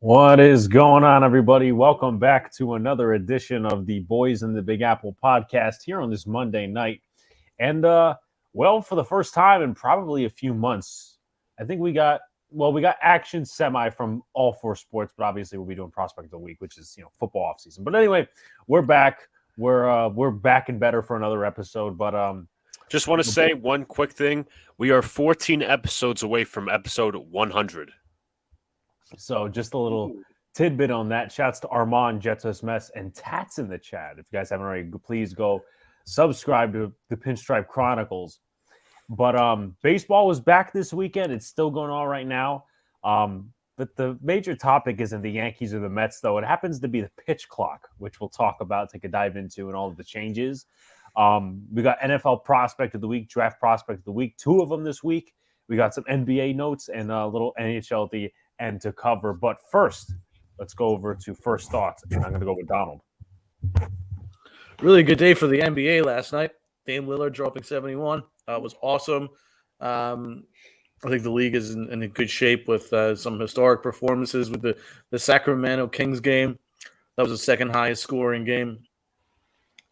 What is going on, everybody? Welcome back to another edition of the Boys in the Big Apple podcast here on this Monday night. And, for the first time in probably a few months, I think we got action semi from all four sports, but obviously we'll be doing Prospect of the Week, which is, football off season. But anyway, we're back. We're back and better for another episode. But just want to say one quick thing. We are 14 episodes away from episode 100. So just a little tidbit on that. Shouts to Armand, Jetos Mess, and Tats in the chat. If you guys haven't already, please go subscribe to the Pinstripe Chronicles. But baseball was back this weekend. It's still going on right now. But the major topic isn't the Yankees or the Mets, though. It happens to be the pitch clock, which we'll talk about, take a dive into, and all of the changes. We got NFL Prospect of the Week, Draft Prospect of the Week, 2 of them this week. We got some NBA notes and a little NHL at the end to cover. But first, let's go over to first thoughts. And I'm going to go with Donald. Really good day for the NBA last night. Dame Lillard dropping 71. Was awesome. I think the league is in a good shape with some historic performances with the Sacramento Kings game. That was the second highest scoring game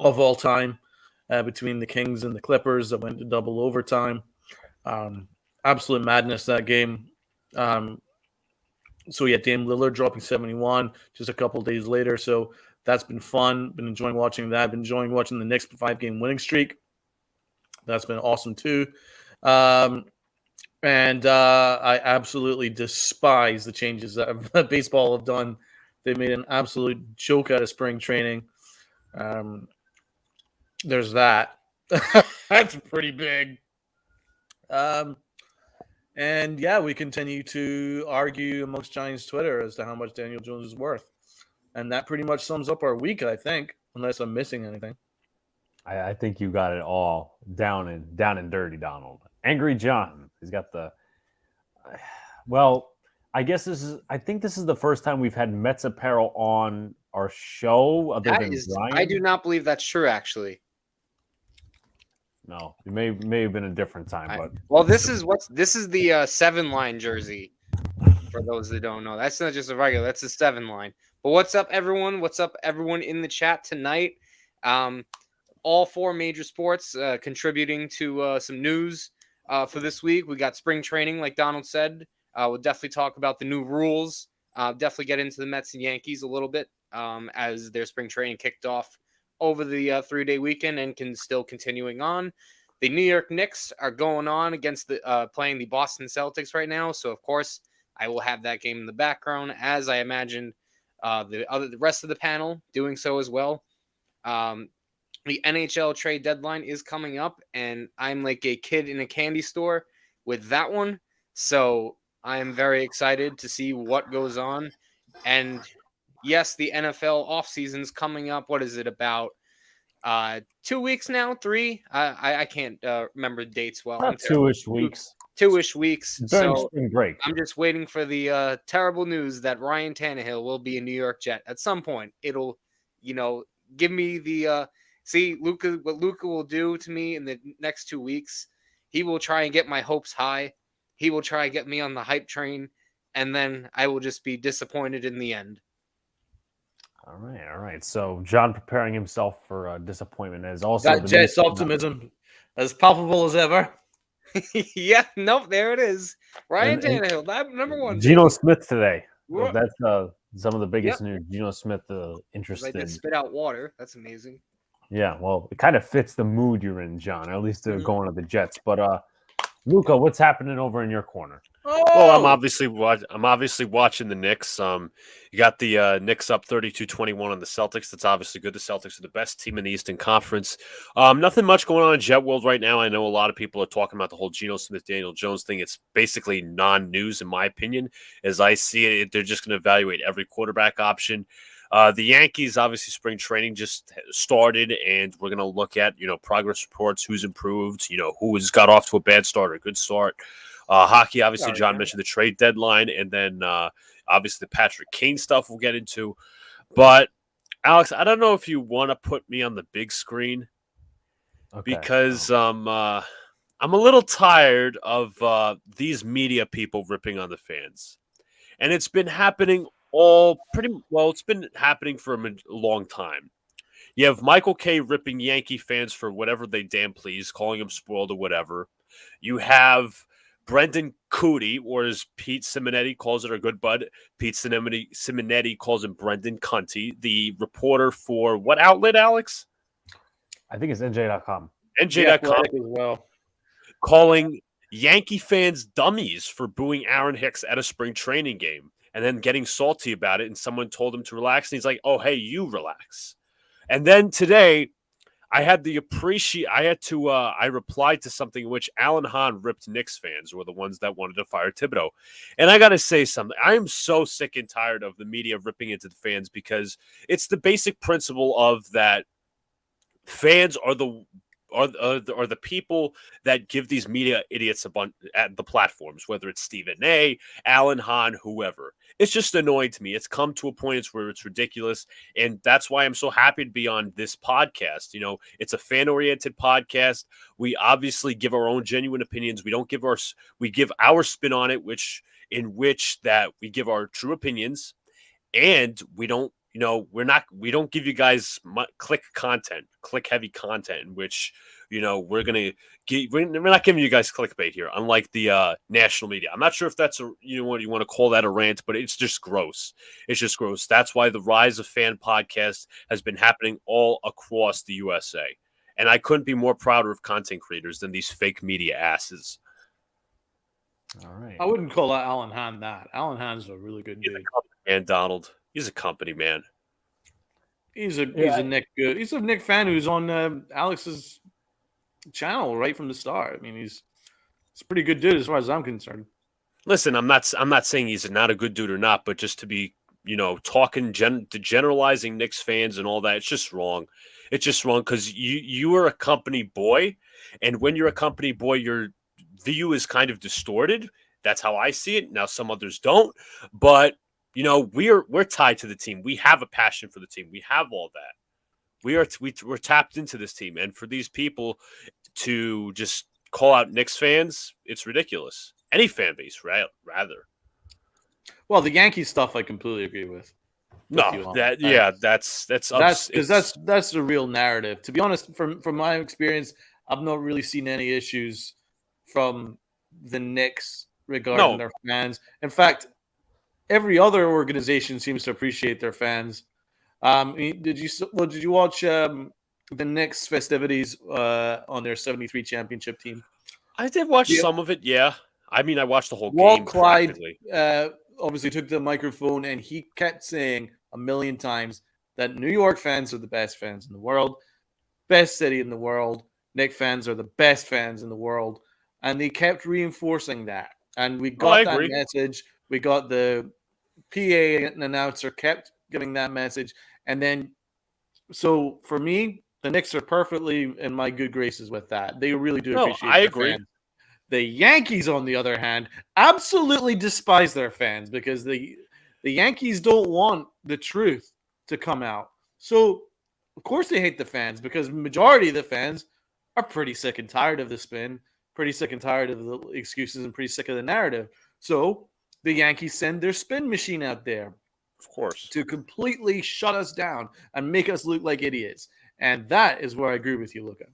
of all time between the Kings and the Clippers that went to double overtime. Absolute madness, that game. So, Dame Lillard dropping 71 just a couple days later. So, that's been fun. Been enjoying watching that. Been enjoying watching the Knicks 5-game winning streak. That's been awesome, too. And I absolutely despise the changes that baseball have done. They made an absolute joke out of spring training. There's that. That's pretty big. And we continue to argue amongst Giants Twitter as to how much Daniel Jones is worth. And that pretty much sums up our week, I think, unless I'm missing anything. I think you got it all down and dirty, Donald. Angry John. He's got the I think this is the first time we've had Mets apparel on our show other than Ryan. I do not believe that's true, actually. No, it may have been a different time, but this is the 7-line jersey. For those that don't know, that's not just a regular. That's a 7-line. But what's up, everyone? What's up, everyone in the chat tonight? All 4 major sports contributing to some news for this week. We got spring training, like Donald said. We'll definitely talk about the new rules. Definitely get into the Mets and Yankees a little bit as their spring training kicked off over the 3-day weekend and still continuing on. The New York Knicks are going on against playing the Boston Celtics right now. So, of course, I will have that game in the background, as I imagined the rest of the panel doing so as well. The NHL trade deadline is coming up, and I'm like a kid in a candy store with that one. So I am very excited to see what goes on. And yes, the NFL offseason's coming up. What is it, about 2 weeks now? 3? I can't remember the dates well. About 2-ish weeks. 2-ish weeks. So spring break. I'm just waiting for the terrible news that Ryan Tannehill will be a New York Jet. At some point, it'll, give me the see Luka. What Luka will do to me in the next 2 weeks, he will try and get my hopes high. He will try and get me on the hype train, and then I will just be disappointed in the end. All right. So John preparing himself for disappointment is also got Jets optimism as palpable as ever. Yeah, nope, there it is. Ryan Tannehill, number 1. Geno Smith today. So that's some of the biggest news. Geno Smith interested. I did spit out water. That's amazing. Yeah, well, it kind of fits the mood you're in, John. At least going to the Jets. But Luca, what's happening over in your corner? Well, I'm obviously watching the Knicks. You got the Knicks up 32-21 on the Celtics. That's obviously good. The Celtics are the best team in the Eastern Conference. Nothing much going on in Jet World right now. I know a lot of people are talking about the whole Geno Smith, Daniel Jones thing. It's basically non-news in my opinion. As I see it, they're just going to evaluate every quarterback option. The Yankees, obviously, spring training just started, and we're going to look at, progress reports, who's improved, who has got off to a bad start or a good start. Hockey, obviously, John mentioned the trade deadline, and then obviously the Patrick Kane stuff we'll get into. But, Alex, I don't know if you want to put me on the big screen because I'm a little tired of these media people ripping on the fans. And it's been happening all pretty well. It's been happening for a long time. You have Michael K ripping Yankee fans for whatever they damn please, calling them spoiled or whatever. You have Brendan Cootie, or as Pete Simonetti calls it, our good bud, Pete Simonetti calls him Brendan Cunty, the reporter for what outlet, Alex? I think it's NJ.com. NJ.com. As well. Calling Yankee fans dummies for booing Aaron Hicks at a spring training game and then getting salty about it. And someone told him to relax. And he's like, oh, hey, you relax. And then today, I replied to something in which Alan Hahn ripped Knicks fans, were the ones that wanted to fire Thibodeau. And I got to say something. I am so sick and tired of the media ripping into the fans, because it's the basic principle of that fans are the people that give these media idiots a bunch at the platforms, whether it's Stephen A., Alan Hahn, whoever. It's just annoying to me. It's come to a point where it's ridiculous, and that's why I'm so happy to be on this podcast. You know, it's a fan-oriented podcast. We obviously give our own genuine opinions. We give our spin on it, in which we give our true opinions, and we don't. You know, we don't give you guys click heavy content, in which, you know, we're not giving you guys clickbait here, unlike the national media. I'm not sure if that's what you want to call that a rant, but it's just gross. It's just gross. That's why the rise of fan podcasts has been happening all across the USA. And I couldn't be more prouder of content creators than these fake media asses. All right. I wouldn't call Alan Hahn that. Alan Hahn's a really good dude. And Donald, he's a company man. He's a Nick fan who's on Alex's channel right from the start. I mean, he's a pretty good dude as far as I'm concerned. Listen, I'm not saying he's not a good dude or not, but just to be, you know, talking generalizing Knicks fans and all that, it's just wrong. It's just wrong, because you are a company boy, and when you're a company boy, your view is kind of distorted. That's how I see it. Now, some others don't, but you know, we're tied to the team. We have a passion for the team. We have all that. We're tapped into this team, and for these people to just call out Knicks fans, it's ridiculous. Any fan base, right? Rather. Well, the Yankees stuff, I completely agree with. That's because the real narrative. To be honest, from my experience, I've not really seen any issues from the Knicks regarding their fans. In fact, every other organization seems to appreciate their fans. Did you watch the Knicks festivities on their '73 championship team? I did watch some of it. Yeah, I mean, I watched the whole Walt game. Clyde obviously took the microphone, and he kept saying a million times that New York fans are the best fans in the world, best city in the world. Knicks fans are the best fans in the world, and they kept reinforcing that. And we got that message. We got the PA announcer kept giving that message. And then, so for me, the Knicks are perfectly in my good graces with that. They really do appreciate I agree. fans. The Yankees, on the other hand, absolutely despise their fans, because the Yankees don't want the truth to come out. So, of course, they hate the fans, because the majority of the fans are pretty sick and tired of the spin, pretty sick and tired of the excuses, and pretty sick of the narrative. So the Yankees send their spin machine out there, of course, to completely shut us down and make us look like idiots. And that is where I agree with you, Luca.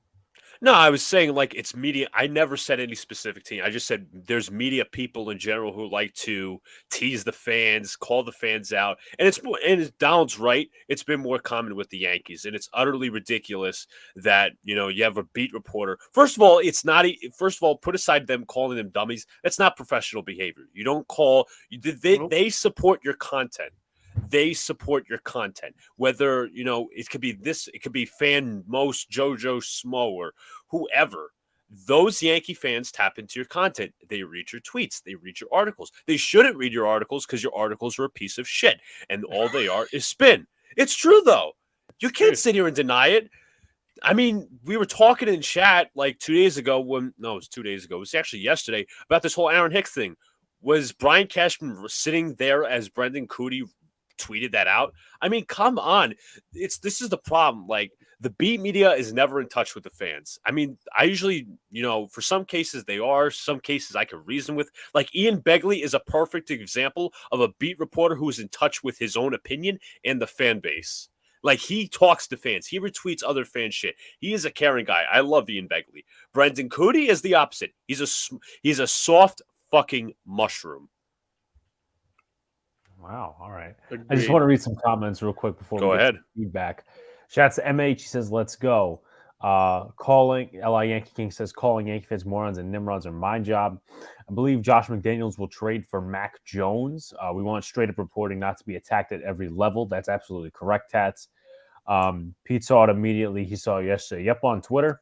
No, I was saying, like, it's media. I never said any specific team. I just said there's media people in general who like to tease the fans, call the fans out. And Donald's right. It's been more common with the Yankees, and it's utterly ridiculous that, you know, you have a beat reporter. First of all, put aside them calling them dummies. That's not professional behavior. You don't call they support your content. They support your content, whether, you know, it could be fan most JoJo Smo or whoever. Those Yankee fans tap into your content. They read your tweets. They read your articles. They shouldn't read your articles, because your articles are a piece of shit, and all they are is spin. It's true, though. You can't sit here and deny it. I mean, we were talking in chat like 2 days ago. It was 2 days ago. It was actually yesterday, about this whole Aaron Hicks thing. Was Brian Cashman sitting there as Brendan Cootie tweeted that out? I mean, come on. This is the problem. Like, the beat media is never in touch with the fans. I mean, I usually, for some cases they are, some cases I can reason with. Like Ian Begley is a perfect example of a beat reporter who is in touch with his own opinion and the fan base. Like he talks to fans, he retweets other fan shit. He is a caring guy. I love Ian Begley. Brendan Cody is the opposite. He's a soft fucking mushroom. Wow. All right. Agreed. I just want to read some comments real quick before Go we get ahead. some feedback. Shouts to MH. He says, let's go. Calling LI Yankee King says, calling Yankee fans morons and Nimrods are my job. I believe Josh McDaniels will trade for Mac Jones. We want straight up reporting, not to be attacked at every level. That's absolutely correct, Tats. Pete saw it immediately. He saw it yesterday. Yep, on Twitter.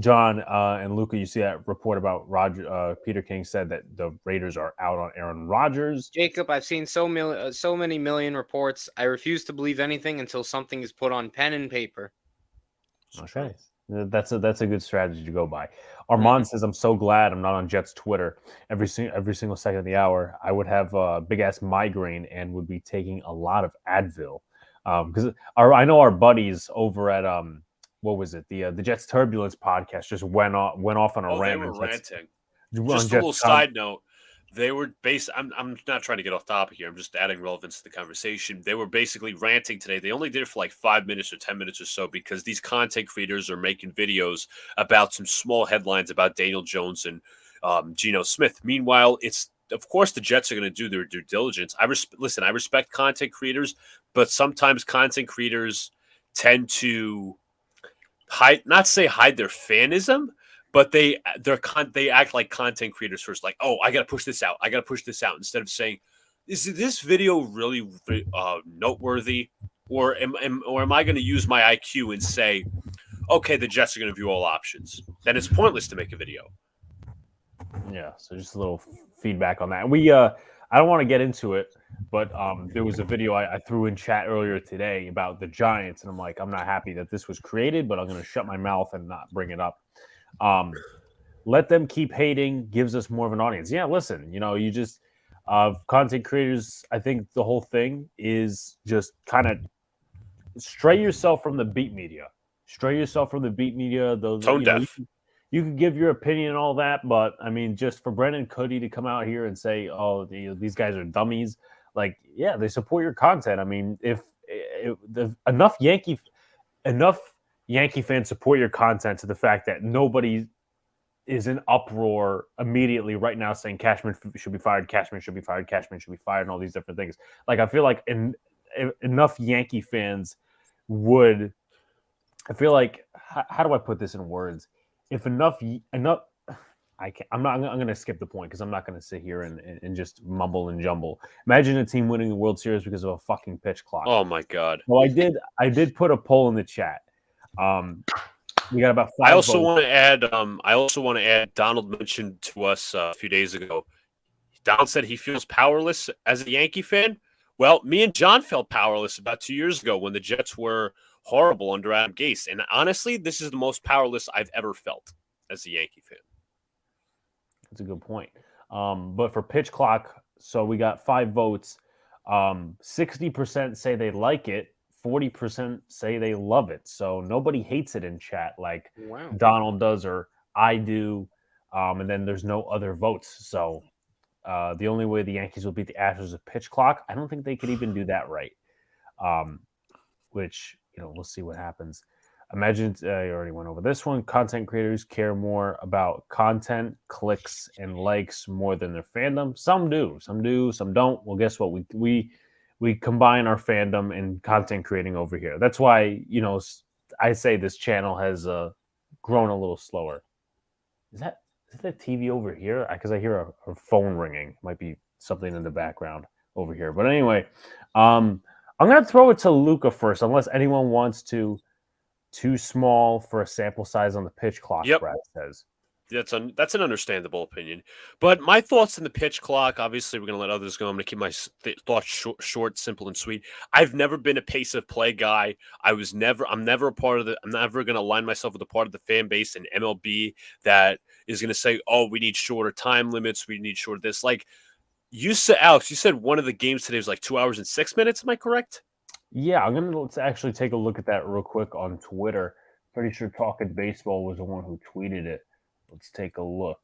John and Luca, you see that report about Roger? Peter King said that the Raiders are out on Aaron Rodgers. Jacob, I've seen so many million reports. I refuse to believe anything until something is put on pen and paper. Okay, that's a good strategy to go by. Armand says, "I'm so glad I'm not on Jets Twitter every single second of the hour. I would have a big ass migraine and would be taking a lot of Advil because I know our buddies over at what was it? The Jets Turbulence podcast just went off on a rant. They were ranting. Just a little side note. They were I'm not trying to get off topic here. I'm just adding relevance to the conversation. They were basically ranting today. They only did it for like 5 minutes or 10 minutes or so because these content creators are making videos about some small headlines about Daniel Jones and Geno Smith. Meanwhile, it's of course the Jets are going to do their due diligence. I respect content creators, but sometimes content creators tend to hide their fanism, but they act like content creators first. Like, oh, I got to push this out. Instead of saying, is this video really noteworthy? Or am I going to use my IQ and say, okay, the Jets are going to view all options? Then it's pointless to make a video. Yeah, so just a little feedback on that. We I don't want to get into it, but there was a video I threw in chat earlier today about the Giants, and I'm like, I'm not happy that this was created, but I'm going to shut my mouth and not bring it up. Let them keep hating, gives us more of an audience. Yeah, listen, you just content creators, I think the whole thing is just kind of stray yourself from the beat media. Those tone deaf. You could give your opinion and all that, but I mean, just for Brendan Cody to come out here and say, "Oh, these guys are dummies," like, yeah, they support your content. I mean, if enough Yankee fans support your content to the fact that nobody is in uproar immediately right now saying Cashman should be fired, Cashman should be fired, Cashman should be fired, and all these different things. Like, I feel like enough Yankee fans would. I feel like how do I put this in words? If enough, I'm going to skip the point because I'm not going to sit here and just mumble and jumble. Imagine a team winning the World Series because of a fucking pitch clock. Oh my God. Well, I did put a poll in the chat. We got about 5 I also votes. want to add, Donald mentioned to us a few days ago, Donald said he feels powerless as a Yankee fan. Well, me and John felt powerless about 2 years ago when the Jets were horrible under Adam Gase. And honestly, this is the most powerless I've ever felt as a Yankee fan. That's a good point. But for pitch clock, so we got 5 votes. 60% say they like it. 40% say they love it. So nobody hates it in chat like Donald does or I do. And then there's no other votes. So the only way the Yankees will beat the Astros is a pitch clock. I don't think they could even do that right. Which, we'll see what happens. Imagine, I already went over this one. Content creators care more about content, clicks, and likes more than their fandom. Some do, some don't. Well, guess what? We combine our fandom and content creating over here. That's why, I say this channel has grown a little slower. Is that the TV over here? Because I hear a phone ringing. Might be something in the background over here. But anyway, I'm going to throw it to Luca first, unless anyone wants to. Too small for a sample size on the pitch clock, Yep. Brad says. That's an understandable opinion. But my thoughts in the pitch clock, obviously we're going to let others go. I'm going to keep my thoughts short, simple, and sweet. I've never been a pace of play guy. I'm never a part of I'm never going to align myself with a part of the fan base in MLB that is going to say, oh, we need shorter time limits. We need shorter this. Like you said, Alex, you said one of the games today was like 2 hours and 6 minutes. Am I correct? Yeah, let's actually take a look at that real quick on Twitter. Pretty sure Talking Baseball was the one who tweeted it. Let's take a look.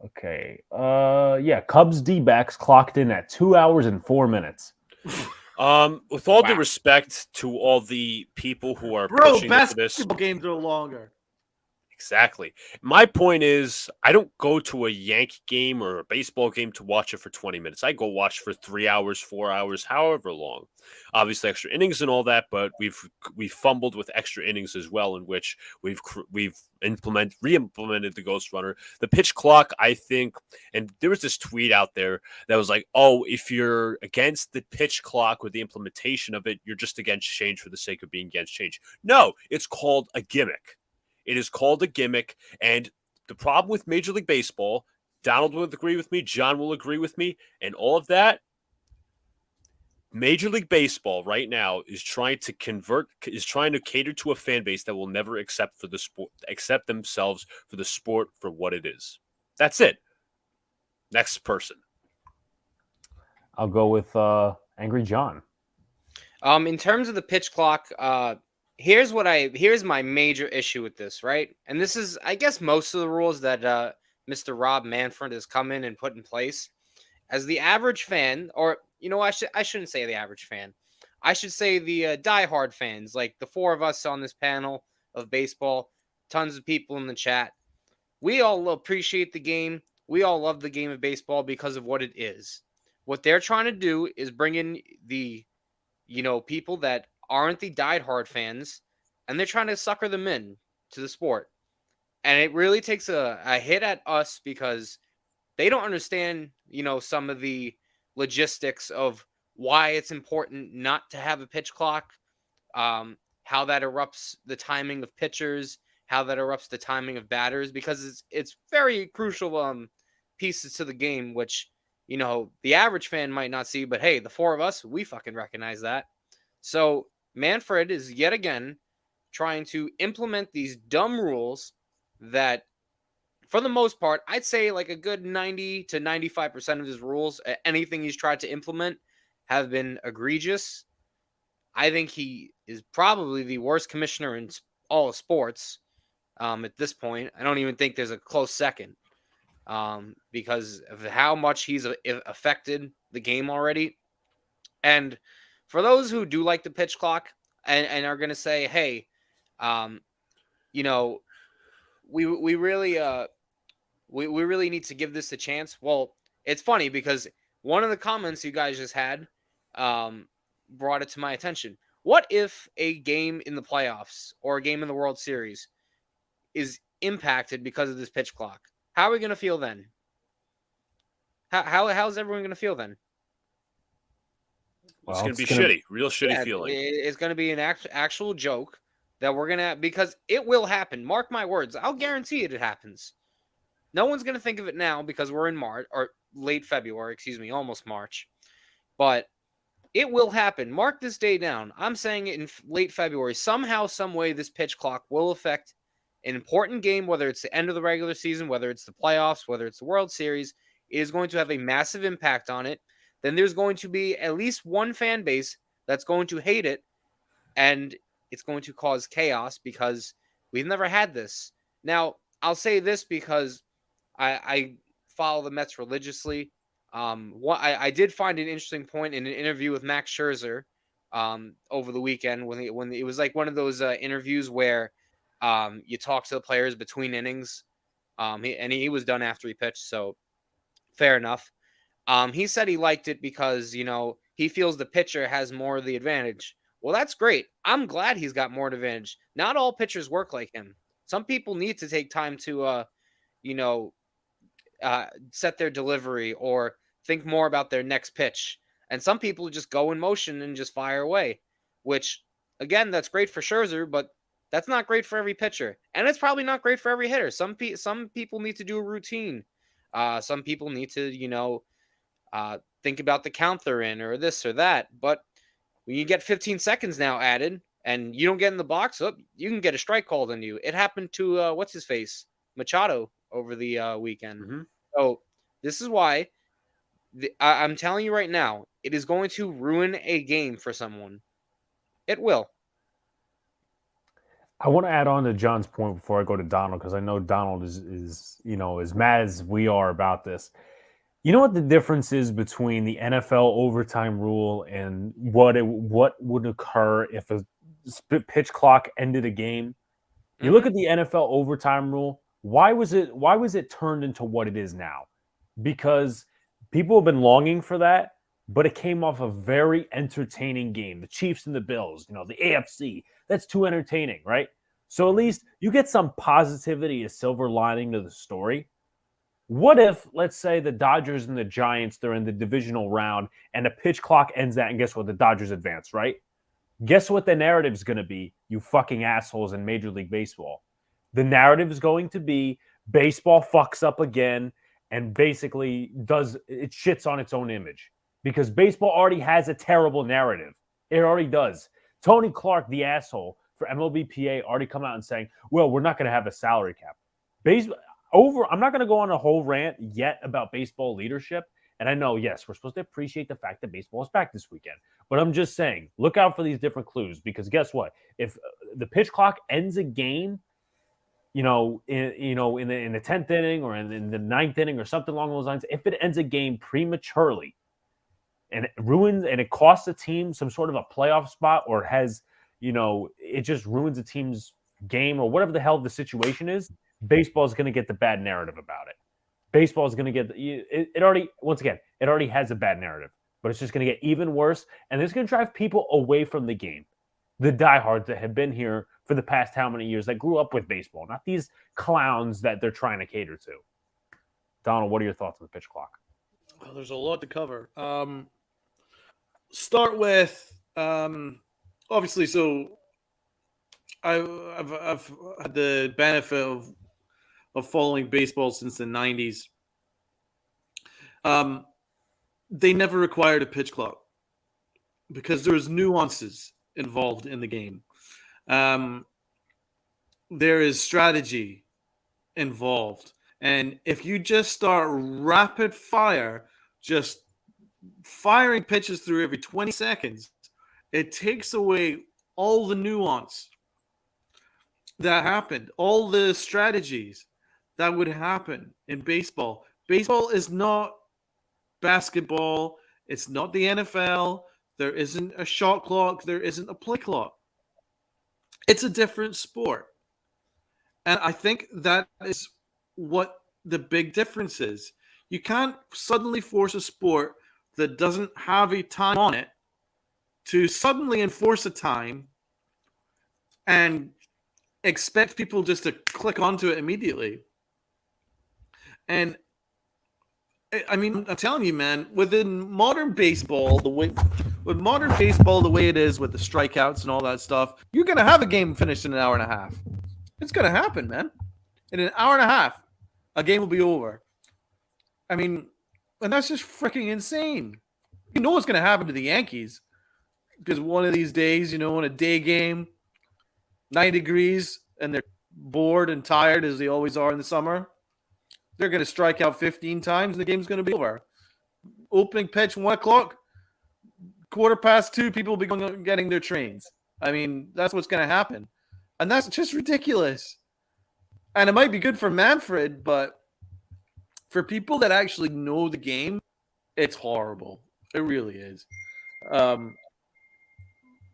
Okay. Yeah, Cubs D-backs clocked in at 2 hours and 4 minutes. With all due Wow. respect to all the people who are Bro, pushing for this, basketball games are longer. exactly. My point is, I don't go to a Yankee game or a baseball game to watch it for 20 minutes. I go watch for 3 hours, 4 hours, however long. Obviously, extra innings and all that, but we've fumbled with extra innings as well, in which we've re-implemented the ghost runner, the pitch clock. I think, and there was this tweet out there that was like, "Oh, if you're against the pitch clock with the implementation of it, you're just against change for the sake of being against change." No, it's called a gimmick. It is called a gimmick, and the problem with Major League Baseball, Donald will agree with me, John will agree with me, and all of that, Major League Baseball right now is trying to cater to a fan base that will never accept themselves for the sport for what it is. That's it. Next person. I'll go with Angry John. In terms of the pitch clock, here's my major issue with this, right? And this is, I guess, most of the rules that Mr. Rob Manfred has come in and put in place. As the average fan, or I shouldn't say the average fan. I should say the diehard fans, like the four of us on this panel of baseball, tons of people in the chat. We all appreciate the game. We all love the game of baseball because of what it is. What they're trying to do is bring in the people that aren't the diehard fans, and they're trying to sucker them in to the sport. And it really takes a hit at us because they don't understand, some of the logistics of why it's important not to have a pitch clock, how that erupts the timing of pitchers, how that erupts the timing of batters, because it's very crucial pieces to the game, which the average fan might not see, but hey, the four of us, we fucking recognize that. So Manfred is yet again trying to implement these dumb rules that, for the most part, I'd say like a good 90 to 95% of his rules, anything he's tried to implement, have been egregious. I think he is probably the worst commissioner in all of sports at this point. I don't even think there's a close second because of how much he's affected the game already. And for those who do like the pitch clock and are going to say, hey, we really need to give this a chance. Well, it's funny because one of the comments you guys just had brought it to my attention. What if a game in the playoffs or a game in the World Series is impacted because of this pitch clock? How are we going to feel then? How's everyone going to feel then? Well, it's going to be shitty, real shitty feeling. It's going to be an actual joke that we're going to, because it will happen. Mark my words. I'll guarantee it happens. No one's going to think of it now because we're in March, or late February, almost March. But it will happen. Mark this day down. I'm saying it in late February. Somehow, some way, this pitch clock will affect an important game, whether it's the end of the regular season, whether it's the playoffs, whether it's the World Series. It is going to have a massive impact on it. Then there's going to be at least one fan base that's going to hate it, and it's going to cause chaos because we've never had this. Now, I'll say this because I follow the Mets religiously. I did find an interesting point in an interview with Max Scherzer over the weekend when it was like one of those interviews where you talk to the players between innings. He was done after he pitched, so fair enough. He said he liked it because, he feels the pitcher has more of the advantage. Well, that's great. I'm glad he's got more advantage. Not all pitchers work like him. Some people need to take time to, set their delivery or think more about their next pitch. And some people just go in motion and just fire away, which, again, that's great for Scherzer, but that's not great for every pitcher. And it's probably not great for every hitter. Some people need to do a routine. Some people need to, think about the count they're in or this or that. But when you get 15 seconds now added and you don't get in the box, you can get a strike called on you. It happened to, what's his face? Machado over the weekend. Mm-hmm. So this is why I'm telling you right now, it is going to ruin a game for someone. It will. I want to add on to John's point before I go to Donald, because I know Donald is as mad as we are about this. You know what the difference is between the NFL overtime rule and what would occur if a pitch clock ended a game? You look at the NFL overtime rule. Why was it turned into what it is now? Because people have been longing for that, but it came off a very entertaining game. The Chiefs and the Bills, the AFC. That's too entertaining, right? So at least you get some positivity, a silver lining to the story. What if, let's say, the Dodgers and the Giants, they're in the divisional round, and the pitch clock ends that, and guess what? The Dodgers advance, right? Guess what the narrative is going to be, you fucking assholes in Major League Baseball? The narrative is going to be baseball fucks up again and basically it shits on its own image, because baseball already has a terrible narrative. It already does. Tony Clark, the asshole for MLBPA, already come out and saying, well, we're not going to have a salary cap. I'm not going to go on a whole rant yet about baseball leadership. And I know, yes, we're supposed to appreciate the fact that baseball is back this weekend. But I'm just saying, look out for these different clues, because guess what? If the pitch clock ends a game, in the 10th inning or in the 9th inning or something along those lines, if it ends a game prematurely and it costs a team some sort of a playoff spot, or it just ruins a team's game, or whatever the hell the situation is, baseball is going to get the bad narrative about it. Baseball is going to get it already has a bad narrative, but it's just going to get even worse, and it's going to drive people away from the game. The diehards that have been here for the past how many years, that grew up with baseball, not these clowns that they're trying to cater to. Donald, what are your thoughts on the pitch clock? Well, there's a lot to cover. Start with obviously. So I've had the benefit of following baseball since the 90s. They never required a pitch clock because there's nuances involved in the game. There is strategy involved. And if you just start rapid fire, just firing pitches through every 20 seconds, it takes away all the nuance that happened, all the strategies that would happen in baseball. Baseball is not basketball. It's not the NFL. There isn't a shot clock. There isn't a play clock. It's a different sport. And I think that is what the big difference is. You can't suddenly force a sport that doesn't have a time on it to suddenly enforce a time and expect people just to click onto it immediately. And I mean, I'm telling you, man, within modern baseball, the way it is with the strikeouts and all that stuff, you're going to have a game finished in an hour and a half. It's going to happen, man. In an hour and a half, a game will be over. I mean, and that's just freaking insane. You know what's going to happen to the Yankees, because one of these days, in a day game, 90 degrees, and they're bored and tired as they always are in the summer, they're going to strike out 15 times and the game's going to be over. Opening pitch, 1 o'clock, 2:15, people will be going getting their trains. I mean, that's what's going to happen. And that's just ridiculous. And it might be good for Manfred, but for people that actually know the game, it's horrible. It really is.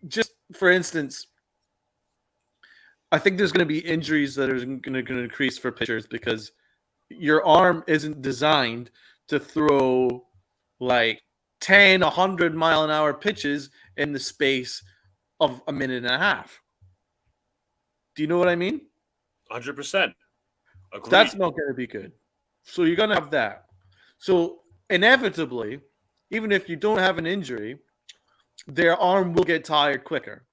Just for instance, I think there's going to be injuries that are going to increase for pitchers because your arm isn't designed to throw like 10, 100 mile an hour pitches in the space of a minute and a half. Do you know what I mean? 100%. Agreed. That's not going to be good. So you're going to have that. So inevitably, even if you don't have an injury, their arm will get tired quicker.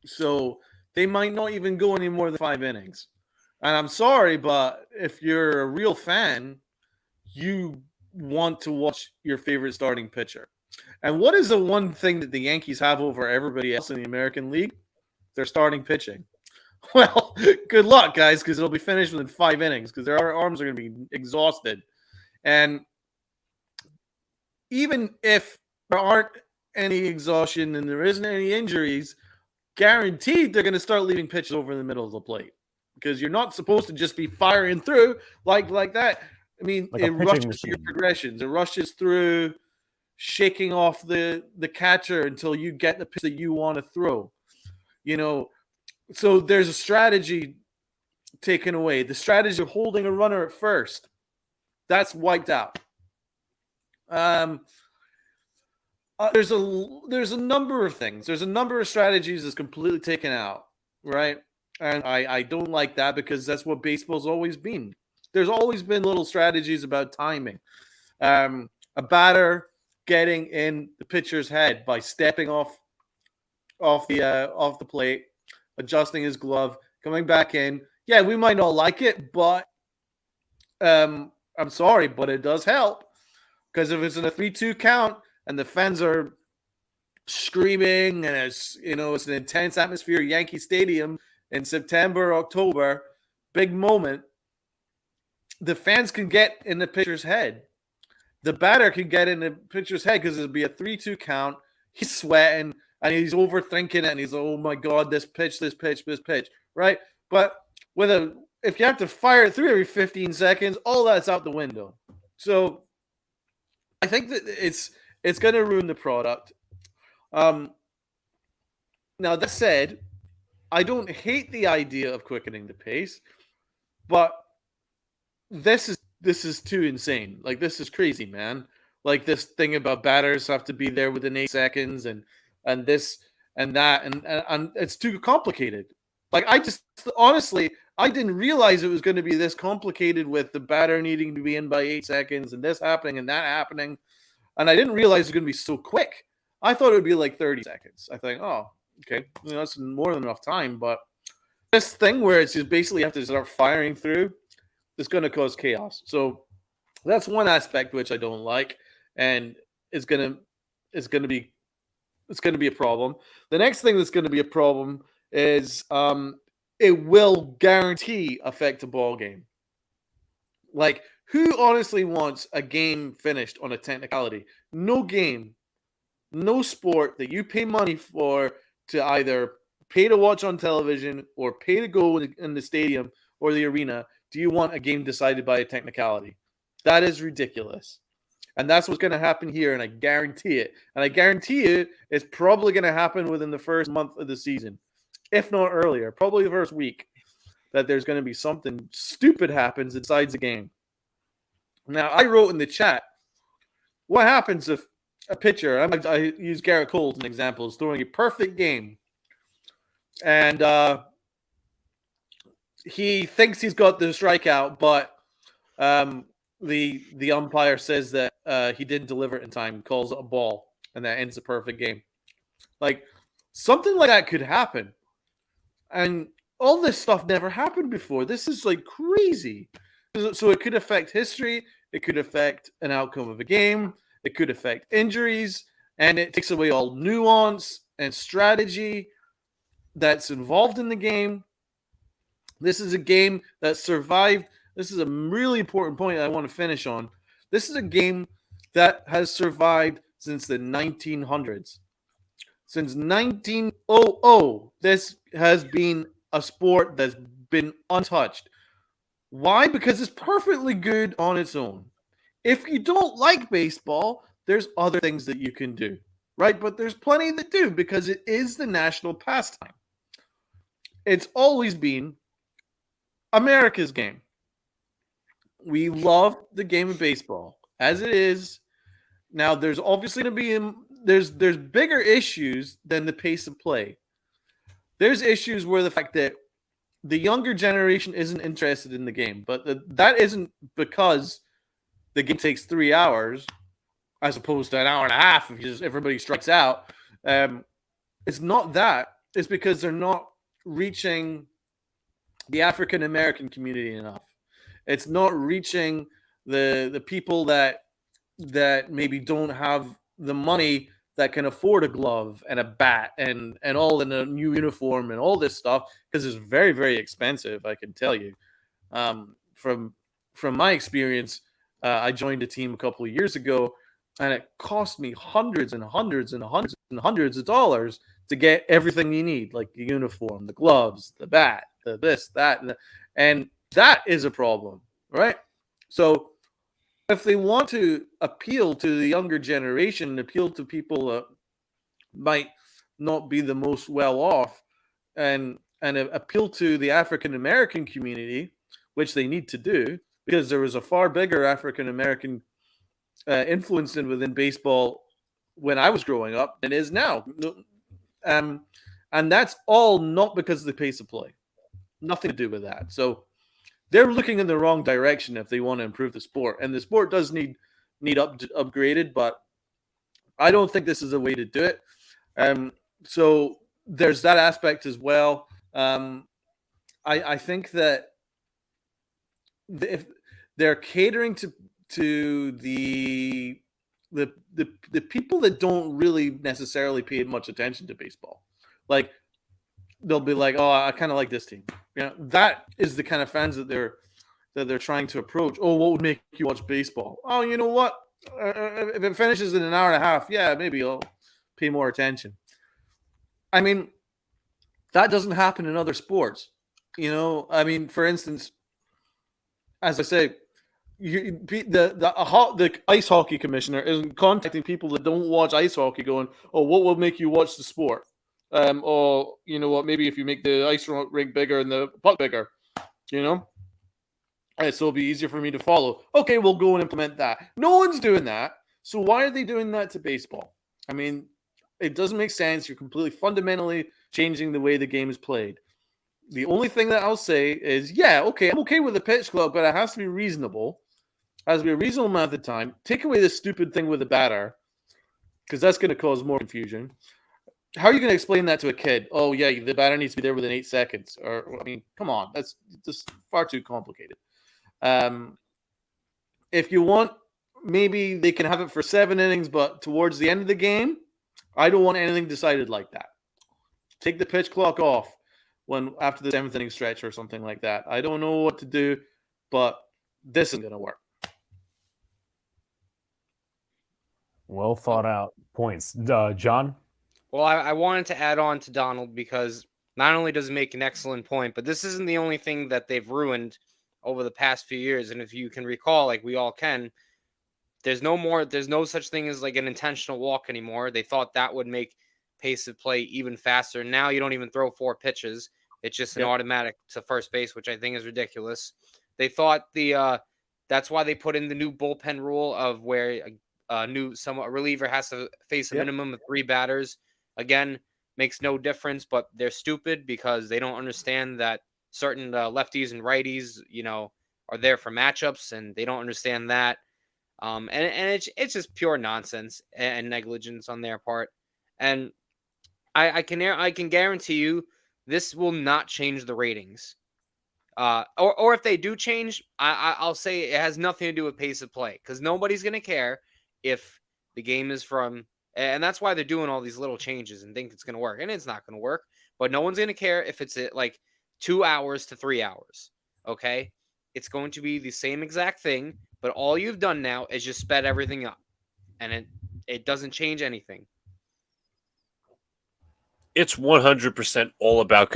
So they might not even go any more than 5 innings. And I'm sorry, but if you're a real fan, you want to watch your favorite starting pitcher. And what is the one thing that the Yankees have over everybody else in the American League? Their starting pitching. Well, good luck, guys, because it'll be finished within 5 innings because their arms are going to be exhausted. And even if there aren't any exhaustion and there isn't any injuries, guaranteed they're going to start leaving pitches over in the middle of the plate because you're not supposed to just be firing through like that. I mean, Like it a pitching rushes through your machine. progressions. It rushes through shaking off the catcher until you get the pitch that you want to throw. So there's a strategy taken away. The strategy of holding a runner at first, that's wiped out. There's a number of things. There's a number of strategies that's completely taken out, right? And I don't like that because that's what baseball's always been. There's always been little strategies about timing. A batter getting in the pitcher's head by stepping off the plate, adjusting his glove, coming back in. Yeah, we might not like it, but I'm sorry, but it does help. Because if it's in a 3-2 count and the fans are screaming and it's an intense atmosphere at Yankee Stadium in September, October, big moment, the fans can get in the pitcher's head. The batter can get in the pitcher's head because it'll be a 3-2 count. He's sweating and he's overthinking it and he's, oh my God, this pitch, right? But if you have to fire it through every 15 seconds, all that's out the window. So I think that it's going to ruin the product. Now, that said, I don't hate the idea of quickening the pace, but this is too insane. Like, this is crazy, man. Like, this thing about batters have to be there within 8 seconds and this and that, and it's too complicated. Like, honestly, I didn't realize it was going to be this complicated with the batter needing to be in by 8 seconds and this happening and that happening. And I didn't realize it was going to be so quick. I thought it would be like 30 seconds. I think, oh, okay, that's more than enough time. But this thing where it's just basically have to start firing through, it's going to cause chaos. So that's one aspect which I don't like, and it's going to be a problem. The next thing that's going to be a problem is it will guarantee affect a ball game. Like, who honestly wants a game finished on a technicality? No game, no sport that you pay money for to either pay to watch on television or pay to go in the stadium or the arena. Do you want a game decided by a technicality? That is ridiculous. And that's what's going to happen here, and I guarantee it. And I guarantee it's probably going to happen within the first month of the season, if not earlier, probably the first week, that there's going to be something stupid happens that decides the game. Now, I wrote in the chat, what happens if a pitcher, I use Garrett Cole as an example, is throwing a perfect game, and he thinks he's got the strikeout, but the umpire says that he didn't deliver it in time, calls it a ball, and that ends the perfect game. Like, something like that could happen. And all this stuff never happened before. This is like crazy. So it could affect history. It could affect an outcome of a game. It could affect injuries. And it takes away all nuance and strategy that's involved in the game. This is a game that survived. This is a really important point I want to finish on. This is a game that has survived since the 1900s. Since 1900, this has been a sport that's been untouched. Why? Because it's perfectly good on its own. If you don't like baseball, there's other things that you can do, right? But there's plenty that do because it is the national pastime. It's always been America's game. We love the game of baseball as it is. Now, there's obviously going to be there's bigger issues than the pace of play. There's issues where the fact that the younger generation isn't interested in the game, but that isn't because the game takes 3 hours as opposed to an hour and a half if everybody strikes out. It's not that. It's because they're not reaching the African American community enough. It's not reaching the people that maybe don't have the money that can afford a glove and a bat and all in a new uniform and all this stuff, because it's very, very expensive, I can tell you. From my experience, I joined a team a couple of years ago And it cost me hundreds and hundreds and hundreds and hundreds of dollars to get everything you need, like the uniform, the gloves, the bat, the this, that, and that is a problem, right? So if they want to appeal to the younger generation, appeal to people that might not be the most well off, and appeal to the African American community, which they need to do, because there was a far bigger African American influence within baseball when I was growing up than is now. And that's all not because of the pace of play. Nothing to do with that. So they're looking in the wrong direction if they want to improve the sport. And the sport does need upgraded, but I don't think this is the way to do it. So there's that aspect as well. I think that if they're catering to the people that don't really necessarily pay much attention to baseball, like they'll be like, oh, I kind of like this team. That is the kind of fans that they're trying to approach. Oh, what would make you watch baseball? Oh, you know what? If it finishes in an hour and a half, yeah, maybe I'll pay more attention. I mean, that doesn't happen in other sports. I mean, for instance, as I say, the ice hockey commissioner is contacting people that don't watch ice hockey, going, "Oh, what will make you watch the sport?" Or you know what? Maybe if you make the ice rink bigger and the puck bigger, so it'll be easier for me to follow. Okay, we'll go and implement that. No one's doing that. So why are they doing that to baseball? I mean, it doesn't make sense. You're completely fundamentally changing the way the game is played. The only thing that I'll say is, yeah, okay, I'm okay with the pitch clock, but it has to be reasonable. It has to be a reasonable amount of time. Take away this stupid thing with the batter, because that's going to cause more confusion. How are you going to explain that to a kid? Oh, yeah, the batter needs to be there within 8 seconds. Or, I mean, come on. That's just far too complicated. If you want, maybe they can have it for 7 innings, but towards the end of the game, I don't want anything decided like that. Take the pitch clock off after the 7th inning stretch or something like that. I don't know what to do, but this isn't going to work. Well thought out points. John? Well, I wanted to add on to Donald because not only does it make an excellent point, but this isn't the only thing that they've ruined over the past few years. And if you can recall, like we all can, there's no such thing as like an intentional walk anymore. They thought that would make pace of play even faster. Now you don't even throw 4 pitches. It's just an automatic to first base, which I think is ridiculous. They thought that's why they put in the new bullpen rule of where a reliever has to face a minimum of 3 batters. Again, makes no difference, but they're stupid because they don't understand that certain lefties and righties, are there for matchups, and they don't understand that. And it's just pure nonsense and negligence on their part. And I can guarantee you this will not change the ratings. Or if they do change, I'll say it has nothing to do with pace of play, because nobody's going to care if the game is from, and that's why they're doing all these little changes and think it's going to work, and it's not going to work. But no one's going to care if it's like 2 hours to 3 hours. Okay, it's going to be the same exact thing, but all you've done now is just sped everything up, and it doesn't change anything. It's 100% all about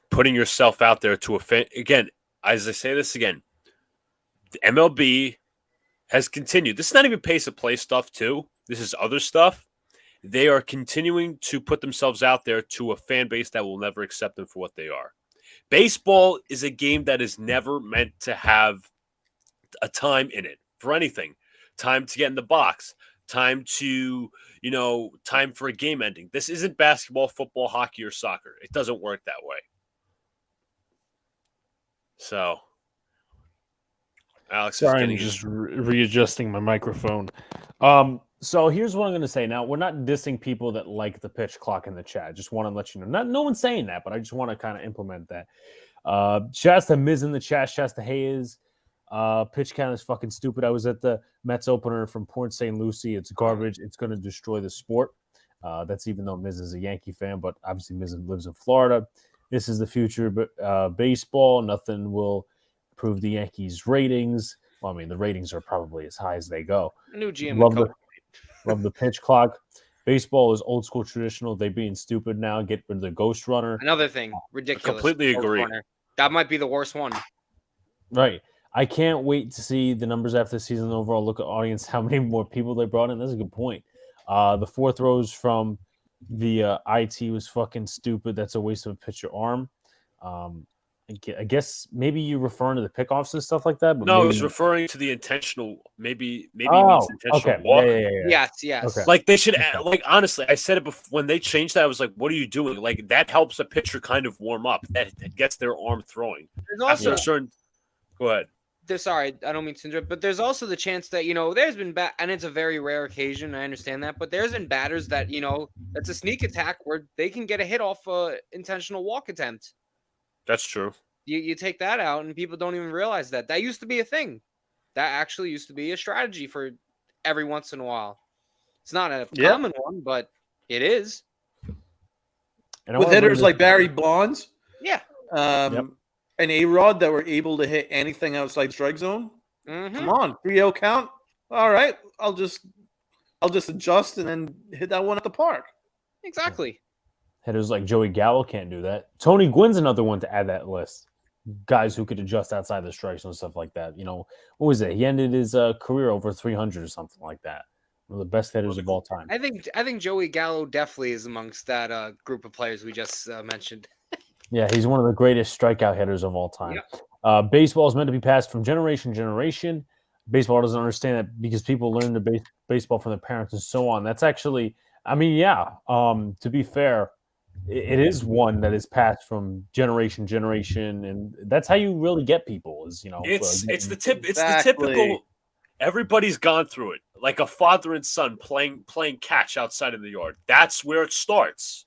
putting yourself out there to a fan. Again, as I say this again, the MLB has continued. This is not even pace of play stuff, too. This is other stuff. They are continuing to put themselves out there to a fan base that will never accept them for what they are. Baseball is a game that is never meant to have a time in it for anything. Time to get in the box. Time to, time for a game ending. This isn't basketball, football, hockey, or soccer. It doesn't work that way. So, Alex, sorry, I'm just readjusting my microphone. So here's what I'm going to say. Now, we're not dissing people that like the pitch clock in the chat. I just want to let you know. No one's saying that, but I just want to kind of implement that. Shouts to Miz in the chat. Shouts to Hayes. Pitch count is fucking stupid. I was at the Mets opener from Port St. Lucie. It's garbage. It's going to destroy the sport. That's even though Miz is a Yankee fan, but obviously Miz lives in Florida. This is the future, but baseball. Nothing will improve the Yankees' ratings. Well, I mean, the ratings are probably as high as they go. New GM Love and the coach. love the pitch clock. Baseball is old school traditional. They being stupid now. Get rid of the ghost runner. Another thing, ridiculous. completely Ghost agree. runner. That might be the worst one. Right. I can't wait to see the numbers after the season overall. Look at audience, how many more people they brought in. That's a good point. The 4 throws from the IT was fucking stupid. That's a waste of a pitcher arm. I guess maybe you're referring to the pickoffs and stuff like that. But No, maybe... he's referring to the intentional. Maybe he means Oh, intentional okay. walk. Yeah. Yes. Okay. Like they should, like honestly, I said it before when they changed that. I was like, "What are you doing?" Like that helps a pitcher kind of warm up. That gets their arm throwing. There's After also a certain, go ahead. sorry, I don't mean to interrupt, but there's also the chance that there's been and it's a very rare occasion. I understand that, but there's been batters that that's a sneak attack where they can get a hit off a intentional walk attempt. That's true. You take that out, and people don't even realize that used to be a thing. That actually used to be a strategy for every once in a while. It's not a common one, but it is. And With hitters like Barry Bonds, Yeah. and A-Rod that were able to hit anything outside strike zone. Mhm. Come on, 3-0 count. All right, I'll just adjust and then hit that one at the park. Exactly. hitters like Joey Gallo can't do that. Tony Gwynn's another one to add that list. Guys who could adjust outside the strikes and stuff like that. What was it? He ended his career over 300 or something like that. One of the best hitters of all time. I think Joey Gallo definitely is amongst that group of players we just mentioned. Yeah, he's one of the greatest strikeout hitters of all time. Baseball is meant to be passed from generation to generation. Baseball doesn't understand that because people learn the baseball from their parents and so on. That's actually, to be fair, it is one that is passed from generation to generation, and that's how you really get people. It's the typical. Everybody's gone through it, like a father and son playing catch outside in the yard. That's where it starts.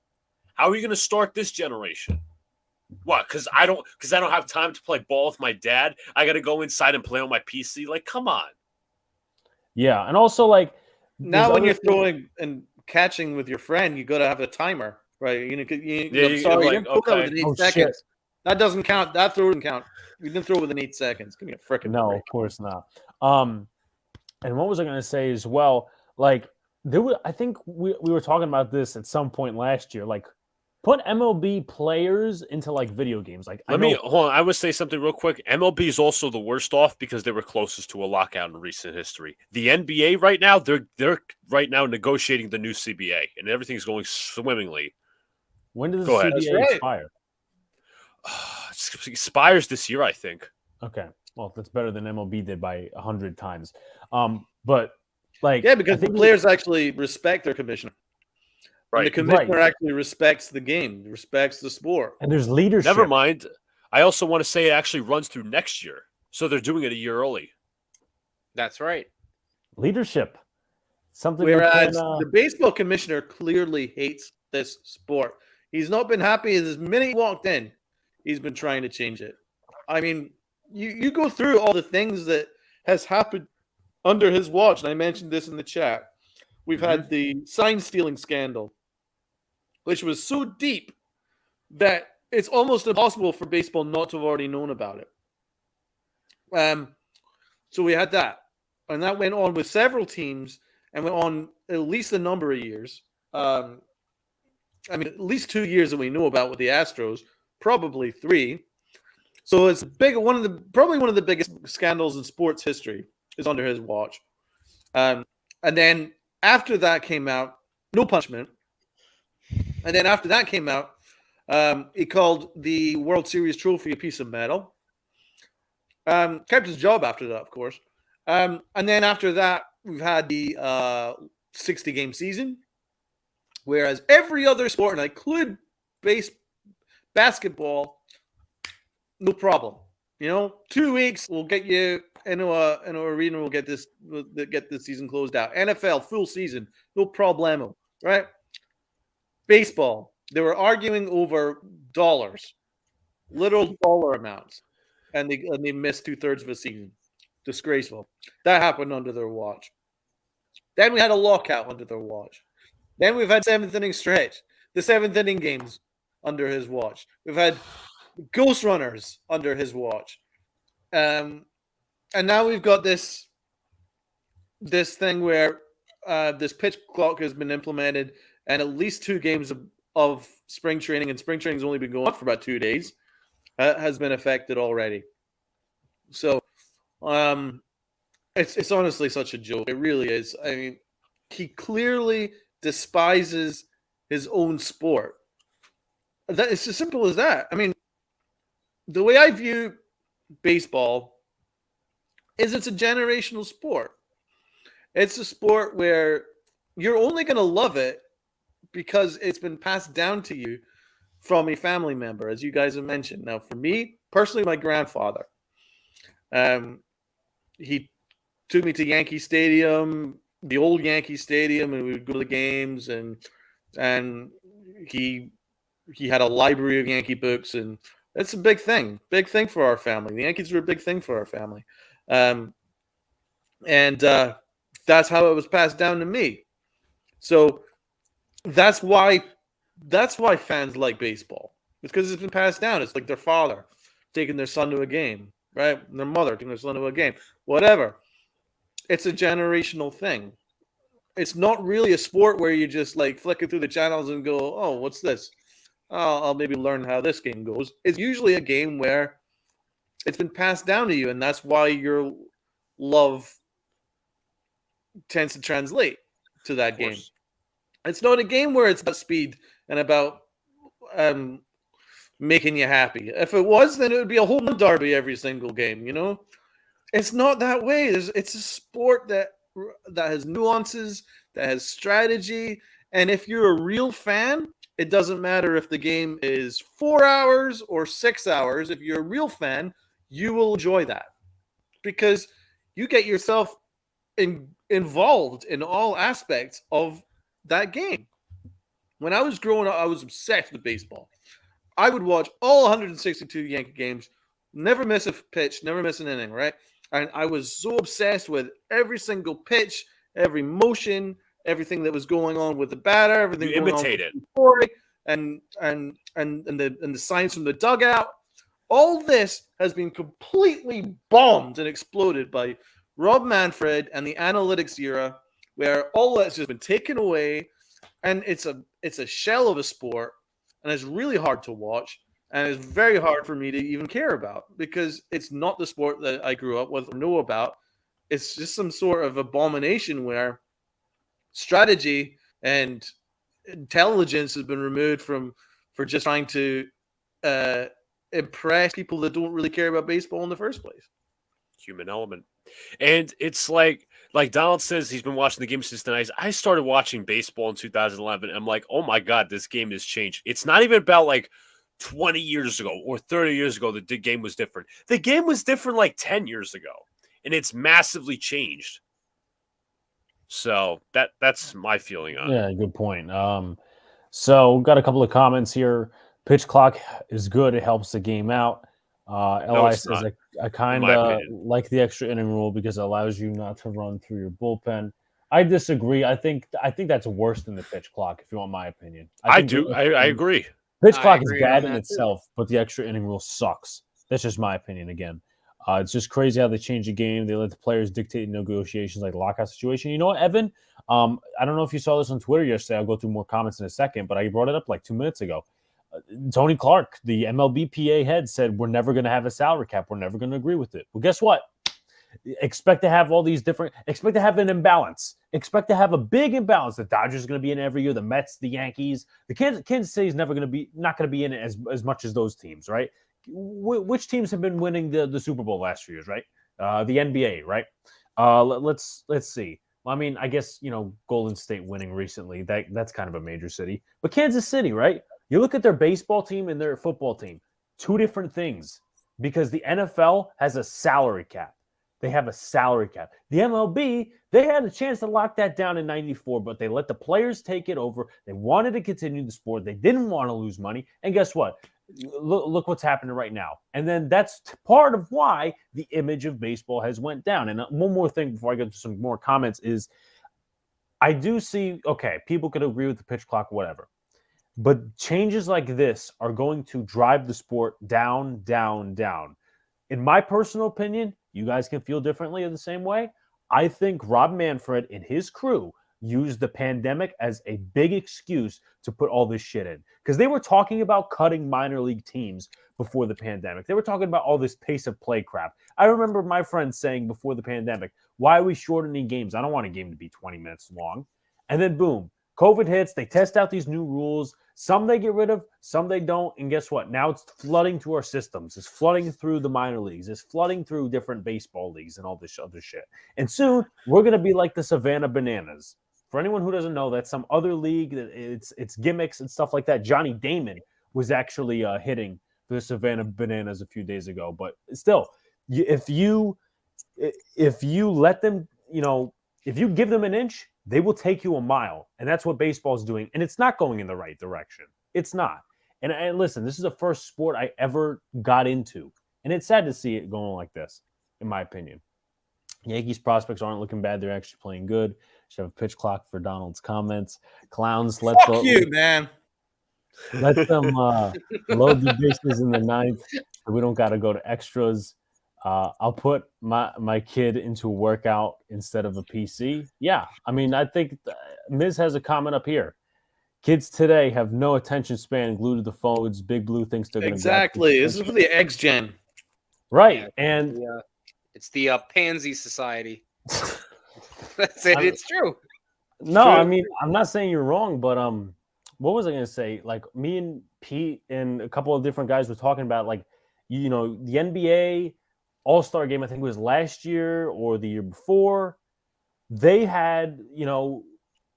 How are you going to start this generation? What? Because I don't have time to play ball with my dad. I got to go inside and play on my PC. Like, come on. Yeah, and also now when you're throwing and catching with your friend, you got to have a timer, right? You didn't throw within 8 seconds. Shit. That doesn't count. That throw doesn't count. You didn't throw within 8 seconds. Give me a freaking break. Of course not. And what was I going to say as well? I think we were talking about this at some point last year. Put MLB players into video games. Hold on. I would say something real quick. MLB is also the worst off because they were closest to a lockout in recent history. The NBA right now, they're right now negotiating the new CBA, and everything's going swimmingly. When does the CBA expire? It expires this year, I think. Okay. Well, that's better than MLB did by 100 times. Because the players actually respect their commissioner. Right. And the commissioner actually respects the game, respects the sport. And there's leadership. Never mind. I also want to say it actually runs through next year. So they're doing it a year early. That's right. Leadership. Whereas the baseball commissioner clearly hates this sport. He's not been happy the minute he walked in. He's been trying to change it. I mean, you go through all the things that has happened under his watch, and I mentioned this in the chat. We've had the sign stealing scandal, which was so deep that it's almost impossible for baseball not to have already known about it. So we had that, and that went on with several teams and went on at least a number of years. At least 2 years that we know about with the Astros, probably 3. So it's probably one of the biggest scandals in sports history is under his watch. And then after that came out, no punishment. And then after that came out, he called the World Series trophy a piece of metal. Kept his job after that, of course. And then after that, we've had the 60-game season, whereas every other sport, and I include basketball, no problem. 2 weeks we'll get you into an arena. We'll get this season closed out. NFL full season, no problemo. Right? Baseball, they were arguing over dollars, literal dollar amounts, and they missed 2/3 of a season. Disgraceful. That happened under their watch. Then we had a lockout under their watch. Then we've had 7th inning stretch, the 7th inning games under his watch. We've had ghost runners under his watch. And And now we've got this thing where this pitch clock has been implemented, and at least 2 games of spring training, and spring training's only been going on for about 2 days, has been affected already. So, it's honestly such a joke. It really is. I mean, he clearly despises his own sport. That it's as simple as that. I mean, the way I view baseball is it's a generational sport. It's a sport where you're only going to love it because it's been passed down to you from a family member, as you guys have mentioned. Now, for me personally, my grandfather, he took me to Yankee Stadium, the old Yankee Stadium, and we would go to the games, and he had a library of Yankee books, and it's a big thing for our family. The Yankees were a big thing for our family, and that's how it was passed down to me. So that's why fans like baseball. It's because it's been passed down. It's like their father taking their son to a game, right? And their mother taking their son to a game, whatever. It's a generational thing. It's not really a sport where you just like flicking through the channels and go, oh, what's this? Oh, I'll maybe learn how this game goes. It's usually a game where it's been passed down to you, and that's why your love tends to translate to that game. It's not a game where it's about speed and about making you happy. If it was, then it would be a home run derby every single game, you know? It's not that way. It's a sport that has nuances, that has strategy, and if you're a real fan, it doesn't matter if the game is 4 hours or 6 hours. If you're a real fan, you will enjoy that because you get yourself involved in all aspects of that game. When I was growing up, I was obsessed with baseball. I would watch all 162 Yankee games, never miss a pitch, never miss an inning, right? And I was so obsessed with every single pitch, every motion, everything that was going on with the batter, everything You going imitate on it. with the story, and the signs from the dugout. All this has been completely bombed and exploded by Rob Manfred and the analytics era, where all that's just been taken away, and it's a shell of a sport, and it's really hard to watch, and it's very hard for me to even care about because it's not the sport that I grew up with or know about. It's just some sort of abomination where strategy and intelligence has been removed for just trying to impress people that don't really care about baseball in the first place. Human element. And it's like Donald says he's been watching the game since the 90s. I started watching baseball in 2011. And I'm like, oh my God, this game has changed. It's not even about like 20 years ago or 30 years ago that the game was different. The game was different like 10 years ago. And it's massively changed. So that's my feeling on it. Yeah, good point. So we've got a couple of comments here. Pitch clock is good. It helps the game out. Li it's says, not, I kind my of opinion. like the extra inning rule because it allows you not to run through your bullpen. I disagree. I think that's worse than the pitch clock, if you want my opinion. I think do. the I agree. Pitch I clock is agree on bad in that, itself, but the extra inning rule sucks. That's just my opinion again. It's just crazy how they change the game. They let the players dictate negotiations like lockout situation. You know what, Evan? I don't know if you saw this on Twitter yesterday. I'll go through more comments in a second, but I brought it up like 2 minutes ago. Tony Clark, the MLBPA head, said we're never going to have a salary cap. We're never going to agree with it. Well, guess what? Expect to have all these different. Expect to have an imbalance. Expect to have a big imbalance. The Dodgers are going to be in every year. The Mets, the Yankees, the Kansas City is not going to be in it as much as those teams, right? Which teams have been winning the Super Bowl last few years, right? The NBA, right? Let's see. I mean, I guess Golden State winning recently. That's kind of a major city, but Kansas City, right? You look at their baseball team and their football team, 2 different things because the NFL has a salary cap. They have a salary cap. The MLB, they had a chance to lock that down in 94, but they let the players take it over. They wanted to continue the sport. They didn't want to lose money. And guess what? Look what's happening right now. And then that's part of why the image of baseball has went down. And one more thing before I get to some more comments is I do see, okay, people could agree with the pitch clock, whatever. But changes like this are going to drive the sport down, down, down. In my personal opinion, You guys can feel differently in the same way. I think Rob Manfred and his crew used the pandemic as a big excuse to put all this shit in. Because they were talking about cutting minor league teams before the pandemic. They were talking about all this pace of play crap. I remember my friends saying before the pandemic, why are we shortening games? I don't want a game to be 20 minutes long. And then boom, COVID hits. They test out these new rules. Some they get rid of, some they don't. And guess what? Now it's flooding through our systems. It's flooding through the minor leagues. It's flooding through different baseball leagues and all this other shit. And soon we're going to be like the Savannah Bananas. For anyone who doesn't know, that's some other league. It's gimmicks and stuff like that. Johnny Damon was actually hitting for the Savannah Bananas a few days ago. But still, if you let them, if you give them an inch, they will take you a mile. And that's what baseball is doing. And it's not going in the right direction. It's not. And listen, this is the first sport I ever got into. And it's sad to see it going like this, in my opinion. Yankees prospects aren't looking bad. They're actually playing good. Should have a pitch clock for Donald's comments. Clowns, Fuck you, man. Let them load the bases in the ninth. So we don't got to go to extras. I'll put my kid into a workout instead of a PC. Yeah, I mean, I think Miz has a comment up here. Kids today have no attention span, glued to the phones. Big Blue thinks they're going to exactly. This is for the eggs gen, right? Yeah, and it's the Pansy Society. That's it. It's true. No, true. I mean, I'm not saying you're wrong, but what was I going to say? Like me and Pete and a couple of different guys were talking about, like, the NBA All-Star game, I think it was last year or the year before. They had,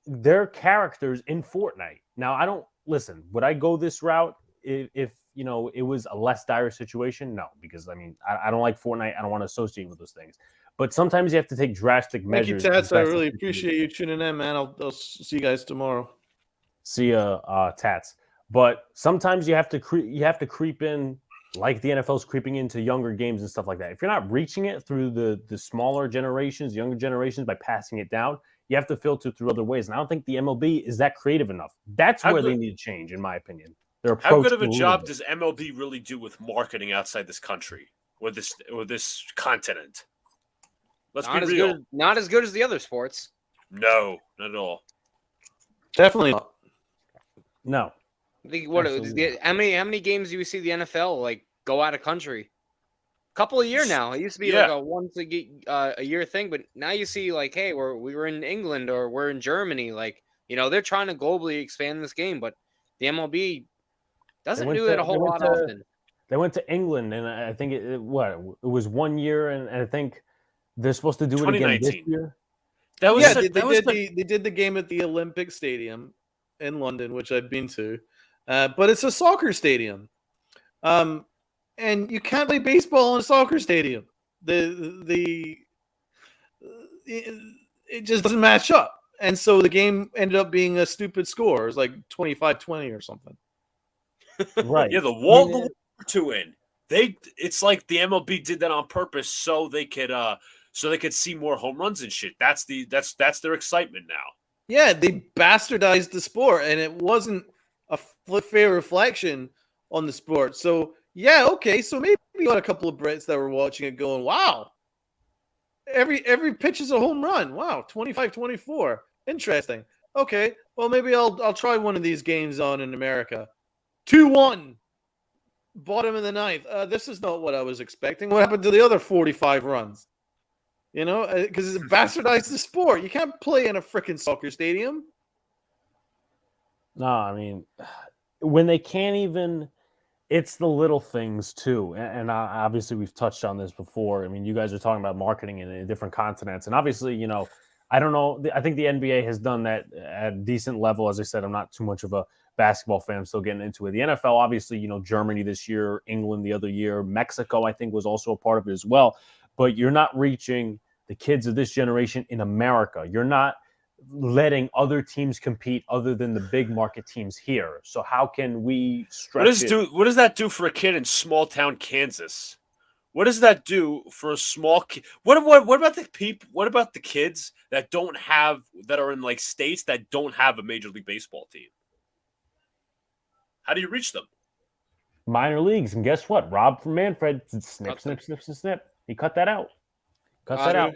their characters in Fortnite. Now, I don't listen. Would I go this route if it was a less dire situation? No, because I mean, I don't like Fortnite. I don't want to associate with those things. But sometimes you have to take drastic measures. Thank you, Tats. I really appreciate you tuning in, man. I'll see you guys tomorrow. See ya, Tats. But sometimes you have to creep in, like the NFL's creeping into younger games and stuff like that. If you're not reaching it through the smaller generations, younger generations, by passing it down, you have to filter through other ways. And I don't think the MLB is that creative enough. That's where they need to change, in my opinion. How good of a job does MLB really do with marketing outside this country or this continent? Let's be real. Not as good as the other sports. No, not at all. Definitely not. No. How many games do you see the NFL like go out of country? A couple of years now. It used to be like a once a year thing, but now you see like, hey, we were in England or we're in Germany. Like, they're trying to globally expand this game, but the MLB doesn't do it a whole lot often. They went to England, and I think it was 1 year, and I think they're supposed to do it again this year. They did the game at the Olympic Stadium in London, which I've been to, but it's a soccer stadium, and you can't play baseball in a soccer stadium. It just doesn't match up, and so the game ended up being a stupid score. It was like 25-20 or something. Right? Yeah, the wall to in. It's like the MLB did that on purpose so they could see more home runs and shit. That's their excitement now. Yeah, they bastardized the sport, and it wasn't a fair reflection on the sport. So yeah, okay, so maybe you got a couple of Brits that were watching it going, wow, every pitch is a home run. Wow, 25-24. Interesting. Okay, well maybe I'll try one of these games on in America. 2-1. Bottom of the ninth. This is not what I was expecting. What happened to the other 45 runs? Because it's bastardized the sport. You can't play in a freaking soccer stadium. No, I mean, when they can't even, it's the little things too. And obviously we've touched on this before. I mean, you guys are talking about marketing in different continents. And obviously, I don't know. I think the NBA has done that at a decent level. As I said, I'm not too much of a basketball fan. I'm still getting into it. The NFL, obviously, Germany this year, England the other year, Mexico, I think, was also a part of it as well. But you're not reaching the kids of this generation in America. You're not letting other teams compete other than the big market teams here. So how can we stretch it? What does that do for a kid in small town Kansas? What does that do for a small kid? What about the people? What about the kids that are in like states that don't have a Major League Baseball team? How do you reach them? Minor leagues. And guess what? Rob from Manfred, snip. He cut that out. Cut that out.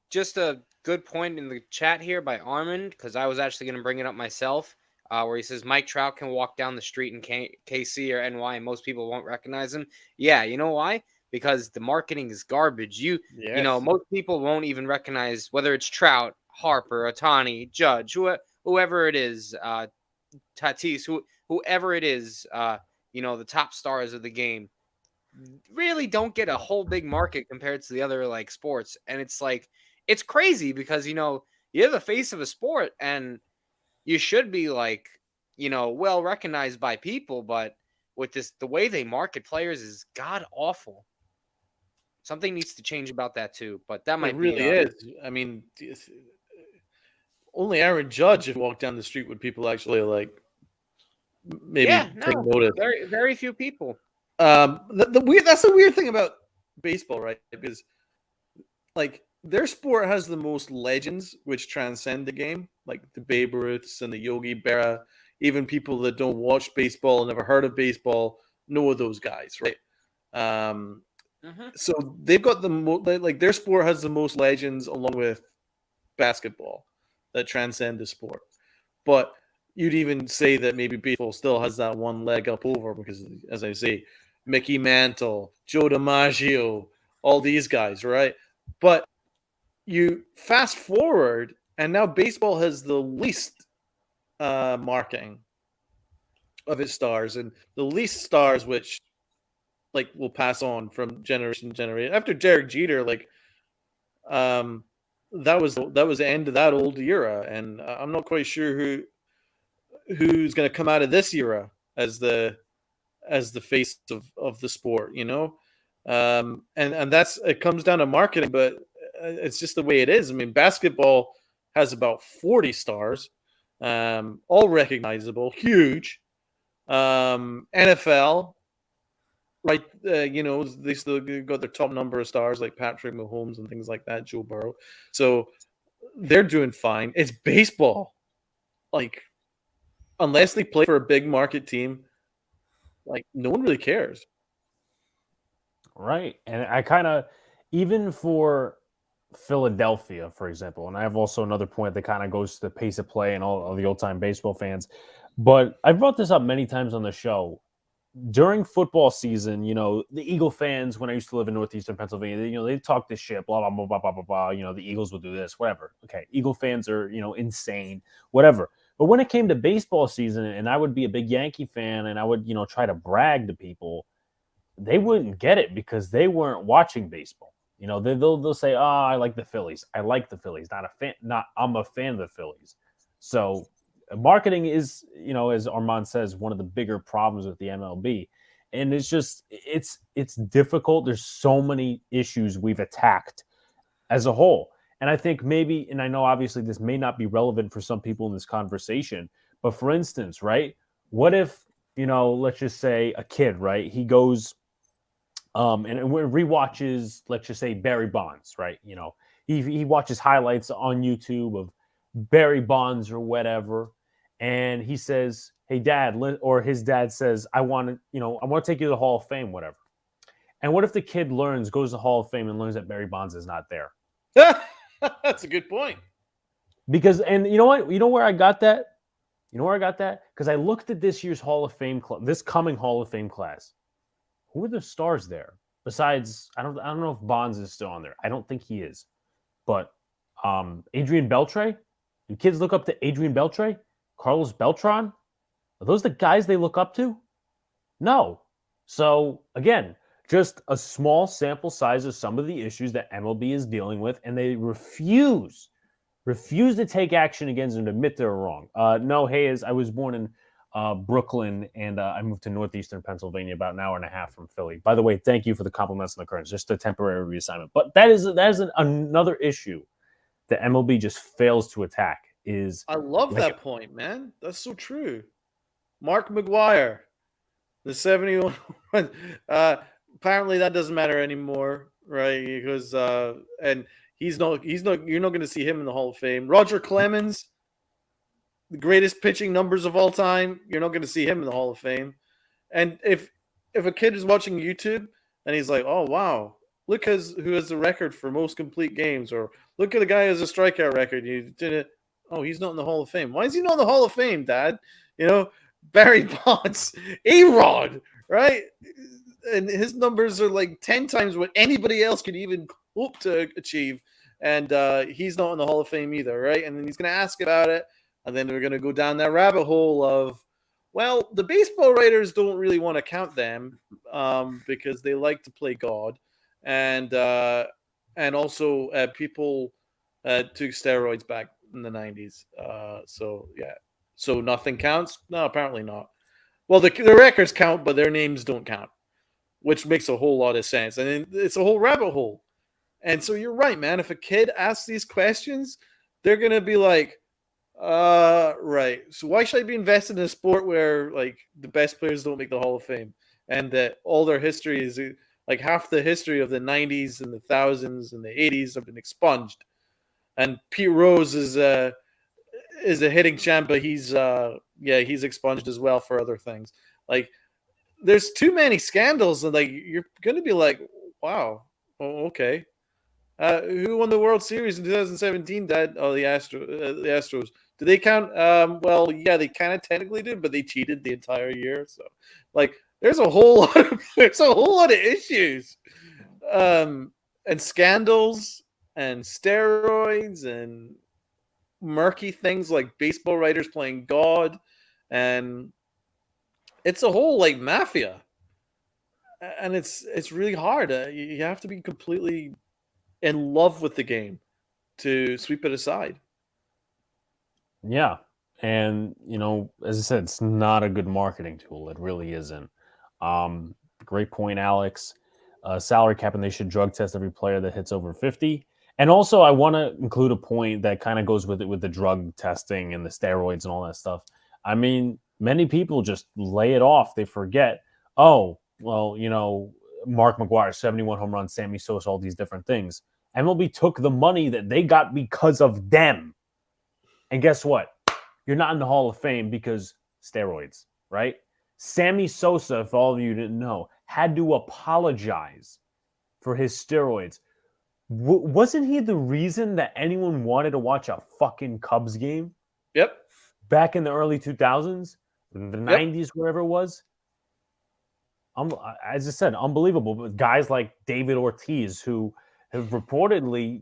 Just a good point in the chat here by Armand, because I was actually going to bring it up myself, where he says Mike Trout can walk down the street in KC or NY and most people won't recognize him. Yeah, you know why? Because the marketing is garbage. You know, most people won't even recognize whether it's Trout, Harper, Ohtani, Judge, whoever it is, Tatis, whoever it is, you know, the top stars of the game really don't get a whole big market compared to the other like sports. And it's like, it's crazy because, you know, you're the face of a sport and you should be like, you know, well recognized by people, but with this, the way they market players is god awful. Something needs to change about that too, but that might It really be is. I mean, only Aaron Judge, if he walked down the street, would people actually like maybe take notice. Very, very few people. That's the weird thing about baseball, right? Because like their sport has the most legends which transcend the game, like the Babe Ruths and the Yogi Berra. Even people that don't watch baseball, never heard of baseball, know of those guys, right? So they've got the like their sport has the most legends, along with basketball, that transcend the sport. But you'd even say that maybe baseball still has that one leg up over because, as I say, Mickey Mantle, Joe DiMaggio, all these guys, right? But you fast forward, and now baseball has the least marketing of its stars, and the least stars which like will pass on from generation to generation. After Derek Jeter, like that was the end of that old era, and I'm not quite sure who's going to come out of this era as the face of the sport, you know. And that's, it comes down to marketing, but it's just the way it is. I mean, basketball has about 40 stars, all recognizable, huge. NFL, right? You know, they still got their top number of stars like Patrick Mahomes and things like that, Joe Burrow. So they're doing fine. It's baseball. Like, unless they play for a big market team, like no one really cares. Right. And I kind of, even for Philadelphia, for example, and I have also another point that kind of goes to the pace of play and all of the old time baseball fans. But I've brought this up many times on the show. During football season, you know, the Eagle fans, when I used to live in northeastern Pennsylvania, you know, they talk this shit, blah, blah, blah, blah, blah, blah, blah. You know, the Eagles will do this, whatever. Okay. Eagle fans are, you know, insane, whatever. But when it came to baseball season, and I would be a big Yankee fan and I would, you know, try to brag to people, they wouldn't get it because they weren't watching baseball. You know, they'll say, "Oh, I like the Phillies. I like the Phillies. I'm a fan of the Phillies." So marketing is, you know, as Armand says, one of the bigger problems with the MLB. And it's just, it's difficult. There's so many issues we've attacked as a whole. And I think maybe, and I know obviously this may not be relevant for some people in this conversation, but for instance, right? What if, you know, let's just say a kid, right? He goes and rewatches, let's just say Barry Bonds, right? You know, he watches highlights on YouTube of Barry Bonds or whatever. And he says, "Hey dad," or his dad says, I want to take you to the Hall of Fame, whatever. And what if the kid goes to the Hall of Fame and learns that Barry Bonds is not there? That's a good point. Because, and you know what? You know where I got that? Because I looked at this year's Hall of Fame, this coming Hall of Fame class. Who are the stars there? Besides, I don't know if Bonds is still on there. I don't think he is. But Adrian Beltre? Do kids look up to Adrian Beltre? Carlos Beltran? Are those the guys they look up to? No. So, again, just a small sample size of some of the issues that MLB is dealing with, and they refuse to take action against them, to admit they're wrong. No, Hayes, I was born in Brooklyn, and I moved to northeastern Pennsylvania, about an hour and a half from Philly. By the way, thank you for the compliments and the currents. Just a temporary reassignment. But that is another issue that MLB just fails to attack. I love that point, man. That's so true. Mark McGwire, the 71. Apparently that doesn't matter anymore, right? Because and you're not going to see him in the Hall of Fame. Roger Clemens, the greatest pitching numbers of all time, you're not going to see him in the Hall of Fame. And if a kid is watching YouTube and he's like, "Oh wow, look who has the record for most complete games, or look at the guy who has a strikeout record. You did it. Oh, he's not in the Hall of Fame. Why is he not in the Hall of Fame, Dad? Barry Bonds, A-Rod, right? And his numbers are like 10 times what anybody else could even hope to achieve. And he's not in the Hall of Fame either, right? And then he's going to ask about it. And then we're going to go down that rabbit hole of, well, the baseball writers don't really want to count them because they like to play God. And also people took steroids back in the 90s. So nothing counts? No, apparently not. Well, the records count, but their names don't count, which makes a whole lot of sense. And it's a whole rabbit hole. And so you're right, man. If a kid asks these questions, they're going to be like, right. So why should I be invested in a sport where like the best players don't make the Hall of Fame and that all their history is like half the history of the 90s and the thousands and the 80s have been expunged. And Pete Rose is a hitting champ, but he's expunged as well for other things. Like there's too many scandals, and like you're going to be like, wow, okay. Who won the World Series in 2017, Dad? Oh, the Astros. Do they count? Well, yeah, they kind of technically did, but they cheated the entire year. So, like, there's a whole lot of issues, and scandals, and steroids, and murky things like baseball writers playing God, and it's a whole like mafia, and it's really hard. You have to be completely in love with the game to sweep it aside. Yeah. And, as I said, it's not a good marketing tool. It really isn't. Great point, Alex. Salary cap, and they should drug test every player that hits over 50. And also, I want to include a point that kind of goes with it, with the drug testing and the steroids and all that stuff. I mean, many people just lay it off. They forget, oh, well, Mark McGwire, 71 home runs, Sammy Sosa, all these different things. MLB took the money that they got because of them. And guess what? You're not in the Hall of Fame because steroids, right? Sammy Sosa, if all of you didn't know, had to apologize for his steroids. Wasn't he the reason that anyone wanted to watch a fucking Cubs game? Yep. Back in the early 2000s, the 90s, wherever it was. As I said, unbelievable. But guys like David Ortiz, who have reportedly,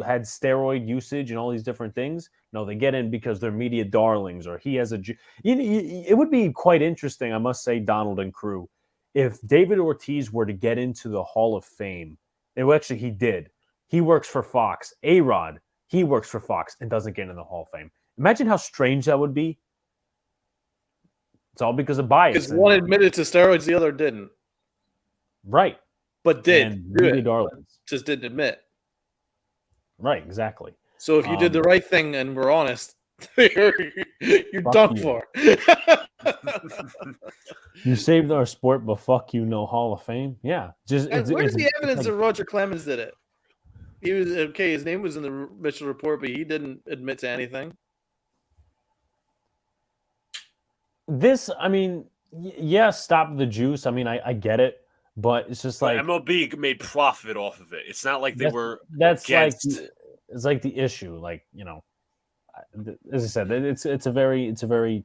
had steroid usage and all these different things. No, they get in because they're media darlings, or he has it would be quite interesting, I must say, Donald and crew, if David Ortiz were to get into the Hall of Fame. Actually, he did. He works for Fox. A-Rod, he works for Fox and doesn't get in the Hall of Fame. Imagine how strange that would be. It's all because of bias. Because one admitted to steroids, the other didn't. Right. But did. Media darlings. Just didn't admit. Right, exactly. So if you did the right thing and were honest, you're done for. You saved our sport, but fuck you, no Hall of Fame. Yeah. Where's the evidence that Roger Clemens did it? He was okay. His name was in the Mitchell report, but he didn't admit to anything. Stop the juice. I mean, I get it. But it's just like MLB made profit off of it. It's not like they were. That's against... like it's like the issue. Like as I said, it's a very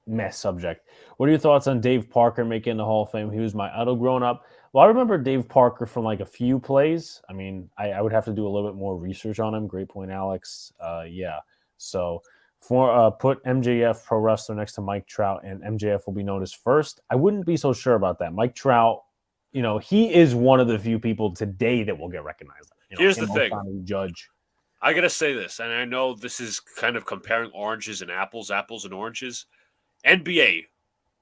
mess subject. What are your thoughts on Dave Parker making the Hall of Fame? He was my idol growing up. Well, I remember Dave Parker from like a few plays. I mean, I would have to do a little bit more research on him. Great point, Alex. Yeah. So. Put MJF pro wrestler next to Mike Trout, and MJF will be noticed first. I wouldn't be so sure about that. Mike Trout, he is one of the few people today that will get recognized. Here's the thing, Judge. I gotta say this, and I know this is kind of comparing oranges and apples and oranges. NBA,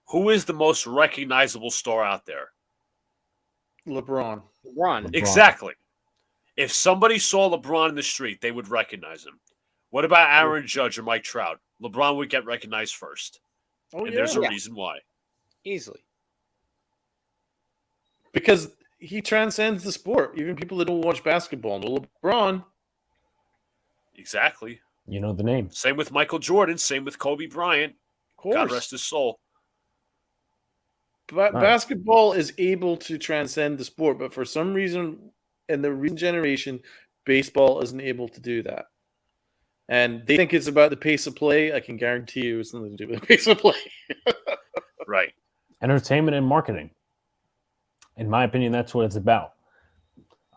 who is the most recognizable star out there? LeBron. Exactly. If somebody saw LeBron in the street, they would recognize him. What about Aaron Judge or Mike Trout? LeBron would get recognized first. There's a reason why. Easily. Because he transcends the sport. Even people that don't watch basketball know LeBron. Exactly. You know the name. Same with Michael Jordan. Same with Kobe Bryant. God rest his soul. Basketball is able to transcend the sport, but for some reason, in the recent generation, baseball isn't able to do that. And they think it's about the pace of play. I can guarantee you it's nothing to do with the pace of play. Right. Entertainment and marketing. In my opinion, that's what it's about.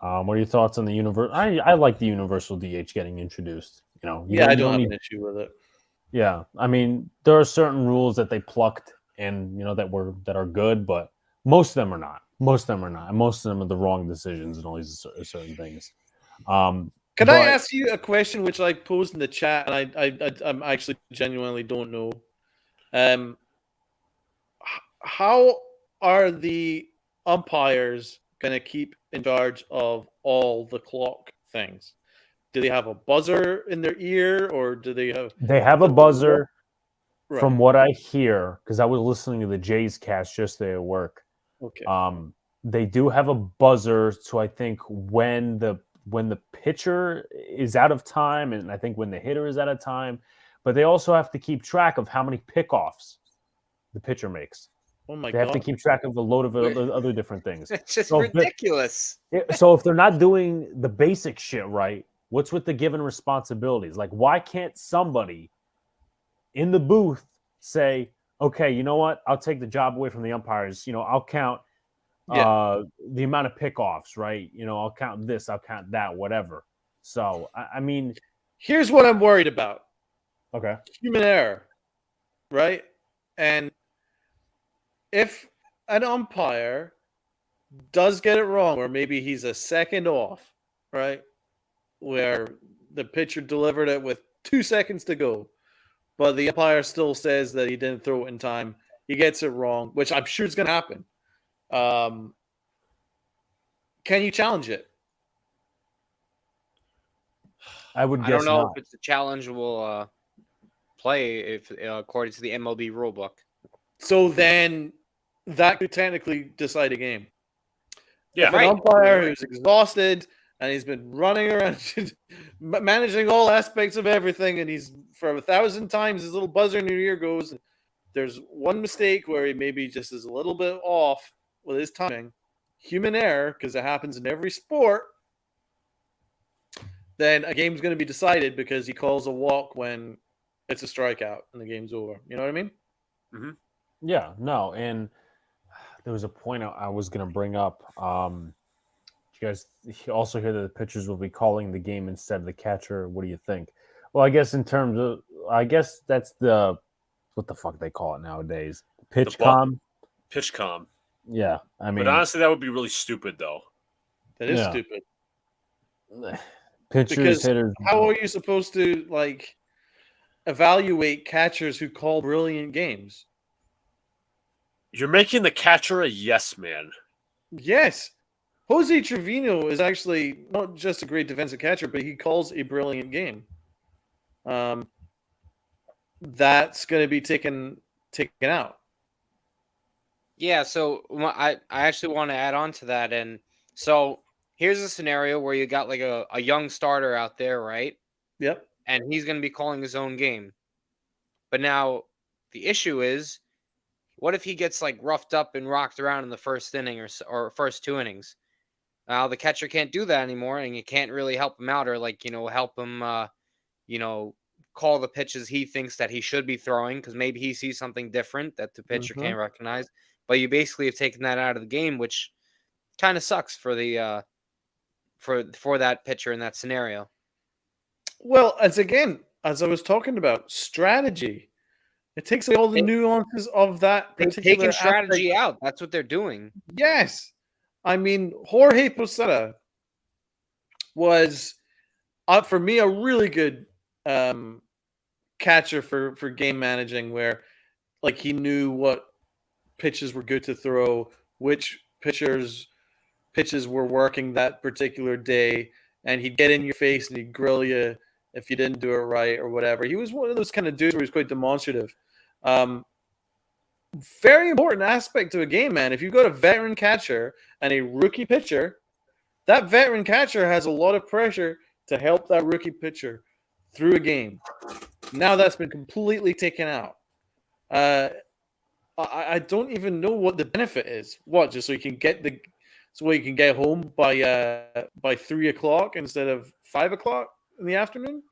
What are your thoughts on the universe? I like the universal DH getting introduced. You know, I don't have an issue with it. Yeah, I mean, there are certain rules that they plucked, and that are good, but most of them are not. Most of them are not, and most of them are the wrong decisions and all these certain things. Can I ask you a question which I posed in the chat, and I'm actually genuinely don't know. How are the umpires going to keep in charge of all the clock things? Do they have a buzzer in their ear, or do they have? They have a buzzer. Right. From what I hear, because I was listening to the Jays cast just there at work. Okay. They do have a buzzer, so I think when the pitcher is out of time, and I think when the hitter is out of time, but they also have to keep track of how many pickoffs the pitcher makes. Oh my They God. have to keep track of a load of other different things. It's just ridiculous. So if they're not doing the basic shit right, what's with the given responsibilities? Like, why can't somebody in the booth say, okay, you know what? I'll take the job away from the umpires. I'll count the amount of pickoffs, right? I'll count this, I'll count that, whatever. So, I mean, here's what I'm worried about. Okay. Human error, right? And if an umpire does get it wrong, or maybe he's a second off, right? Where the pitcher delivered it with 2 seconds to go, but the umpire still says that he didn't throw it in time. He gets it wrong, which I'm sure is going to happen. Can you challenge it? I would guess I don't know not. if it's a challengeable play if according to the MLB rulebook. So then that could technically decide a game. Yeah, if an umpire who's exhausted and he's been running around managing all aspects of everything, and he's for 1,000 times his little buzzer in your ear goes, there's one mistake where he maybe just is a little bit off with his timing, human error, because it happens in every sport, then a game's going to be decided because he calls a walk when it's a strikeout and the game's over. You know what I mean? Mm-hmm. Yeah, no, and there was a point I was going to bring up. You guys also hear that the pitchers will be calling the game instead of the catcher. What do you think? Well, I guess that's what the fuck they call it nowadays. Pitch com. Pitch com. Yeah, I mean, but honestly, that would be really stupid, though. That is stupid. Pitchers, because hitters. How are you supposed to evaluate catchers who call brilliant games? You're making the catcher a yes man. Yes. Jose Trevino is actually not just a great defensive catcher, but he calls a brilliant game. That's going to be taken out. Yeah, so I actually want to add on to that. And so here's a scenario where you got like a young starter out there, right? Yep. And he's going to be calling his own game. But now the issue is, what if he gets roughed up and rocked around in the first inning or first 2 innings? Now the catcher can't do that anymore, and you can't really help him out or help him, call the pitches he thinks that he should be throwing because maybe he sees something different that the pitcher can't recognize. But you basically have taken that out of the game, which kind of sucks for the for that pitcher in that scenario. Well, as I was talking about, strategy. It takes all the nuances of that particular taking strategy out. That's what they're doing. Yes. I mean, Jorge Posada was, for me, a really good catcher for game managing, where he knew what pitches were good to throw, which pitches were working that particular day, and he'd get in your face and he'd grill you if you didn't do it right or whatever. He was one of those kind of dudes where he was quite demonstrative. Very important aspect to a game, man. If you've got a veteran catcher and a rookie pitcher, that veteran catcher has a lot of pressure to help that rookie pitcher through a game. Now that's been completely taken out. I don't even know what the benefit is. What, just so you can get home by 3:00 instead of 5:00 in the afternoon?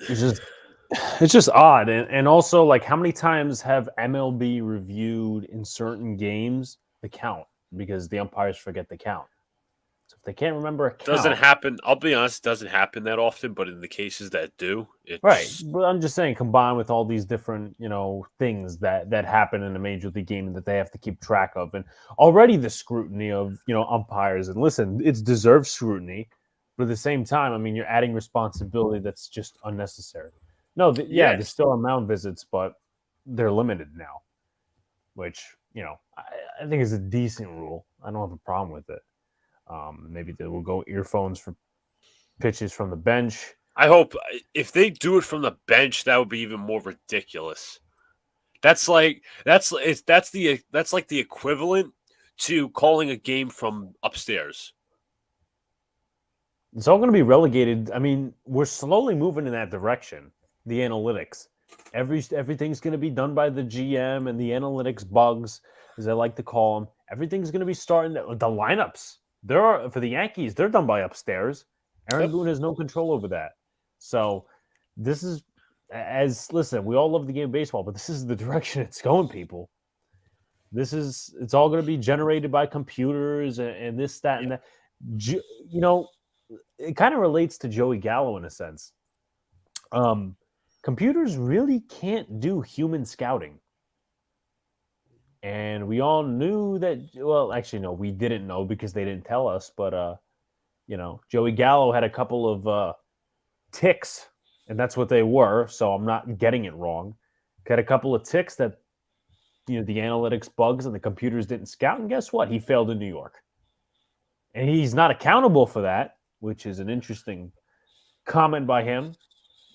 It's just odd, and also like how many times have MLB reviewed in certain games the count because the umpires forget the count. So if they can't remember a count, Doesn't happen. I'll be honest, it doesn't happen that often, but in the cases that do, it's right? But I'm just saying, combined with all these different things that happen in a major league game that they have to keep track of, and already the scrutiny of umpires. And listen, it's deserved scrutiny, but at the same time, I mean, you're adding responsibility that's just unnecessary. No, there's still mound visits, but they're limited now, which I think is a decent rule. I don't have a problem with it. Maybe they will go earphones for pitches from the bench. I hope if they do it from the bench, that would be even more ridiculous. That's like the equivalent to calling a game from upstairs. It's all going to be relegated. I mean, we're slowly moving in that direction. The analytics, everything's going to be done by the GM and the analytics bugs, as I like to call them. Everything's going to be starting. The lineups, for the Yankees, they're done by upstairs. Aaron Boone has no control over that. So this is listen, we all love the game of baseball, but this is the direction it's going, people. It's all going to be generated by computers and this, that, and that. It kind of relates to Joey Gallo in a sense. Computers really can't do human scouting. And we all knew that. Well, actually, no, we didn't know because they didn't tell us. But, Joey Gallo had a couple of ticks, and that's what they were. So I'm not getting it wrong. Had a couple of ticks that, the analytics bugs and the computers didn't scout. And guess what? He failed in New York. And he's not accountable for that, which is an interesting comment by him.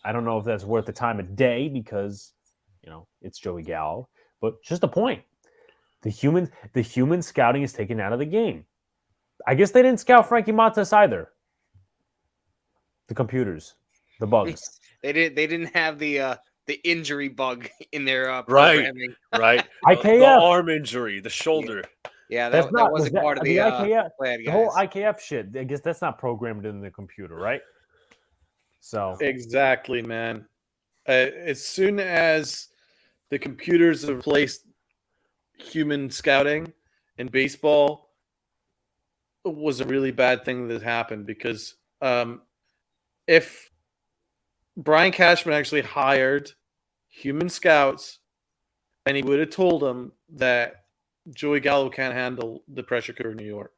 I don't know if that's worth the time of day because, it's Joey Gallo. But just a point. The human scouting is taken out of the game. I guess they didn't scout Frankie Montas either. The computers, the bugs. They didn't have the injury bug in their programming. Right. IKF. The arm injury, the shoulder. Yeah, that wasn't part of the IKF, plan, the whole guys. IKF shit. I guess that's not programmed in the computer, right? So Exactly, man. As soon as the computers have replaced human scouting in baseball, it was a really bad thing that happened because if Brian Cashman actually hired human scouts and he would have told them that Joey Gallo can't handle the pressure cooker in New York.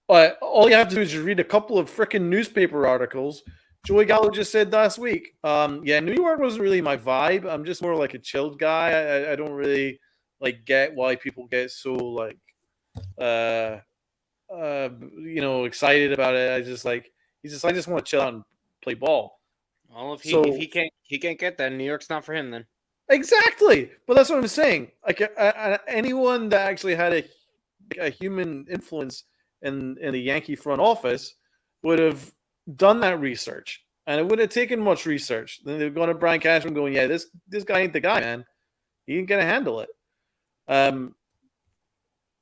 But all you have to do is just read a couple of freaking newspaper articles. Joey Gallo just said last week, New York wasn't really my vibe. I'm just more like a chilled guy. I don't really get why people get so excited about it. I just want to chill out and play ball. Well, if he can't get that, New York's not for him then. Exactly, but that's what I'm saying. Anyone that actually had a human influence in the Yankee front office would have done that research, and it wouldn't have taken much research. Then they're going to Brian Cashman going, yeah, this guy ain't the guy, man. He ain't gonna handle it.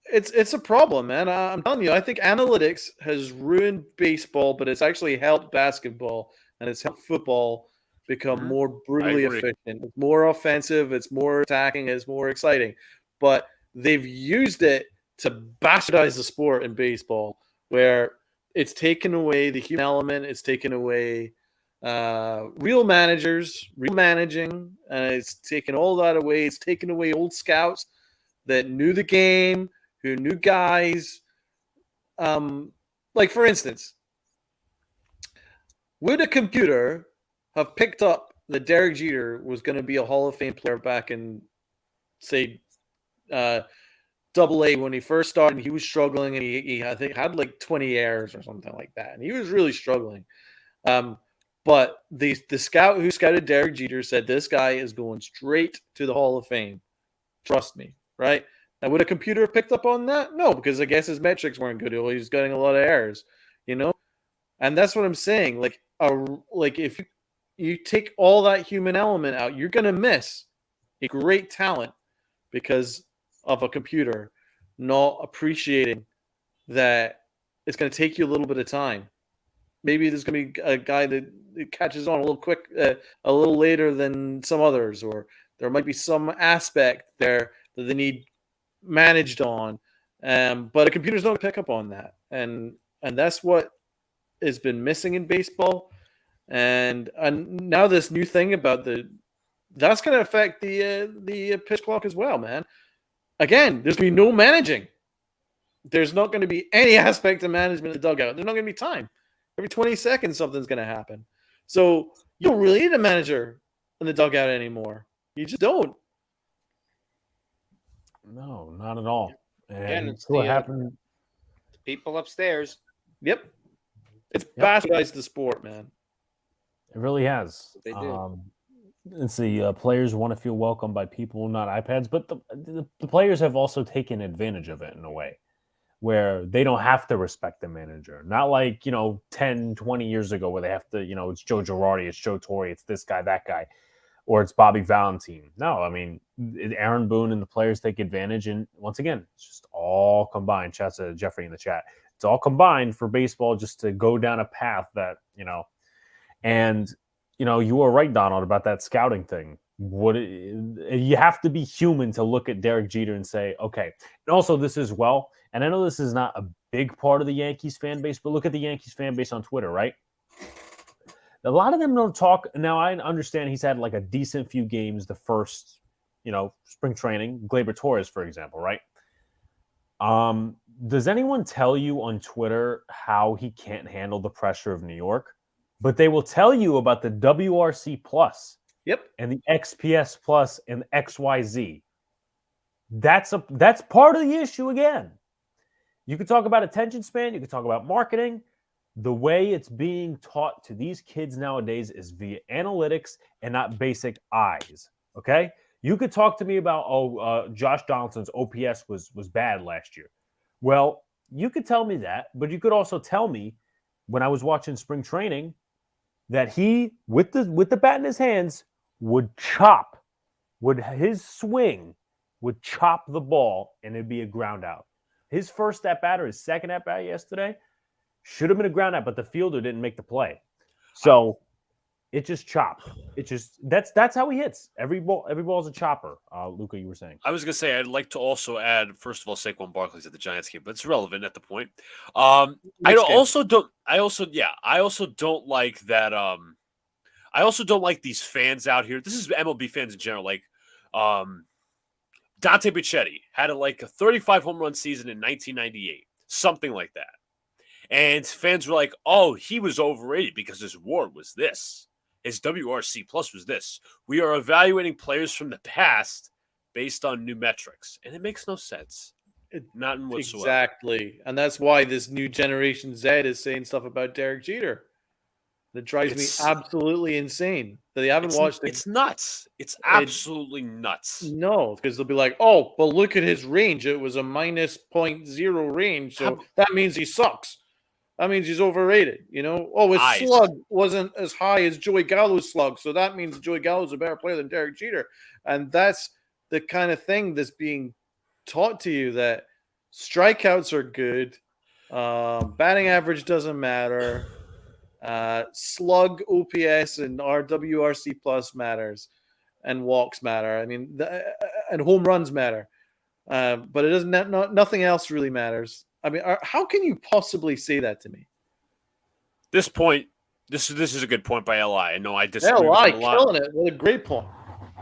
It's a problem, man. I'm telling you, I think analytics has ruined baseball, but it's actually helped basketball and it's helped football become more brutally efficient. It's more offensive, it's more attacking, it's more exciting. But they've used it to bastardize the sport in baseball, where it's taken away the human element, it's taken away real managers, real managing, and it's taken all that away. It's taken away old scouts that knew the game, who knew guys. Like, for instance, would a computer have picked up that Derek Jeter was going to be a Hall of Fame player back in, say, Double-A when he first started? He was struggling, and he I think had like 20 errors or something like that, and he was really struggling. But the scout who scouted Derek Jeter said this guy is going straight to the Hall of Fame. Trust me, right? Now, would a computer have picked up on that? No, because I guess his metrics weren't good. He was getting a lot of errors, And that's what I'm saying. Like if you take all that human element out, you're going to miss a great talent because of a computer, not appreciating that it's going to take you a little bit of time. Maybe there's going to be a guy that catches on a little quick, a little later than some others, or there might be some aspect there that they need managed on. But a computer's not going to pick up on that, and that's what has been missing in baseball. And now this new thing about that's going to affect the pitch clock as well, man. Again, there's going to be no managing. There's not going to be any aspect of management in the dugout. There's not going to be time. Every 20 seconds, something's going to happen. So you don't really need a manager in the dugout anymore. You just don't. No, not at all. And it's what the, happened? The people upstairs. Yep. It's bastardized the sport, man. It really has. They do. It's the players want to feel welcomed by people, not iPads. But the players have also taken advantage of it in a way where they don't have to respect the manager. Not like, 10, 20 years ago where they have to, it's Joe Girardi, it's Joe Torre, it's this guy, that guy, or it's Bobby Valentine. No, I mean, Aaron Boone and the players take advantage. And once again, it's just all combined. Shouts to Jeffrey in the chat. It's all combined for baseball just to go down a path that, and, you were right, Donald, about that scouting thing. You have to be human to look at Derek Jeter and say, okay. And also this as well. And I know this is not a big part of the Yankees fan base, but look at the Yankees fan base on Twitter, right? A lot of them don't talk. Now, I understand he's had like a decent few games the first, spring training. Gleyber Torres, for example, right? Does anyone tell you on Twitter how he can't handle the pressure of New York? But they will tell you about the WRC Plus. Yep. And the XPS Plus and the XYZ. That's part of the issue again. You could talk about attention span. You could talk about marketing. The way it's being taught to these kids nowadays is via analytics and not basic eyes. Okay? You could talk to me about, Josh Donaldson's OPS was bad last year. Well, you could tell me that, but you could also tell me when I was watching spring training that he, with the bat in his hands, his swing would chop the ball and it'd be a ground out. His first at bat or his second at bat yesterday should have been a ground out, but the fielder didn't make the play. So it just chopped. That's how he hits. Every ball is a chopper. Luca, you were saying. I was gonna say I'd like to also add, first of all, Saquon Barkley's at the Giants game, but it's relevant at the point. I also don't like that. I also don't like these fans out here. This is MLB fans in general. Like Dante Bichetti had a 35 home run season in 1998, something like that. And fans were like, "Oh, he was overrated because his WAR was this. His WRC plus was this." We are evaluating players from the past based on new metrics, and it makes no sense. Not in whatsoever. Exactly, and that's why this new generation Z is saying stuff about Derek Jeter. That drives me absolutely insane. That they haven't watched it. It's nuts. It's absolutely nuts. No, because they'll be like, "Oh, but look at his range. It was a minus 0.0 range, so that means he sucks. That means he's overrated, Oh, his slug wasn't as high as Joey Gallo's slug, so that means Joey Gallo's a better player than Derek Jeter." And that's the kind of thing that's being taught to you, that strikeouts are good, batting average doesn't matter, slug, OPS, and WRC plus matters, and walks matter. I mean, and home runs matter, but it doesn't. Nothing else really matters. I mean, how can you possibly say that to me? This is a good point by LI. I know I disagree with him a lot. Killing it. What a great point.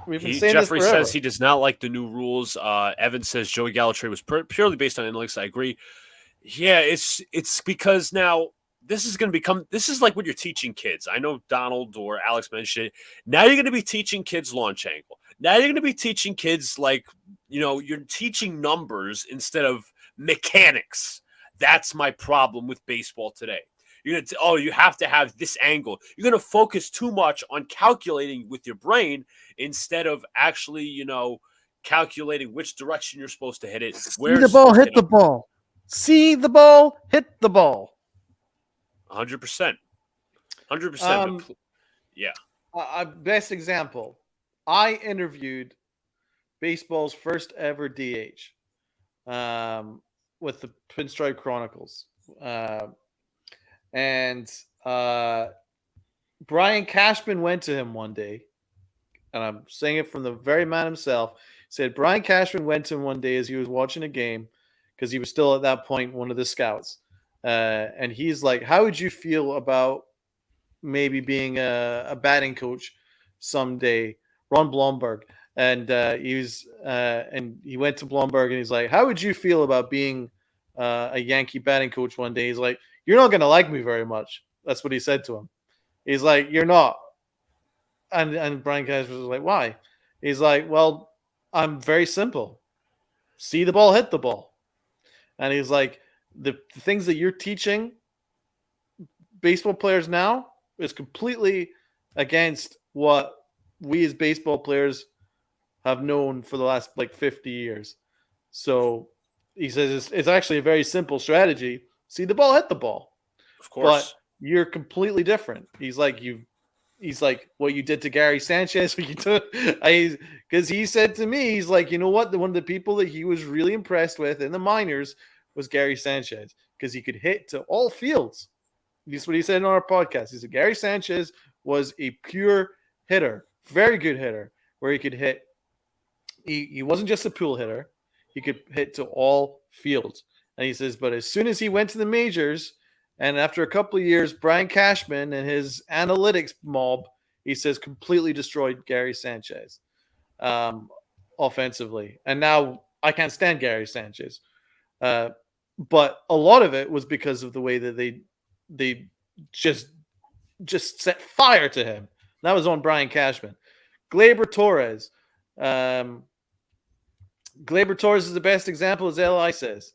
We've been saying Jeffrey this forever. says he does not like the new rules. Evan says Joey Gallo trade was purely based on analytics. I agree. Yeah, it's because now this is like when you're teaching kids. I know Donald or Alex mentioned it. Now you're going to be teaching kids launch angle. Now you're going to be teaching kids you're teaching numbers instead of mechanics. That's my problem with baseball today. You're going to, you have to have this angle. You're going to focus too much on calculating with your brain instead of actually, calculating which direction you're supposed to hit it. See the ball, hit the ball. See the ball, hit the ball. 100%. 100%. Yeah. Best example. I interviewed baseball's first ever DH with the Pinstripe Chronicles. And Brian Cashman went to him one day, and I'm saying it from the very man himself. Said Brian Cashman went to him one day as he was watching a game because he was still at that point one of the scouts. And he's like, how would you feel about maybe being a batting coach someday? Ron Blomberg. And and he went to Blomberg and he's like, how would you feel about being a Yankee batting coach one day? He's like, you're not going to like me very much. That's what he said to him. He's like, you're not. And Brian Cashman was like, why? He's like, well, I'm very simple. See the ball, hit the ball. And he's like, the things that you're teaching baseball players now is completely against what we as baseball players have known for the last 50 years. So he says it's actually a very simple strategy. See the ball, hit the ball. Of course. But you're completely different. He's like, what you did to Gary Sanchez, because he said to me, he's like, you know what? One of the people that he was really impressed with in the minors was Gary Sanchez because he could hit to all fields. That's what he said on our podcast. He said Gary Sanchez was a pure hitter, very good hitter, where he could hit. He wasn't just a pool hitter. He could hit to all fields. And he says, but as soon as he went to the majors, and after a couple of years, Brian Cashman and his analytics mob, he says, completely destroyed Gary Sanchez offensively. And now I can't stand Gary Sanchez. But a lot of it was because of the way that they just set fire to him. That was on Brian Cashman. Gleyber Torres. Gleyber Torres is the best example, as Li says.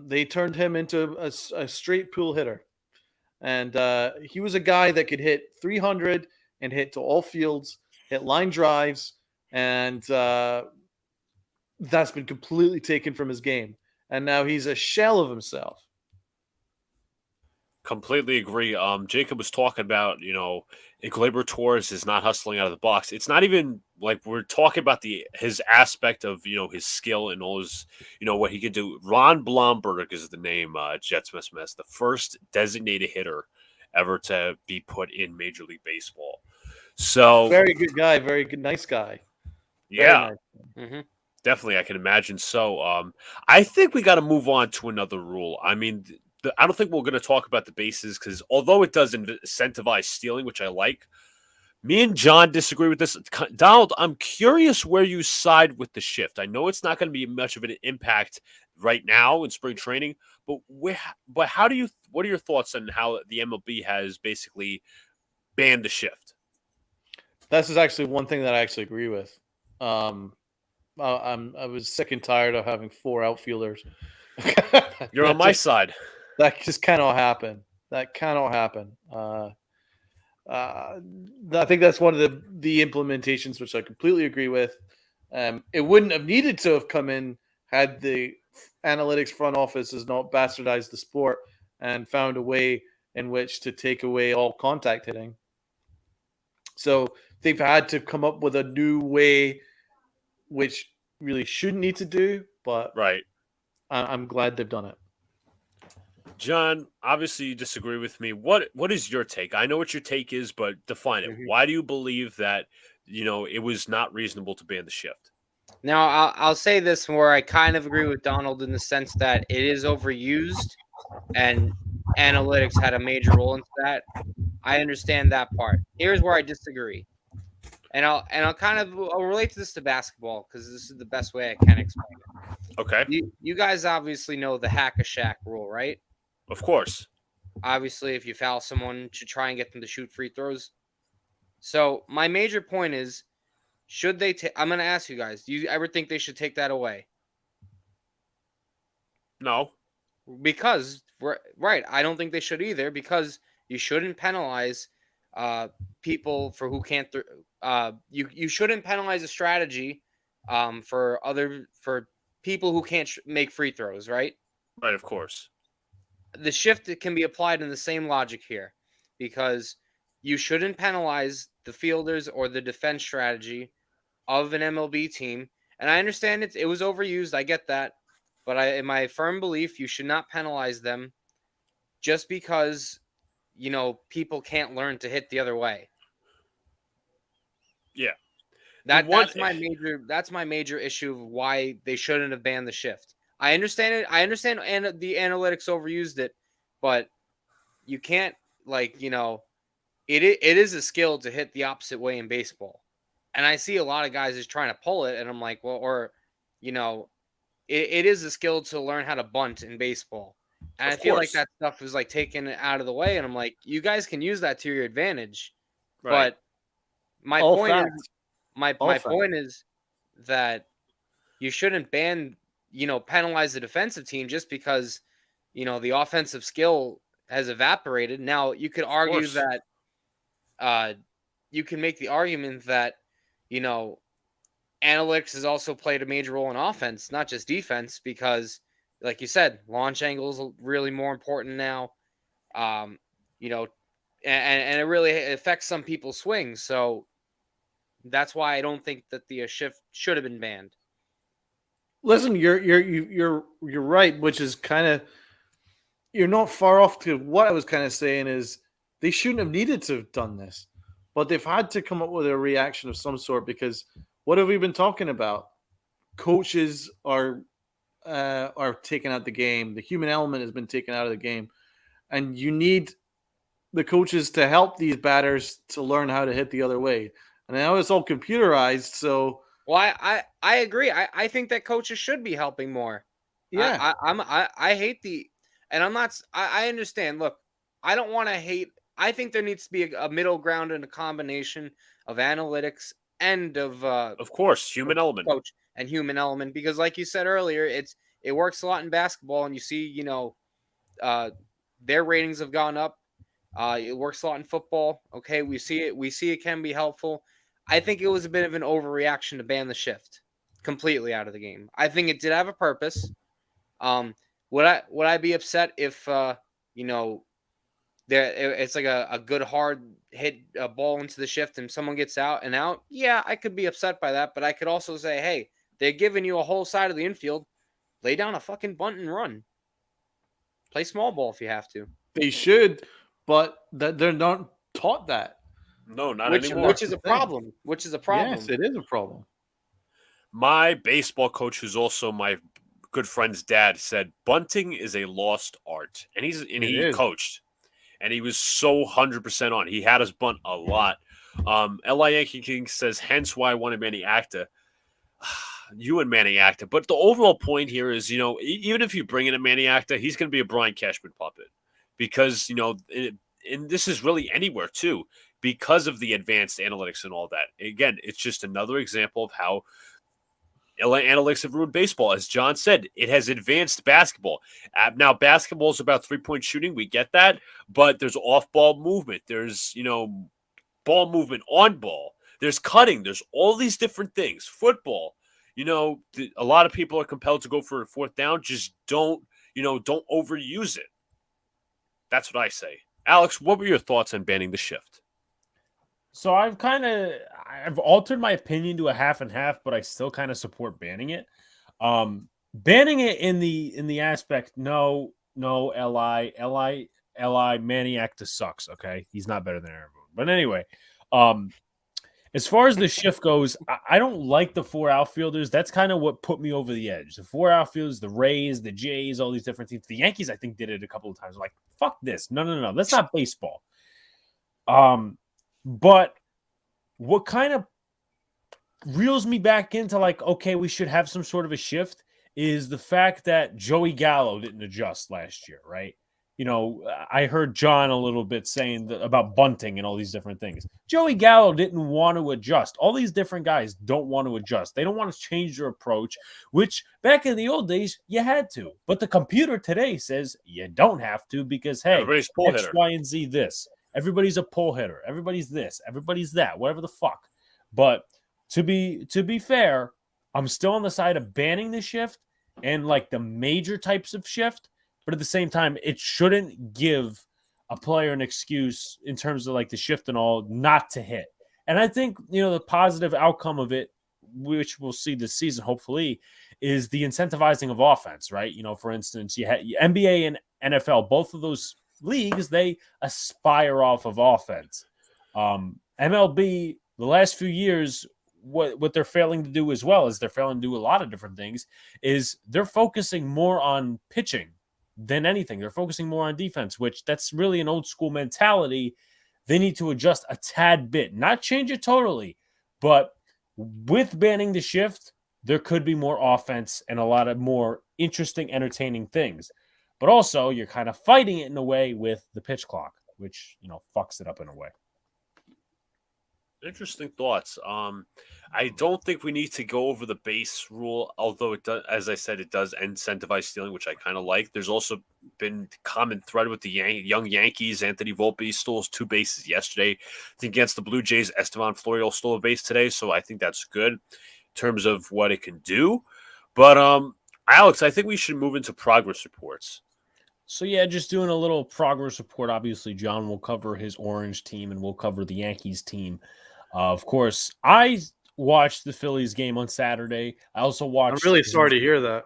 They turned him into a straight pool hitter. And he was a guy that could hit 300 and hit to all fields, hit line drives, and that's been completely taken from his game. And now he's a shell of himself. Completely agree. Jacob was talking about, Gleyber Torres is not hustling out of the box. It's not even like we're talking about his aspect of, his skill and all his, what he can do. Ron Blomberg is the name, Jets Mess, the first designated hitter ever to be put in Major League Baseball. So very good guy, very good, nice guy. Yeah, nice. Mm-hmm. Definitely. I can imagine. So I think we got to move on to another rule. I mean, I don't think we're going to talk about the bases because although it does incentivize stealing, which I like, me and John disagree with this. Donald, I'm curious where you side with the shift. I know it's not going to be much of an impact right now in spring training, but what are your thoughts on how the MLB has basically banned the shift? This is actually one thing that I actually agree with. I was sick and tired of having 4 outfielders. You're on my side. That just cannot happen. I think that's one of the implementations which I completely agree with. It wouldn't have needed to have come in had the analytics front office has not bastardized the sport and found a way in which to take away all contact hitting. So they've had to come up with a new way, which really shouldn't need to do, but right. I'm glad they've done it. John, obviously you disagree with me. What is your take? I know what your take is, but define it. Why do you believe that, it was not reasonable to ban the shift? Now, I'll say this where I kind of agree with Donald in the sense that it is overused and analytics had a major role into that. I understand that part. Here's where I disagree. And I'll relate to this to basketball because this is the best way I can explain it. Okay. You guys obviously know the hack-a-shack rule, right? Of course. Obviously, if you foul someone, to try and get them to shoot free throws. So my major point is, should they I'm going to ask you guys, do you ever think they should take that away? No. Because, right, I don't think they should either because you shouldn't penalize people for who can't you shouldn't penalize a strategy for people who can't make free throws, right? Right, of course. The shift can be applied in the same logic here because you shouldn't penalize the fielders or the defense strategy of an MLB team. And I understand it was overused. I get that. But in my firm belief, you should not penalize them just because, people can't learn to hit the other way. Yeah. That's my major issue of why they shouldn't have banned the shift. I understand it. I understand and the analytics overused it, but you can't it is a skill to hit the opposite way in baseball. And I see a lot of guys just trying to pull it, and I'm like, well, or it is a skill to learn how to bunt in baseball. And I feel like that stuff is like taken out of the way, and I'm like, you guys can use that to your advantage. Right. But my All point facts. is my point is that you shouldn't penalize the defensive team just because, the offensive skill has evaporated. Now, you could argue that you can make the argument that, analytics has also played a major role in offense, not just defense, because, like you said, launch angles are really more important now. And it really affects some people's swings. So that's why I don't think that the shift should have been banned. Listen, you're right, which is kind of, you're not far off to what I was kind of saying is they shouldn't have needed to have done this, but they've had to come up with a reaction of some sort because what have we been talking about? Coaches are taken out the game. The human element has been taken out of the game, and you need the coaches to help these batters to learn how to hit the other way. And now it's all computerized, so. Well, I agree. I think that coaches should be helping more. Yeah, I hate and I'm not. I understand. Look, I don't want to hate. I think there needs to be a middle ground and a combination of analytics and of course, human element, coach and human element, because like you said earlier, it works a lot in basketball, and you see, their ratings have gone up. It works a lot in football. Okay, we see it can be helpful. I think it was a bit of an overreaction to ban the shift completely out of the game. I think it did have a purpose. Would I be upset if it's like a good hard hit a ball into the shift and someone gets out and out? Yeah, I could be upset by that, but I could also say, hey, they're giving you a whole side of the infield. Lay down a fucking bunt and run. Play small ball if you have to. they should, but they're not taught that. No, not anymore. Which is a problem. Yes, it is a problem. My baseball coach, who's also my good friend's dad, said bunting is a lost art, and he coached, and he was so 100% on. He had us bunt a lot. LA Yankee King says, hence why I wanted Manny Acta. You and Manny Acta, but the overall point here is, even if you bring in a Manny Acta, he's going to be a Brian Cashman puppet, because and this is really anywhere too, because of the advanced analytics and all that. Again, it's just another example of how analytics have ruined baseball. As John said, it has advanced basketball. Now, basketball is about three-point shooting. We get that, but there's off-ball movement. There's, ball movement on ball. There's cutting. There's all these different things. Football, a lot of people are compelled to go for a fourth down. Just don't overuse it. That's what I say. Alex, what were your thoughts on banning the shift? So I've altered my opinion to a half and half, but I still kind of support banning it. Banning it in the aspect, no, Li Manny Acta sucks. Okay, he's not better than Aaron Boone. But anyway, as far as the shift goes, I don't like the four outfielders. That's kind of what put me over the edge. The four outfielders, the Rays, the Jays, all these different teams. The Yankees, I think, did it a couple of times. I'm like, fuck this. No. That's not baseball. But what kind of reels me back into like, okay, we should have some sort of a shift is the fact that Joey Gallo didn't adjust last year, right? I heard John a little bit saying about bunting and all these different things. Joey Gallo didn't want to adjust. All these different guys don't want to adjust. They don't want to change their approach, which back in the old days, you had to. But the computer today says you don't have to because, hey, everybody's pull X, hitter. Y, and Z this. Everybody's a pull hitter. Everybody's this. Everybody's that. Whatever the fuck. But to be fair, I'm still on the side of banning the shift and like the major types of shift. But at the same time, it shouldn't give a player an excuse in terms of like the shift and all not to hit. And I think, the positive outcome of it which we'll see this season, hopefully, is the incentivizing of offense, right? For instance, you had NBA and NFL, both of those leagues, they aspire off of offense. MLB, the last few years, what they're failing to do as well is they're failing to do a lot of different things, is they're focusing more on pitching than anything. They're focusing more on defense, which that's really an old school mentality. They need to adjust a tad bit, not change it totally, but with banning the shift, there could be more offense and a lot of more interesting, entertaining things. But also, you're kind of fighting it in a way with the pitch clock, which, fucks it up in a way. Interesting thoughts. I don't think we need to go over the base rule, although it does, as I said, it does incentivize stealing, which I kind of like. There's also been common thread with the young Yankees. Anthony Volpe stole 2 bases yesterday. I think against the Blue Jays, Estevan Florial stole a base today, so I think that's good in terms of what it can do. But Alex, I think we should move into progress reports. So, yeah, just doing a little progress report. Obviously, John will cover his Orange team, and we'll cover the Yankees team. Of course, I watched the Phillies game on Saturday. I also watched. I'm really sorry to hear that.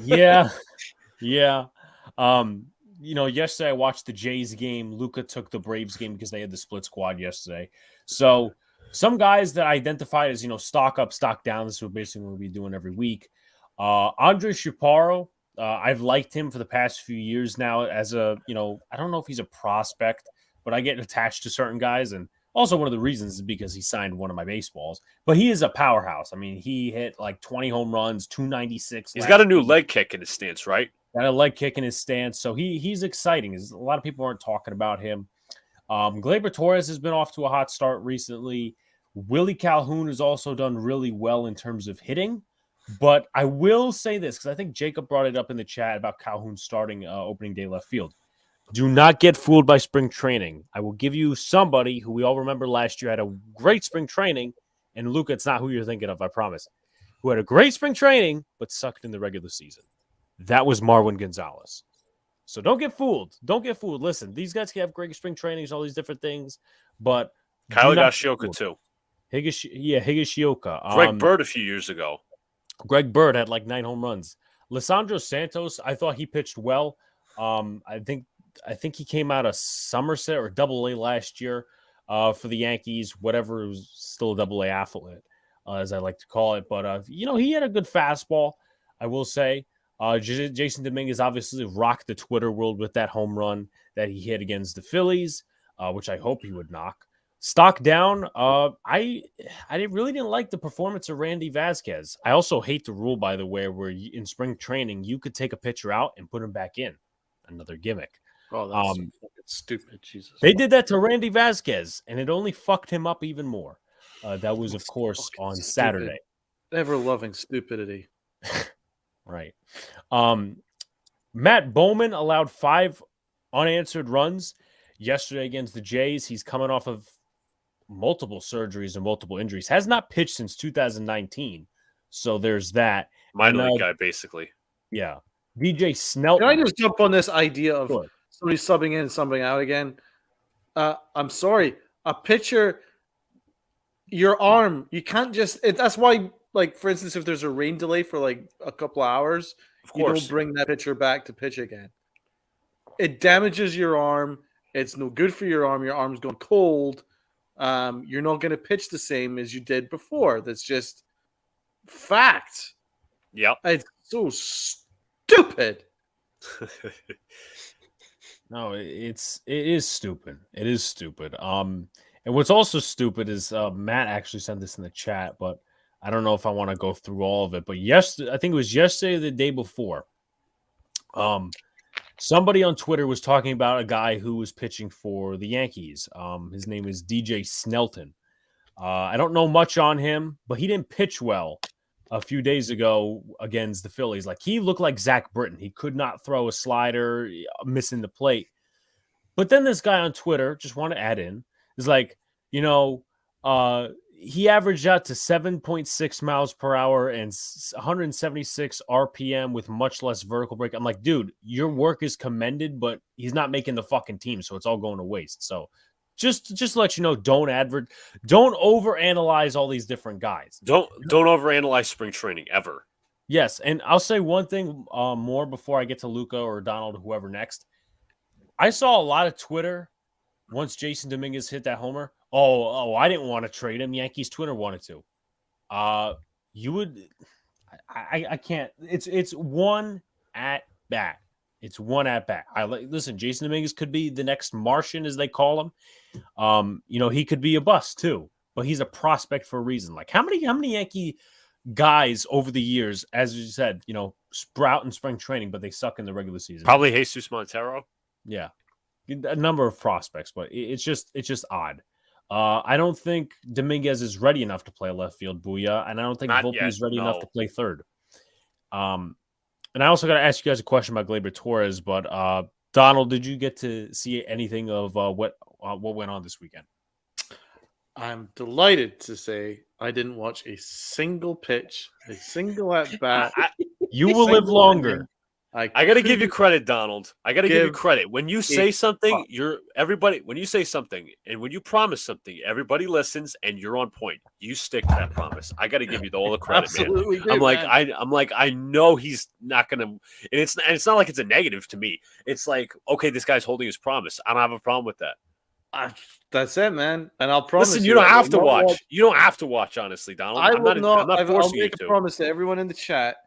Yeah. Yesterday I watched the Jays game. Luka took the Braves game because they had the split squad yesterday. So some guys that I identified as, stock up, stock down. This is basically what we'll be doing every week. Andre Chaparro, I've liked him for the past few years now as a, I don't know if he's a prospect, but I get attached to certain guys. And also one of the reasons is because he signed one of my baseballs. But he is a powerhouse. I mean, he hit like 20 home runs, 296. He's got a new leg kick in his stance, right? Got a leg kick in his stance. So he's exciting. A lot of people aren't talking about him. Gleyber Torres has been off to a hot start recently. Willie Calhoun has also done really well in terms of hitting. But I will say this, because I think Jacob brought it up in the chat about Calhoun starting opening day left field. Do not get fooled by spring training. I will give you somebody who we all remember last year had a great spring training, and Luka, it's not who you're thinking of, I promise, who had a great spring training but sucked in the regular season. That was Marwin Gonzalez. So don't get fooled. Don't get fooled. Listen, these guys can have great spring trainings, all these different things, but Kyle Higashioka too. Higashioka. Greg Bird a few years ago. Greg Bird had like 9 home runs. Lissandro Santos, I thought he pitched well. I think he came out of Somerset or Double-A last year for the Yankees. Whatever, it was still a Double-A athlete, as I like to call it. But he had a good fastball, I will say. Jason Dominguez obviously rocked the Twitter world with that home run that he hit against the Phillies, which I hope he would knock. Stock down. I really didn't like the performance of Randy Vasquez. I also hate the rule, by the way, where in spring training you could take a pitcher out and put him back in. Another gimmick. Oh, that's so fucking stupid. Jesus. They did that to Randy Vasquez, and it only fucked him up even more. That was, of course, on Saturday. Ever-loving stupidity. Right. Matt Bowman allowed 5 unanswered runs yesterday against the Jays. He's coming off of multiple surgeries and multiple injuries. Has not pitched since 2019. So there's that. Minor league guy, basically. Yeah. DJ Snelton. Can I just jump on this idea of Sure. somebody subbing in and subbing out again? I'm sorry. A pitcher, your arm, you can't just – that's why, like, for instance, if there's a rain delay for, like, a couple hours, you don't bring that pitcher back to pitch again. It damages your arm. It's no good for your arm. Your arm's going cold. You're not going to pitch the same as you did before. That's just fact. Yep. It's so stupid. No, it is stupid. It is stupid. And what's also stupid is Matt actually sent this in the chat, but I don't know if I want to go through all of it. But I think it was yesterday or the day before. Somebody on Twitter was talking about a guy who was pitching for the Yankees. His name is DJ Snelton. I don't know much on him, but he didn't pitch well a few days ago against the Phillies. Like, he looked like Zach Britton. He could not throw a slider, missing the plate. But then this guy on Twitter, just want to add in, is like, he averaged out to 7.6 miles per hour and 176 RPM with much less vertical break. I'm like, dude, your work is commended, but he's not making the fucking team, so it's all going to waste. So Just to let you know, don't overanalyze all these different guys. Don't overanalyze spring training ever. Yes, and I'll say one thing more before I get to Luca or Donald or whoever next. I saw a lot of Twitter once Jason Dominguez hit that homer. Oh, I didn't want to trade him. Yankees Twitter wanted to. You would. I can't. It's one at bat. It's one at bat. Listen. Jason Dominguez could be the next Martian, as they call him. He could be a bust too, but he's a prospect for a reason. Like how many Yankee guys over the years, as you said, sprout in spring training, but they suck in the regular season. Probably Jesus Montero. Yeah, a number of prospects, but it's just odd. I don't think Dominguez is ready enough to play left field, Booyah, and I don't think Volpe is ready enough to play third. And I also got to ask you guys a question about Gleyber Torres, but Donald, did you get to see anything of what went on this weekend? I'm delighted to say I didn't watch a single pitch, a single at bat. You will live longer. I got to give you credit, Donald. I got to give you credit. When you say something, when you say something and when you promise something, everybody listens and you're on point. You stick to that promise. I got to give you all the credit, Absolutely man. do, I'm like, I know he's not going to, and it's not like it's a negative to me. It's like, okay, this guy's holding his promise. I don't have a problem with that. That's it, man. And I'll promise. Listen, you don't have to watch. You don't have to watch, honestly, Donald. I'm not forcing you to. I'll make a promise to everyone in the chat.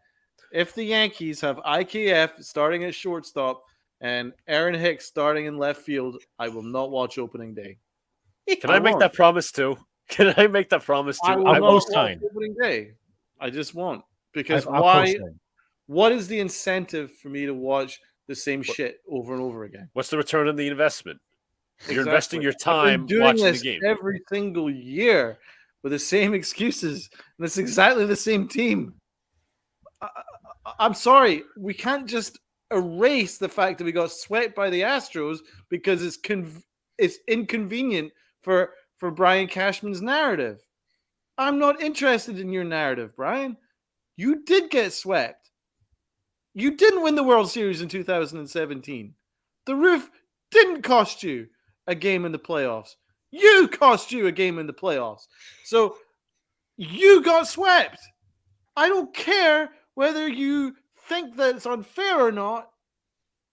If the Yankees have IKF starting at shortstop and Aaron Hicks starting in left field, I will not watch opening day. Can I make that promise too? Can I make that promise too? I will not watch opening day. I just won't. Because why? What is the incentive for me to watch the same shit over and over again? What's the return on the investment? You're investing your time watching the game every single year with the same excuses, and it's exactly the same team. I'm sorry, we can't just erase the fact that we got swept by the Astros because it's inconvenient for Brian Cashman's narrative. I'm not interested in your narrative, Brian. You did get swept. You didn't win the World Series in 2017. The roof didn't cost you a game in the playoffs. You cost you a game in the playoffs. So you got swept. I don't care whether you think that it's unfair or not,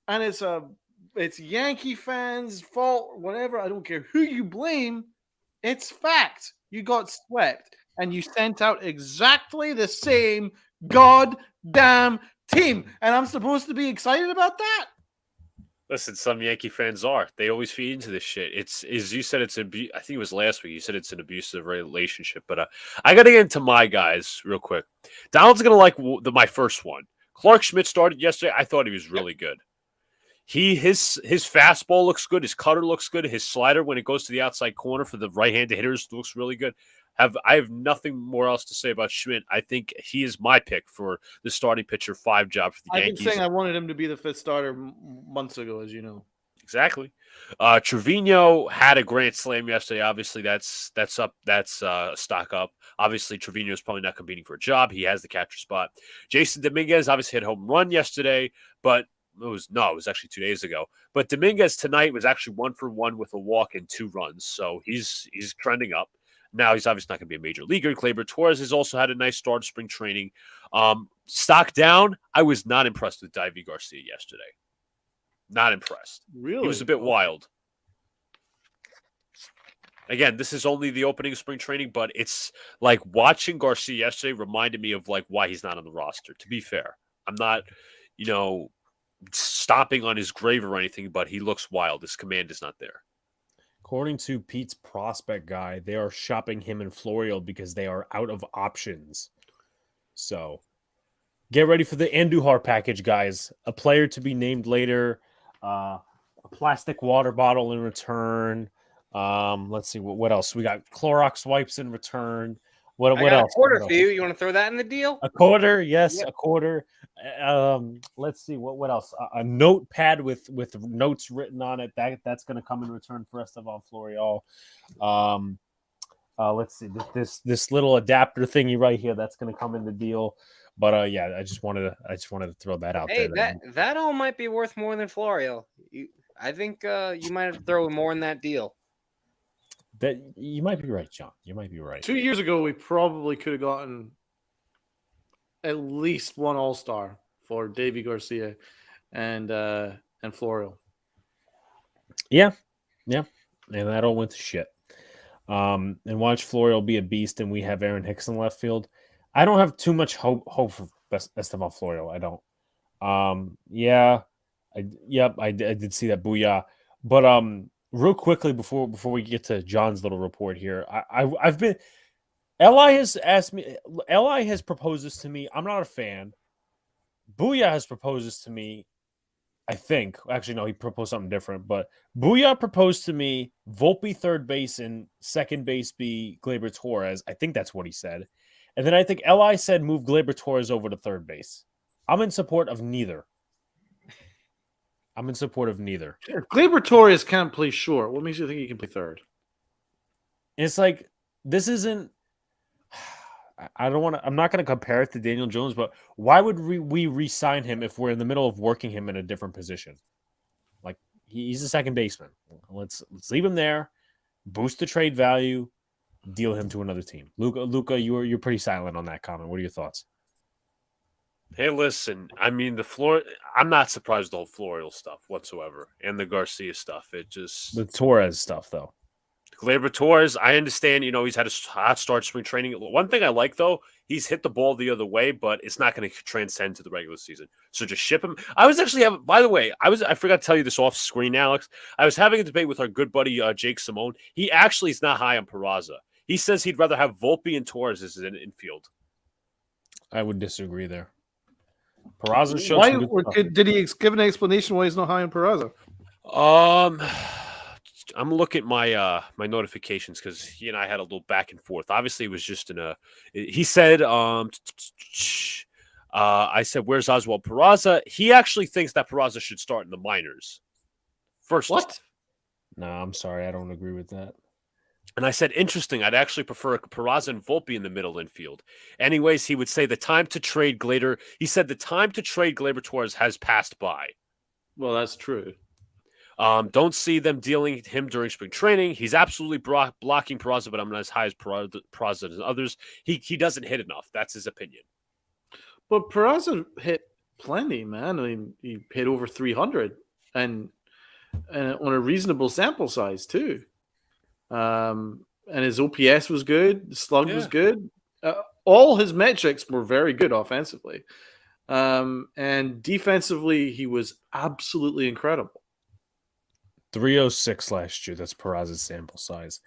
and it's Yankee fans' fault, whatever. I don't care who you blame. It's fact. You got swept, and you sent out exactly the same goddamn team. And I'm supposed to be excited about that? Listen, some Yankee fans are. They always feed into this shit. It's, as you said, I think it was last week. You said it's an abusive relationship. But I got to get into my guys real quick. Donald's going to like my first one. Clark Schmidt started yesterday. I thought he was really good. His fastball looks good. His cutter looks good. His slider, when it goes to the outside corner for the right-handed hitters, looks really good. I have nothing more else to say about Schmidt. I think he is my pick for the starting pitcher 5 job for the Yankees. I've been saying I wanted him to be the 5th starter months ago, as you know. Exactly. Trevino had a grand slam yesterday. Obviously, that's up. That's stock up. Obviously, Trevino is probably not competing for a job. He has the catcher spot. Jason Dominguez obviously hit a home run yesterday, but it was actually 2 days ago. But Dominguez tonight was actually 1 for 1 with a walk and 2 runs, so he's trending up. Now he's obviously not going to be a major leaguer. Gleyber Torres has also had a nice start of spring training. Stock down. I was not impressed with Deivi Garcia yesterday. Not impressed. Really? He was a bit wild. Again, this is only the opening of spring training, but it's like watching Garcia yesterday reminded me of like why he's not on the roster. To be fair, I'm not, stomping on his grave or anything, but he looks wild. His command is not there. According to Pete's prospect guy, they are shopping him in Florial because they are out of options. So get ready for the Andujar package, guys. A player to be named later, a plastic water bottle in return. Let's see what else. We got Clorox wipes in return. What else? A quarter for you. You want to throw that in the deal? A quarter, yes, Yep. A quarter. Let's see what else. A notepad with notes written on it. That's going to come in return for Estevan Florial. Let's see this little adapter thingy right here. That's going to come in the deal. But I just wanted to throw that out there. Hey, that all might be worth more than Florial. I think you might have to throw more in that deal. That you might be right, John. You might be right. 2 years ago, we probably could have gotten at least one All-Star for Davy Garcia and Florial. Yeah, and that all went to shit. And watch Florial be a beast, and we have Aaron Hicks in left field. I don't have too much hope for Esteban Florial. I don't. I did see that booyah. But real quickly before we get to John's little report here, I've been Li has proposed this to me. I'm not a fan. Booyah has proposed this to me. I think. Actually, no, he proposed something different. But Booyah proposed to me Volpe third base and second base be Gleyber Torres. I think that's what he said. And then I think Li said move Gleyber Torres over to third base. I'm in support of neither. If Gleyber Torres can't play short, what makes you think he can play third? It's like, this isn't. I'm not going to compare it to Daniel Jones, but why would we re-sign him if we're in the middle of working him in a different position? Like, he's a second baseman. Let's leave him there, boost the trade value, deal him to another team. Luca, you're pretty silent on that comment. What are your thoughts? Hey, listen, I mean, I'm not surprised with the whole Florial stuff whatsoever, and the Garcia stuff. It just The Torres stuff, though. Gleyber Torres, I understand, he's had a hot start spring training. One thing I like, though, he's hit the ball the other way, but it's not going to transcend to the regular season. So just ship him. I was actually having, by the way, I forgot to tell you this off screen, Alex. I was having a debate with our good buddy, Jake Simone. He actually is not high on Peraza. He says he'd rather have Volpe and Torres as an infield. I would disagree there. Peraza showed Did he give an explanation why he's not high on Peraza? I'm looking at my my notifications because he and I had a little back and forth. Obviously, it was just he said, I said, where's Oswald Peraza? He actually thinks that Peraza should start in the minors. First. What? No, I'm sorry. I don't agree with that. And I said, interesting. I'd actually prefer Peraza and Volpe in the middle infield. Anyways, he would say the time to trade Gleyber. He said the time to trade Gleyber Torres has passed by. Well, that's true. Don't see them dealing him during spring training. He's absolutely blocking Peraza, but I'm not as high as Peraza as others. He doesn't hit enough. That's his opinion. But Peraza hit plenty, man. I mean, he hit over 300 and on a reasonable sample size too. And his OPS was good. The slug was good. All his metrics were very good offensively. And defensively, he was absolutely incredible. 306 last year. That's Peraza's sample size.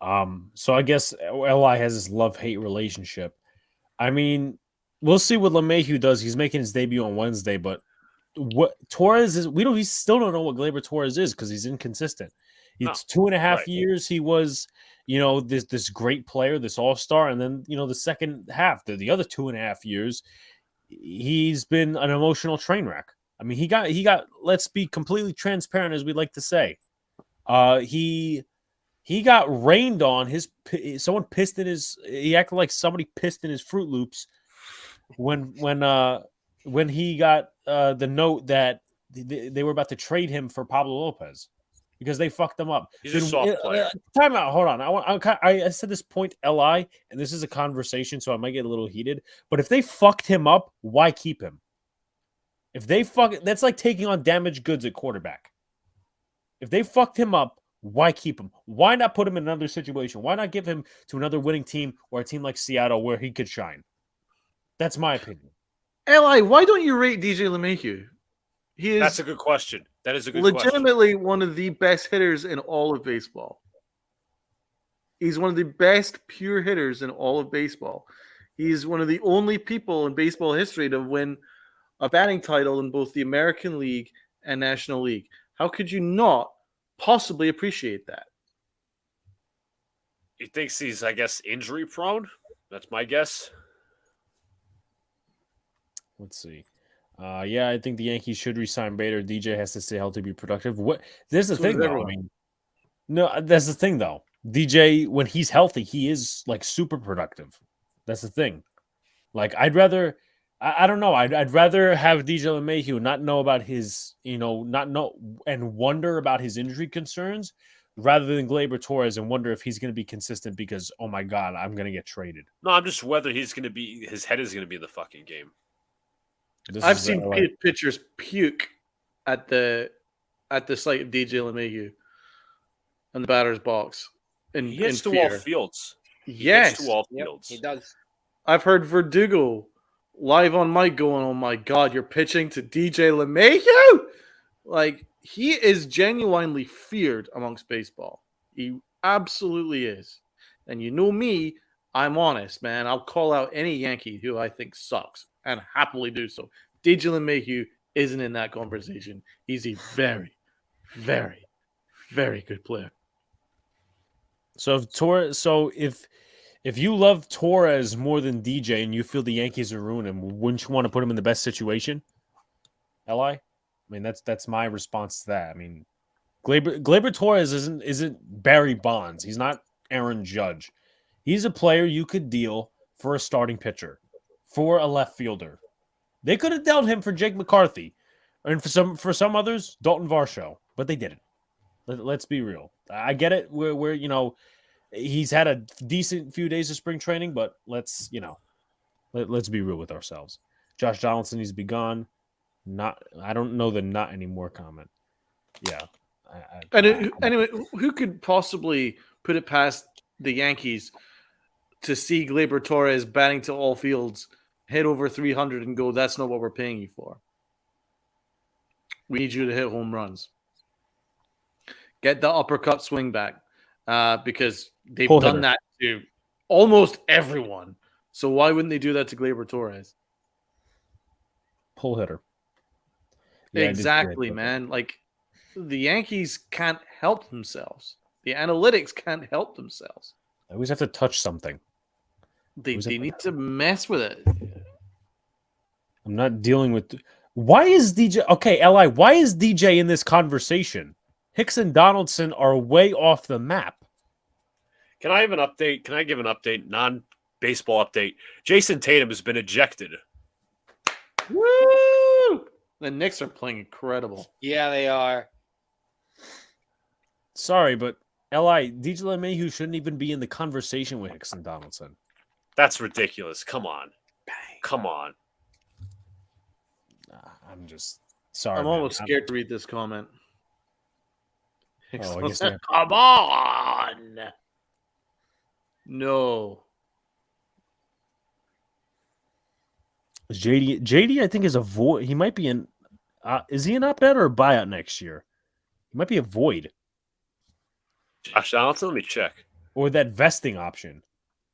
So I guess Li has this love-hate relationship. I mean, we'll see what LeMahieu does. He's making his debut on Wednesday, but what Torres is, we still don't know what Gleyber Torres is because he's inconsistent. It's 2.5 years. He was, this great player, this all-star, and then the second half, the other 2.5 years, he's been an emotional train wreck. I mean, he got. Let's be completely transparent, as we like to say. He got rained on. Someone pissed in his. He acted like somebody pissed in his Fruit Loops when he got the note that they were about to trade him for Pablo Lopez because they fucked him up. He's a soft player. Time out. Hold on. I said this point, Li, and this is a conversation, so I might get a little heated. But if they fucked him up, why keep him? If they that's like taking on damaged goods at quarterback. If they fucked him up, why keep him? Why not put him in another situation? Why not give him to another winning team or a team like Seattle where he could shine? That's my opinion. Li, why don't you rate DJ LeMahieu? That's a good question. That is a good legitimately question. One of the best hitters in all of baseball. He's one of the best pure hitters in all of baseball. He's one of the only people in baseball history to win a batting title in both the American League and National League. How could you not possibly appreciate that? He thinks he's, I guess, injury prone. That's my guess. Let's see. I think the Yankees should re-sign Bader. DJ has to stay healthy, be productive. There's the thing, though. I mean, no, that's the thing, though. DJ, when he's healthy, he is like super productive. That's the thing. Like, I'd rather. I don't know. I'd rather have DJ LeMahieu not know about his, not know and wonder about his injury concerns rather than Gleyber Torres and wonder if he's going to be consistent because, oh my God, I'm going to get traded. No, I'm just whether he's going to be his head is going to be in the fucking game. I've seen pitchers puke at the sight of DJ LeMahieu in the batter's box. He hits to all fields. Yes, to all fields. He does. I've heard Verdugo live on mic going, "Oh my God, you're pitching to DJ LeMahieu!" Like, he is genuinely feared amongst baseball. He absolutely is. And you know me, I'm honest, man. I'll call out any Yankee who I think sucks and happily do so. DJ LeMahieu isn't in that conversation. He's a very, very, very good player. So if you love Torres more than DJ and you feel the Yankees are ruining him, wouldn't you want to put him in the best situation? Li? I mean, that's my response to that. I mean, Gleyber Torres isn't Barry Bonds. He's not Aaron Judge. He's a player you could deal for a starting pitcher, for a left fielder. They could have dealt him for Jake McCarthy, and for some others, Dalton Varsho, but they didn't. Let's be real. I get it. Where he's had a decent few days of spring training, but let's be real with ourselves. Josh Donaldson needs to be gone. I don't know the not anymore comment. Yeah. Anyway, who could possibly put it past the Yankees to see Gleyber Torres batting to all fields, hit over 300 and go, that's not what we're paying you for. We need you to hit home runs. Get the uppercut swing back because they've done that to almost everyone. So why wouldn't they do that to Gleyber Torres? Pull hitter. Yeah, exactly, man. Like, the Yankees can't help themselves. The analytics can't help themselves. I always have to touch something. They need to mess with it. I'm not dealing with... Why is DJ... Okay, Li, why is DJ in this conversation? Hicks and Donaldson are way off the map. Can I have an update? Can I give an update? Non-baseball update. Jason Tatum has been ejected. Woo! The Knicks are playing incredible. Yeah, they are. Sorry, but Li, DJ LeMahieu shouldn't even be in the conversation with Hicks and Donaldson. That's ridiculous. Come on. Come on. I'm just sorry. I'm almost scared to read this comment. Oh, I guess I Come on. No. JD, I think, is a void. He might be in. Is he an opt-out or a buyout next year? He might be a void. Josh Donaldson, let me check. Or that vesting option.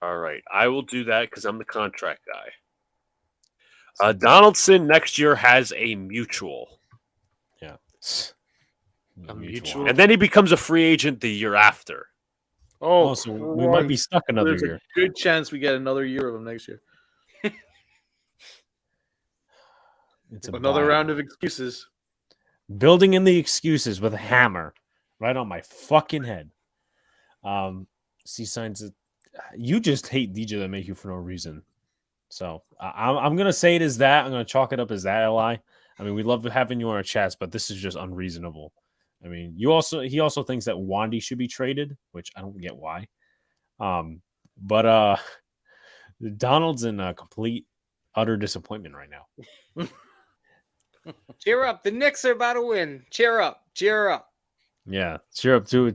All right. I will do that because I'm the contract guy. Donaldson next year has a mutual. Yeah. A mutual. And then he becomes a free agent the year after. Oh, so we might be stuck another year. A good chance we get another year of him next year. It's another round of excuses. Building in the excuses with a hammer right on my fucking head. See signs of you just hate DJ LeMahieu for no reason. So I'm gonna say it as that. I'm gonna chalk it up as that, Li. I mean, we love having you on our chats, but this is just unreasonable. I mean, he also thinks that Wandy should be traded, which I don't get why. But Donald's in a complete utter disappointment right now. Cheer up. The Knicks are about to win. Cheer up. Cheer up. Yeah, cheer up to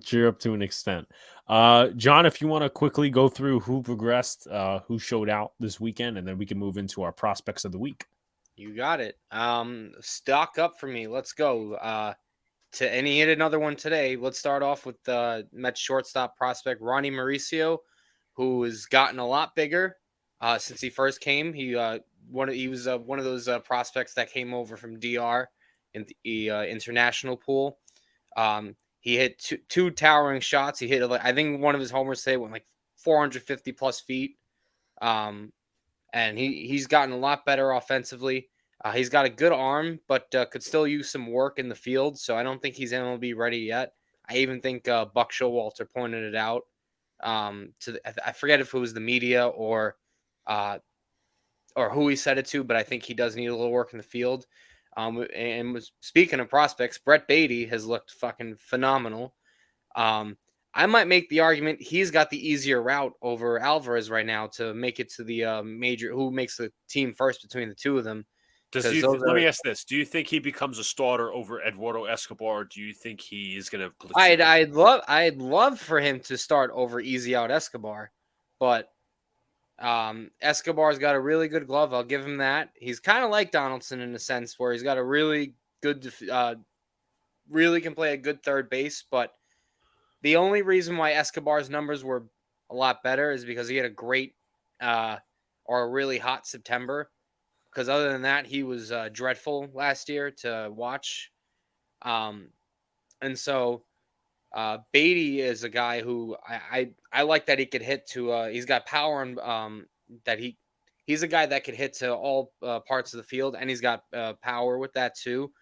an extent. John, if you want to quickly go through who progressed, who showed out this weekend, and then we can move into our prospects of the week. You got it. Stock up for me. Let's go. And he hit another one today. Let's start off with the Mets shortstop prospect Ronnie Mauricio, who has gotten a lot bigger since he first came. He was one of those prospects that came over from DR in the international pool. He hit two towering shots. He hit, I think one of his homers today went like 450 plus feet. And he's gotten a lot better offensively. He's got a good arm, but could still use some work in the field. So I don't think he's MLB ready yet. I even think Buck Showalter pointed it out. I forget if it was the media or who he said it to, but I think he does need a little work in the field. Speaking of prospects, Brett Beatty has looked fucking phenomenal. I might make the argument he's got the easier route over Alvarez right now to make it to the major. Who makes the team first between the two of them? Let me ask this: do you think he becomes a starter over Eduardo Escobar? Or do you think he is going to? I'd love for him to start over Easy Out Escobar, but Escobar's got a really good glove. I'll give him that. He's kind of like Donaldson in a sense where he's got a really good, really can play a good third base. But the only reason why Escobar's numbers were a lot better is because he had a great or a really hot September. Because other than that, he was dreadful last year to watch. And so Beatty is a guy who I like that he could hit to. He's got power and that he's a guy that could hit to all parts of the field, and he's got power with that too.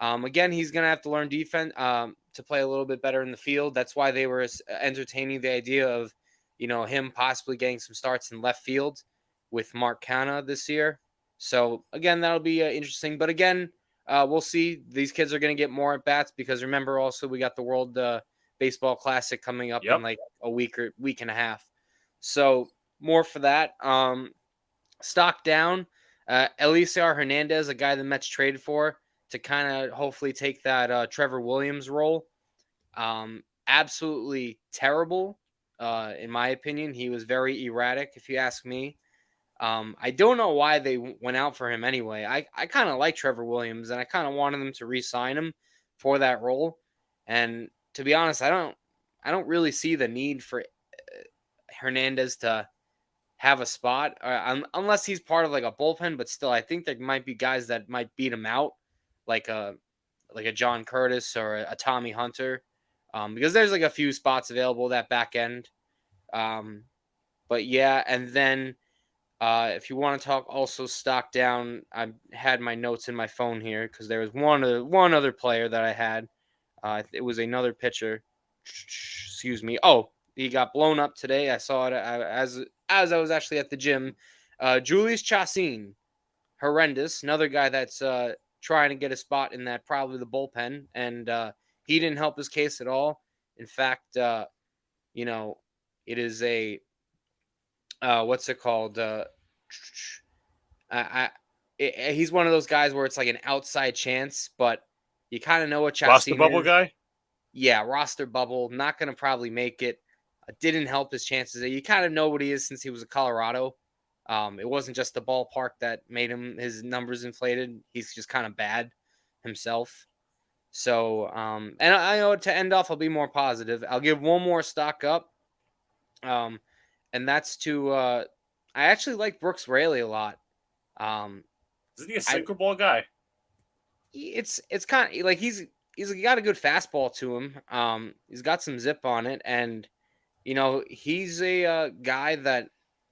Again, he's gonna have to learn defense to play a little bit better in the field. That's why they were entertaining the idea of him possibly getting some starts in left field with Mark Canha this year. So again, that'll be interesting. But again, we'll see. These kids are going to get more at bats because remember, also we got the World Baseball Classic coming up in like a week or week and a half. So more for that. Stock down. Eliezer Hernandez, a guy the Mets traded for to kind of hopefully take that Trevor Williams role. Absolutely terrible, in my opinion. He was very erratic, if you ask me. I don't know why they went out for him anyway. I kind of like Trevor Williams, and I kind of wanted them to re-sign him for that role. And to be honest, I don't really see the need for Hernandez to have a spot unless he's part of like a bullpen. But still, I think there might be guys that might beat him out, like a John Curtis or a Tommy Hunter, because there's like a few spots available that back end. But yeah, and then. If you want to talk also stock down, I had my notes in my phone here because there was one other player that I had. It was another pitcher. Excuse me. Oh, he got blown up today. I saw it as I was actually at the gym. Julius Chassin, horrendous. Another guy that's trying to get a spot in that probably the bullpen, and he didn't help his case at all. In fact, it is a what's it called? He's one of those guys where it's like an outside chance, but you kind of know what Chassin roster bubble is. Guy. Yeah, roster bubble. Not going to probably make it. Didn't help his chances. You kind of know what he is since he was a Colorado. It wasn't just the ballpark that made his numbers inflated. He's just kind of bad himself. So, and I know to end off, I'll be more positive. I'll give one more stock up. And that's to I actually like Brooks Raley a lot. Isn't he a sinker ball guy? It's kind of like he's got a good fastball to him. He's got some zip on it, and he's a guy that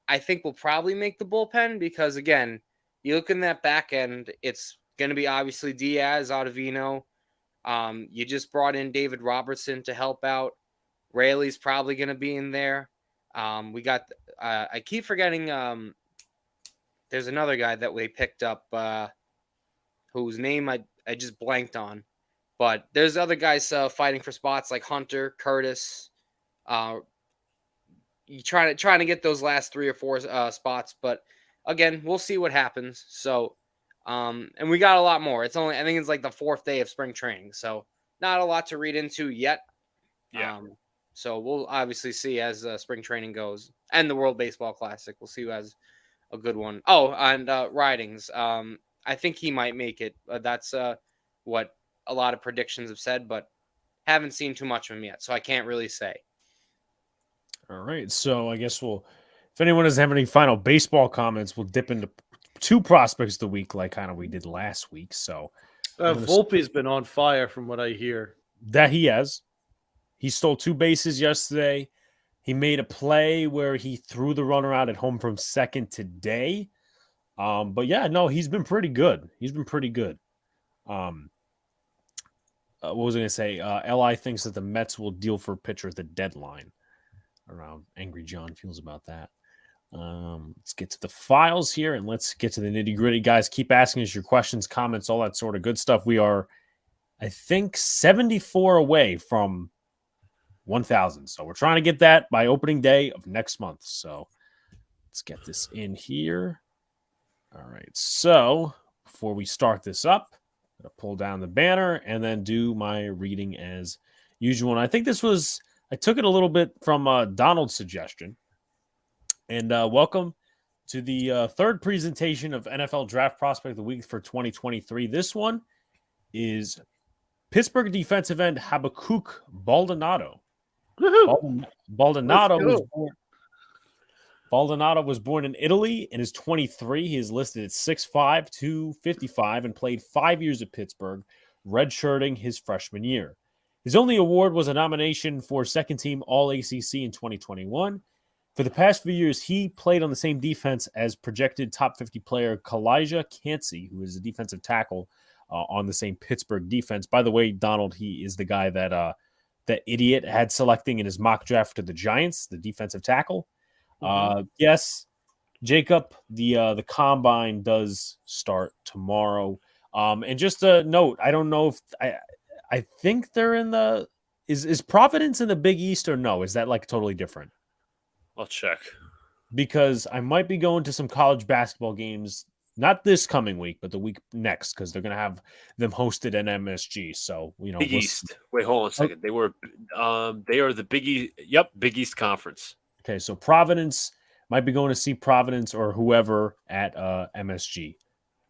I think will probably make the bullpen because again, you look in that back end, it's going to be obviously Diaz, Ottavino. You just brought in David Robertson to help out. Raley's probably going to be in there. We got. I keep forgetting. There's another guy that we picked up, whose name I just blanked on, but there's other guys fighting for spots like Hunter, Curtis. You trying to get those last 3 or 4 spots, but again, we'll see what happens. So, and we got a lot more. I think it's like the 4th day of spring training, so not a lot to read into yet. Yeah. So we'll obviously see as spring training goes and the World Baseball Classic. We'll see who has a good one. Oh, and Ridings. I think he might make it. That's what a lot of predictions have said, but haven't seen too much of him yet, so I can't really say. All right. So I guess if anyone doesn't have any final baseball comments, we'll dip into 2 prospects of the week like kind of we did last week. So Volpe's been on fire from what I hear. That he has. He stole 2 bases yesterday. He made a play where he threw the runner out at home from second today. But yeah, no, he's been pretty good. What was I going to say? LI thinks that the Mets will deal for a pitcher at the deadline. Around Angry John feels about that. Let's get to the files here and let's get to the nitty gritty. Guys, keep asking us your questions, comments, all that sort of good stuff. We are, I think, 74 away from 1,000. So we're trying to get that by opening day of next month. So let's get this in here. All right. So before we start this up, I'm going to pull down the banner and then do my reading as usual. And I think I took it a little bit from Donald's suggestion. And welcome to the third presentation of NFL Draft Prospect of the Week for 2023. This one is Pittsburgh defensive end Habakkuk Baldonado. Baldonado was born in Italy and is 23. He is listed at 6'5", 255, and played 5 years at Pittsburgh, redshirting his freshman year. His only award was a nomination for second-team All-ACC in 2021. For the past few years, he played on the same defense as projected top 50 player Kalijah Cansey, who is a defensive tackle on the same Pittsburgh defense. By the way, Donald, he is the guy that that idiot had selecting in his mock draft to the Giants, the defensive tackle. Yes, Jacob, the combine does start tomorrow. And just a note, I don't know if I think they're in the is Providence in the Big East or no? Is that like totally different? I'll check. Because I might be going to some college basketball games, not this coming week, but the week next, because they're going to have them hosted at MSG. So, Big East. Wait, hold on a second. They are the Big East. Yep, Big East Conference. Okay, so Providence might be going to see Providence or whoever at MSG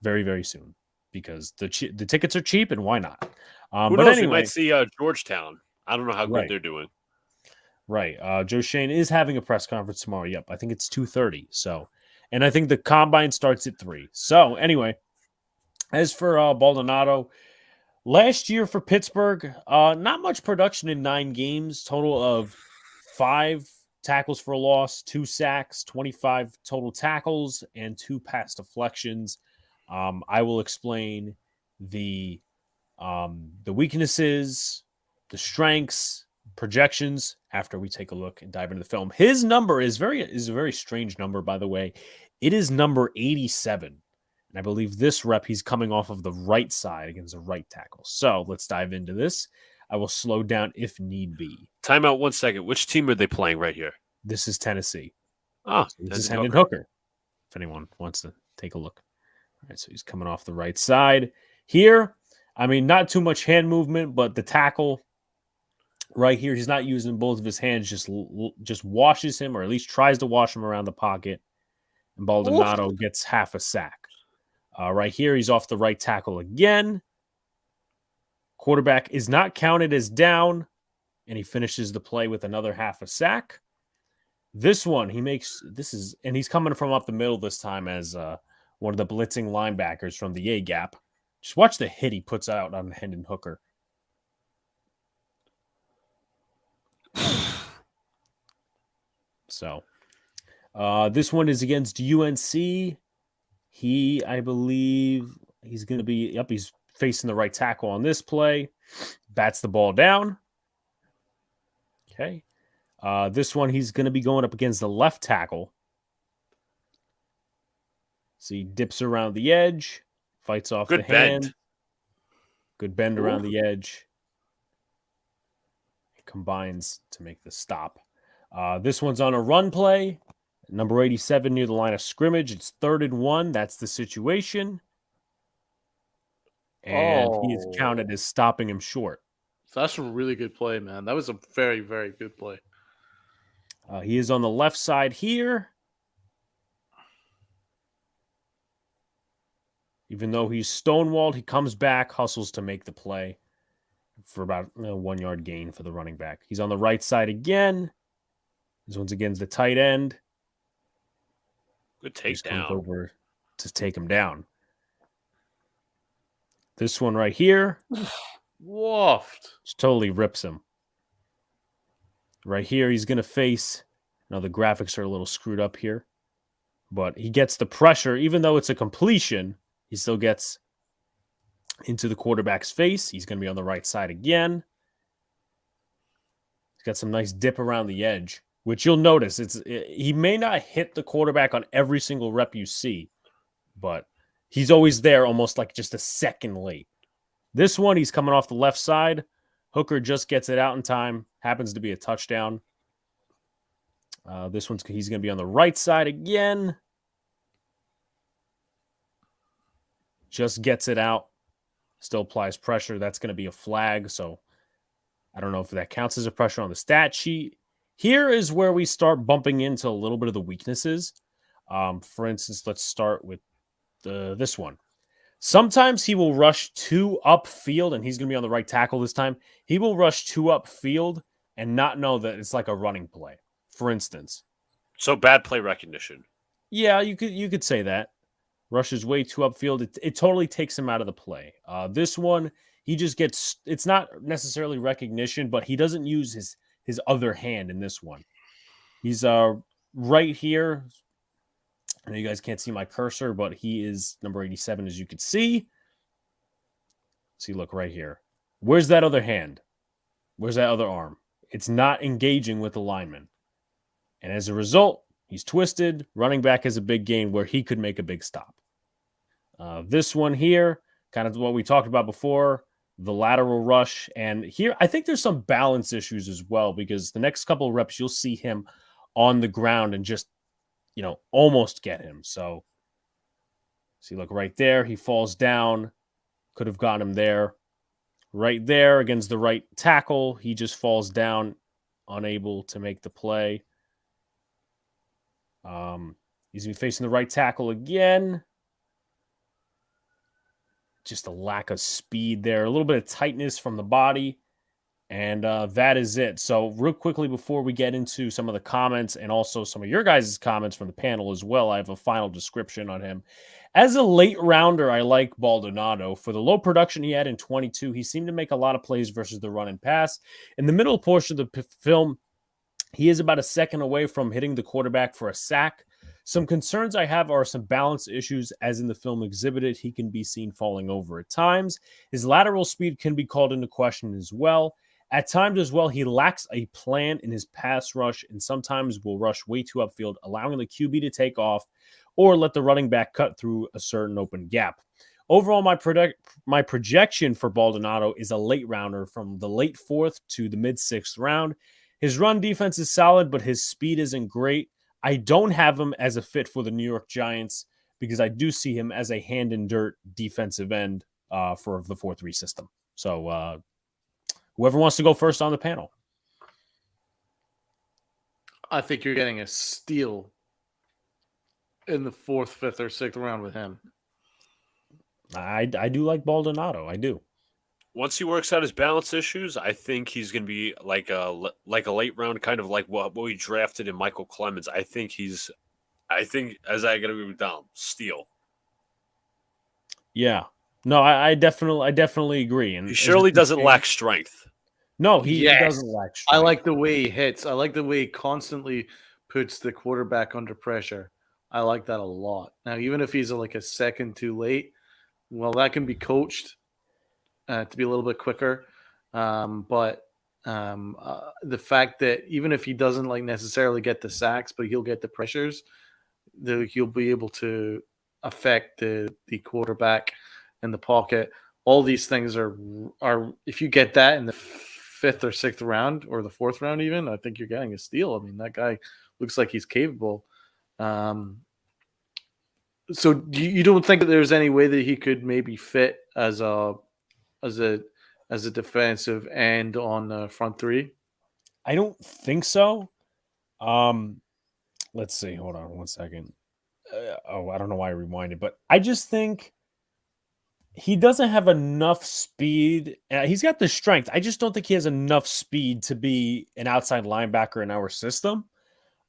very, very soon, because the tickets are cheap, and why not? Who knows? Anyway, we might see Georgetown. I don't know how good they're doing. Right. Joe Shane is having a press conference tomorrow. Yep. I think it's 2:30. So, and I think the combine starts at 3. So anyway, as for Baldonado, last year for Pittsburgh, not much production in 9 games, total of 5 tackles for a loss, 2 sacks, 25 total tackles, and 2 pass deflections. I will explain the weaknesses, the strengths, projections after we take a look and dive into the film. His number is a very strange number, by the way. It is number 87. And I believe this rep, he's coming off of the right side against the right tackle. So let's dive into this. I will slow down if need be. Time out 1 second. Which team are they playing right here? This is Tennessee. So this is Hendon Hooker, if anyone wants to take a look. All right, so he's coming off the right side here. I mean, not too much hand movement, but the tackle right here, he's not using both of his hands, just washes him, or at least tries to wash him around the pocket. And Baldonado gets half a sack. Right here, he's off the right tackle again. Quarterback is not counted as down, and he finishes the play with another half a sack. This one, and he's coming from up the middle this time as one of the blitzing linebackers from the A-gap. Just watch the hit he puts out on Hendon Hooker. So, this one is against UNC. I believe he's going to be, he's facing the right tackle on this play. Bats the ball down. Okay. This one, he's going to be going up against the left tackle. So he dips around the edge, fights off the hand. Good bend around the edge. It combines to make the stop. This one's on a run play. Number 87 near the line of scrimmage. It's 3rd and 1. That's the situation. And he is counted as stopping him short. So that's a really good play, man. That was a very, very good play. He is on the left side here. Even though he's stonewalled, he comes back, hustles to make the play for about a 1 yard gain for the running back. He's on the right side again. This one's against the tight end. Good takedown. Over to take him down. This one right here. Woofed. Just totally rips him. Right here, he's going to face. Now, the graphics are a little screwed up here. But he gets the pressure. Even though it's a completion, he still gets into the quarterback's face. He's going to be on the right side again. He's got some nice dip around the edge, which you'll notice. He may not hit the quarterback on every single rep you see, but he's always there almost like just a second late. This one, he's coming off the left side, Hooker just gets it out in time. Happens to be a touchdown. He's going to be on the right side again. Just gets it out. Still applies pressure. That's going to be a flag. So I don't know if that counts as a pressure on the stat sheet. Here is where we start bumping into a little bit of the weaknesses. For instance, let's start with this one. Sometimes he will rush 2 upfield, and he's going to be on the right tackle this time. He will rush 2 upfield and not know that it's like a running play, for instance. So bad play recognition. Yeah, you could say that. Rushes way too upfield. It totally takes him out of the play. This one, he just gets, it's not necessarily recognition, but he doesn't use his other hand in this one. He's right here. I know you guys can't see my cursor, but he is number 87, as you can see. See, look right here. Where's that other hand? Where's that other arm? It's not engaging with the lineman. And as a result, he's twisted. Running back has a big gain where he could make a big stop. This one here, kind of what we talked about before, the lateral rush. And here, I think there's some balance issues as well, because the next couple of reps, you'll see him on the ground and just, almost get him. So, see, look right there. He falls down. Could have gotten him there. Right there against the right tackle. He just falls down, unable to make the play. He's going to be facing the right tackle again. Just a lack of speed there. A little bit of tightness from the body. And that is it. So real quickly before we get into some of the comments and also some of your guys' comments from the panel as well, I have a final description on him. As a late rounder, I like Baldonado. For the low production he had in 22, he seemed to make a lot of plays versus the run and pass. In the middle portion of the film, he is about a second away from hitting the quarterback for a sack. Some concerns I have are some balance issues, as in the film exhibited. He can be seen falling over at times. His lateral speed can be called into question as well. At times as well, he lacks a plan in his pass rush and sometimes will rush way too upfield, allowing the QB to take off or let the running back cut through a certain open gap. Overall, my projection for Baldonado is a late rounder from the late 4th to the mid-6th round. His run defense is solid, but his speed isn't great. I don't have him as a fit for the New York Giants because I do see him as a hand-in-dirt defensive end for the 4-3 system. So, whoever wants to go first on the panel. I think you're getting a steal in the 4th, 5th, or 6th round with him. I do like Baldonado. I do. Once he works out his balance issues, I think he's going to be like a late round, kind of like what we drafted in Michael Clemens. I think as I got to be down, steal. Yeah. No, I definitely agree. And he surely doesn't lack strength. No, he doesn't lack strength. I like the way he hits. I like the way he constantly puts the quarterback under pressure. I like that a lot. Now, even if he's like a second too late, well, that can be coached to be a little bit quicker. But the fact that even if he doesn't like necessarily get the sacks, but he'll get the pressures, he'll be able to affect the quarterback in the pocket. All these things are if you get that in the 5th or 6th round or the 4th round, even, I think you're getting a steal. I mean, that guy looks like he's capable. So you don't think that there's any way that he could maybe fit as a defensive end on the front 3? I don't think so. Let's see. Hold on 1 second. I don't know why I rewinded, but I just think he doesn't have enough speed. He's got the strength. I just don't think he has enough speed to be an outside linebacker in our system.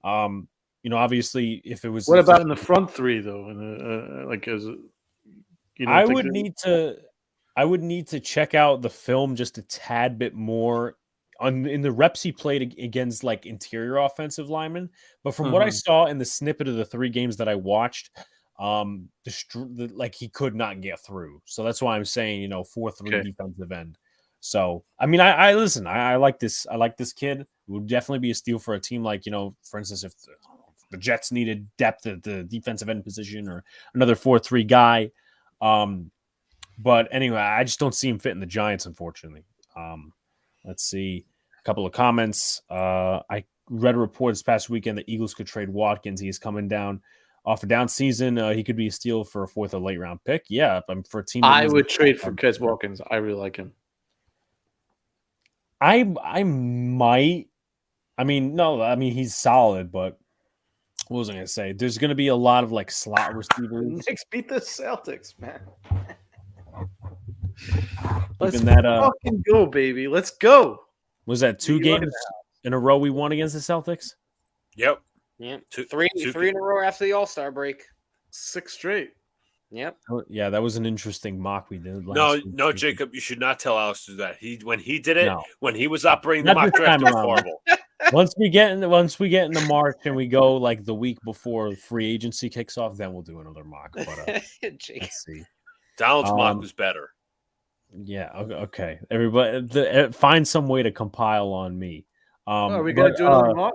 Obviously, if it was, what about in the front 3 though? I would need to check out the film just a tad bit more in the reps he played against like interior offensive linemen. But from what I saw in the snippet of the 3 games that I watched, he could not get through. So that's why I'm saying 4-3 defensive end. So I mean, I listen. I like this. I like this kid. It would definitely be a steal for a team like for instance, if the Jets needed depth at the defensive end position or another 4-3 guy. But anyway, I just don't see him fitting the Giants, unfortunately. Let's see. A couple of comments. I read a report this past weekend that Eagles could trade Watkins. He's coming down off a down season. He could be a steal for a 4th or late round pick. Yeah, for a team. I would trade for Kes Watkins. I really like him. I might. I mean, no. I mean, he's solid, but what was I going to say? There's going to be a lot of like slot receivers. Knicks beat the Celtics, man. Let's fucking go, baby. Let's go. Was that 2 games in a row we won against the Celtics? Yep. Yeah. Three in a row after the All-Star break. 6 straight. Yep. Yeah, that was an interesting mock we did. No, Jacob, you should not tell Alex to do that. When he did it, No. when he was operating the mock draft, it was horrible. Once we get into March and we go like the week before free agency kicks off, then we'll do another mock. But let's see. Donald's mock was better. Yeah. Okay. Everybody, find some way to compile on me. Are we gonna do another mock?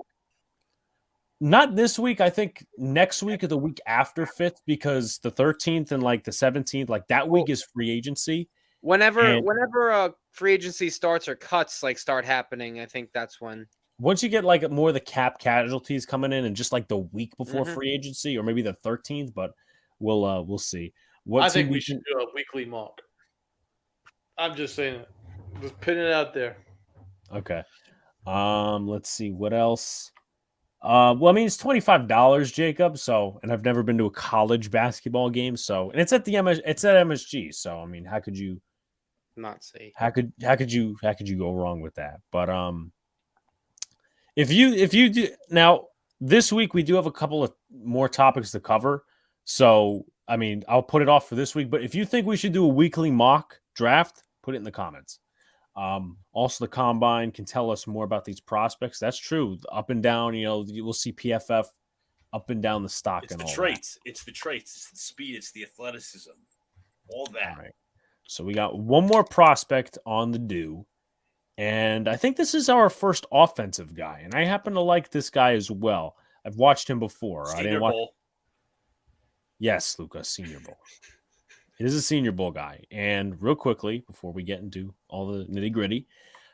Not this week. I think next week or the week after 5th, because the 13th and like the 17th, like that week is free agency. Whenever free agency starts or cuts like start happening, I think that's when. Once you get like more of the cap casualties coming in, and just like the week before free agency, or maybe the 13th, but we'll see. I think we should do a weekly mock. I'm just saying it. Just putting it out there. Okay. Let's see what else. Well, I mean, it's $25, Jacob. So, and I've never been to a college basketball game. So, and it's at MSG. So, I mean, how could you not say? How could you go wrong with that? But if you do now, this week we do have a couple of more topics to cover. So, I mean, I'll put it off for this week. But if you think we should do a weekly mock draft, put it in the comments. Also, the combine can tell us more about these prospects. That's true. Up and down, you will see PFF up and down the stock. It's the traits. It's the traits. It's the speed. It's the athleticism. All that. All right. So we got one more prospect on the due. And I think this is our first offensive guy. And I happen to like this guy as well. I've watched him before. Senior Bowl. Yes, Lucas, Senior Bowl. It is a Senior Bowl guy. And real quickly, before we get into all the nitty-gritty,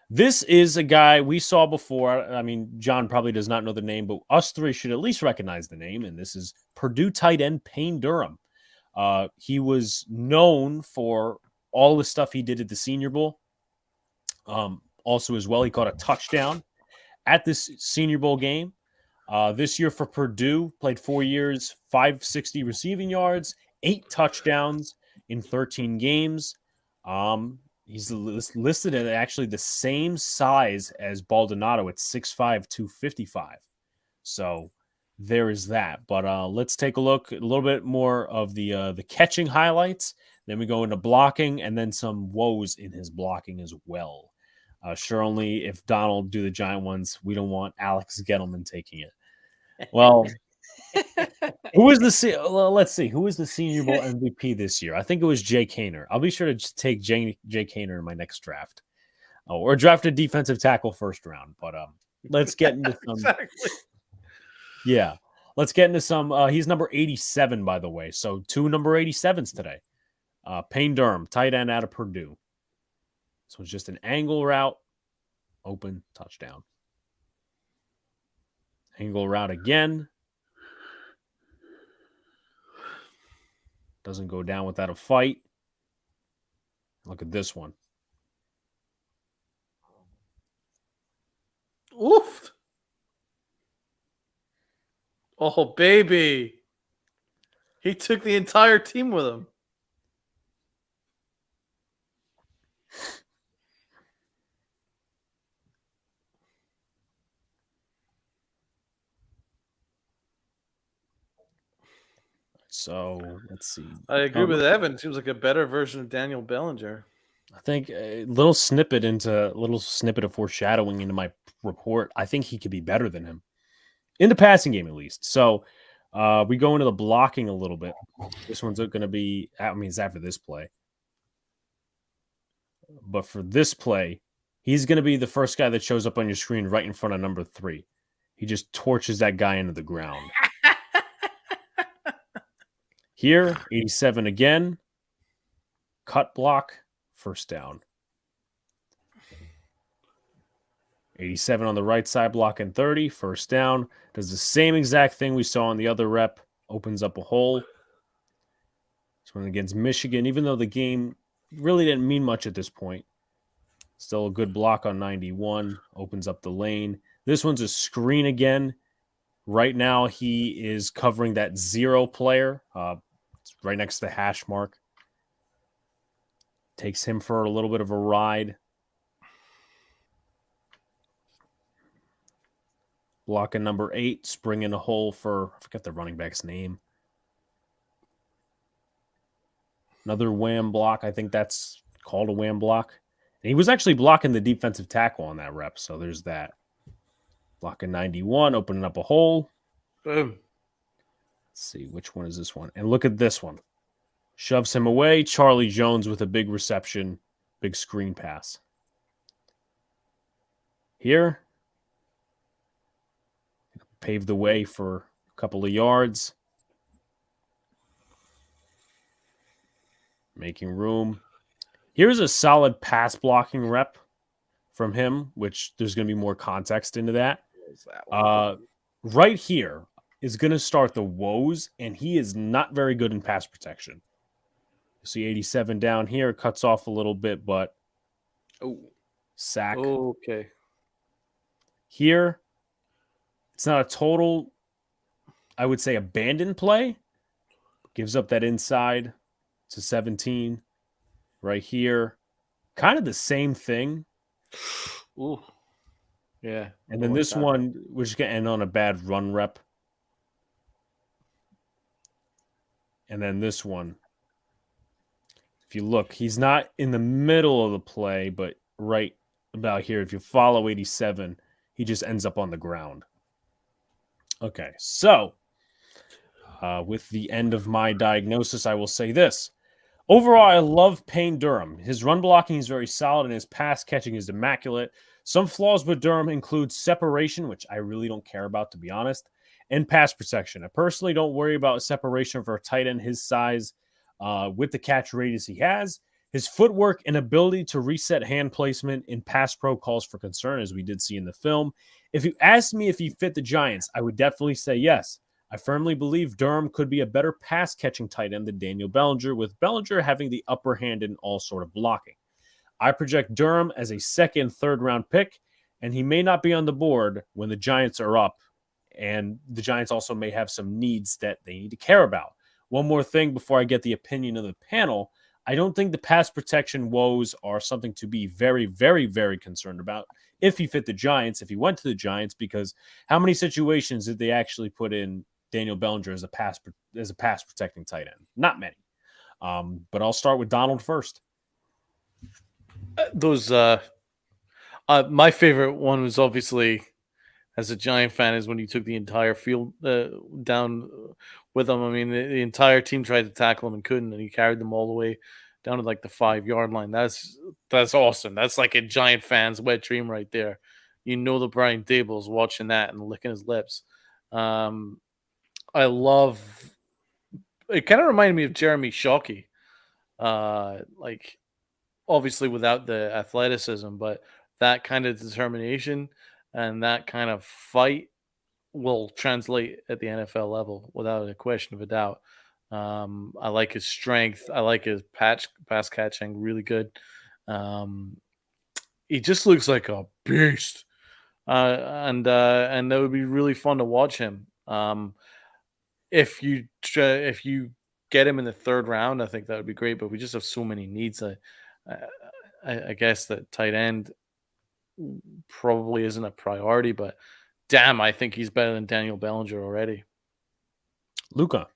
this is a guy we saw before. I mean, John probably does not know the name, but us three should at least recognize the name. And this is Purdue tight end Payne Durham. He was known for all the stuff he did at the Senior Bowl. Also, as well, he caught a touchdown at this Senior Bowl game. This year for Purdue, played 4 years, 560 receiving yards, 8 touchdowns in 13 games. He's listed at actually the same size as Baldonado at 6'5", 255. So there is that. But let's take a look a little bit more of the catching highlights. Then we go into blocking, and then some woes in his blocking as well. Sure, only if Donald do the giant ones, we don't want Alex-GajovichProtich taking it. Well, let's see. Who was the Senior Bowl MVP this year? I think it was Jake Haener. I'll be sure to take Jake Haener in my next draft. Or draft a defensive tackle first round. But let's get into some. Exactly. Yeah. Let's get into some. He's number 87, by the way. So 2 number 87s today. Payne Durham, tight end out of Purdue. So it's just an angle route, open, touchdown. Angle route again. Doesn't go down without a fight. Look at this one. Oof. Oh, baby. He took the entire team with him. So let's see. I agree with Evan. Seems like a better version of Daniel Bellinger. I think a little snippet of foreshadowing into my report. I think he could be better than him in the passing game, at least. So we go into the blocking a little bit. This one's going to be, I mean, it's after this play. But for this play, he's going to be the first guy that shows up on your screen right in front of number 3. He just torches that guy into the ground. Here, 87 again. Cut block, first down. 87 on the right side, blocking 30, first down. Does the same exact thing we saw on the other rep, opens up a hole. This one against Michigan, even though the game really didn't mean much at this point. Still a good block on 91, opens up the lane. This one's a screen again. Right now, he is covering that 0 player. It's right next to the hash mark. Takes him for a little bit of a ride. Blocking number 8, springing a hole for, I forget the running back's name. Another wham block. I think that's called a wham block. And he was actually blocking the defensive tackle on that rep, so there's that. Blocking 91, opening up a hole. Boom. Let's see, which one is this one? And look at this one. Shoves him away. Charlie Jones with a big reception, big screen pass. Here, pave the way for a couple of yards. Making room. Here's a solid pass blocking rep from him, which there's going to be more context into that. Right here is going to start the woes, and he is not very good in pass protection. You see 87 down here, cuts off a little bit, but sack. Okay. Here, it's not a total, I would say, abandoned play. Gives up that inside to 17 right here. Kind of the same thing. Ooh. Yeah. And then this one, we're just going to end on a bad run rep. And then this one, if you look, he's not in the middle of the play, but right about here, if you follow 87, he just ends up on the ground. Okay, so with the end of my diagnosis, I will say this. Overall, I love Payne Durham. His run blocking is very solid, and his pass catching is immaculate. Some flaws with Durham include separation, which I really don't care about, to be honest, and pass protection. I personally don't worry about separation for a tight end his size with the catch radius he has. His footwork and ability to reset hand placement in pass pro calls for concern, as we did see in the film. If you asked me if he fit the Giants, I would definitely say yes. I firmly believe Durham could be a better pass-catching tight end than Daniel Bellinger, with Bellinger having the upper hand in all sort of blocking. I project Durham as a second, third-round pick, and he may not be on the board when the Giants are up, and the Giants also may have some needs that they need to care about. One more thing before I get the opinion of the panel. I don't think the pass protection woes are something to be very, very, very concerned about if he fit the Giants, if he went to the Giants, because how many situations did they actually put in Daniel Bellinger as a pass protecting tight end? Not many. But I'll start with Donald first. My favorite one was obviously, as a Giant fan, is when you took the entire field down with him. I mean, the entire team tried to tackle him and couldn't, and he carried them all the way down to like the 5-yard line. That's awesome. That's like a Giant fan's wet dream right there. You know that Brian Daboll's watching that and licking his lips. I love it. Kind of reminded me of Jeremy Shockey, like obviously without the athleticism, but that kind of determination and that kind of fight will translate at the NFL level without a question of a doubt. I like his strength. I like his pass catching really good. He just looks like a beast, and that would be really fun to watch him. If you get him in the 3rd round, I think that would be great. But we just have so many needs. I guess that tight end probably isn't a priority, but damn, I think he's better than Daniel Bellinger already. Luca.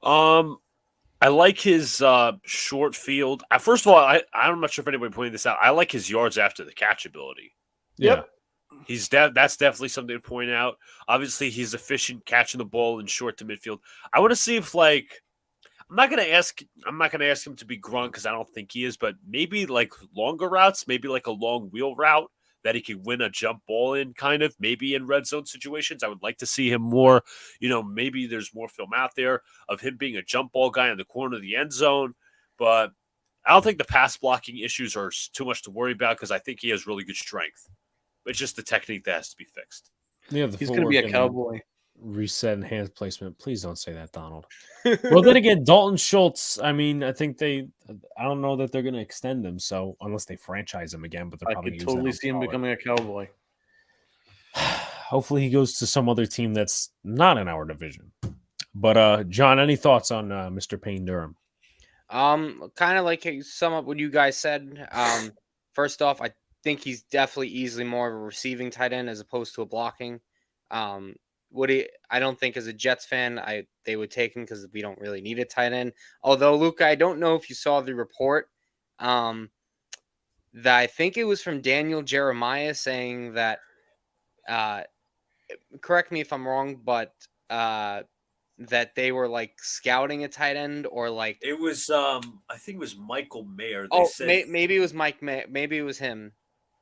I like his short field. First of all, I'm not sure if anybody pointed this out. I like his yards after the catch ability. Yep. That's definitely something to point out. Obviously, he's efficient catching the ball in short to midfield. I want to see if I'm not gonna ask him to be Grunt because I don't think he is, but maybe like longer routes, maybe like a long wheel route that he could win a jump ball in, kind of maybe in red zone situations. I would like to see him more. Maybe there's more film out there of him being a jump ball guy in the corner of the end zone, but I don't think the pass blocking issues are too much to worry about because I think he has really good strength. It's just the technique that has to be fixed. Yeah, the He's going to be a cowboy. Reset and hand placement. Please don't say that, Donald. Well, then again, Dalton Schultz. I mean, I don't know that they're going to extend him. So unless they franchise him again, but they're I probably could gonna use totally that see him on becoming a cowboy. Hopefully, he goes to some other team that's not in our division. But John, any thoughts on Mr. Payne Durham? Kind of like you sum up what you guys said. First off, I think he's definitely easily more of a receiving tight end as opposed to a blocking. I don't think as a Jets fan, they would take him because we don't really need a tight end. Although, Luca, I don't know if you saw the report. That I think it was from Daniel Jeremiah saying that. Correct me if I'm wrong, but that they were like scouting a tight end or like It was I think it was Michael Mayer. They oh said maybe it was maybe it was him.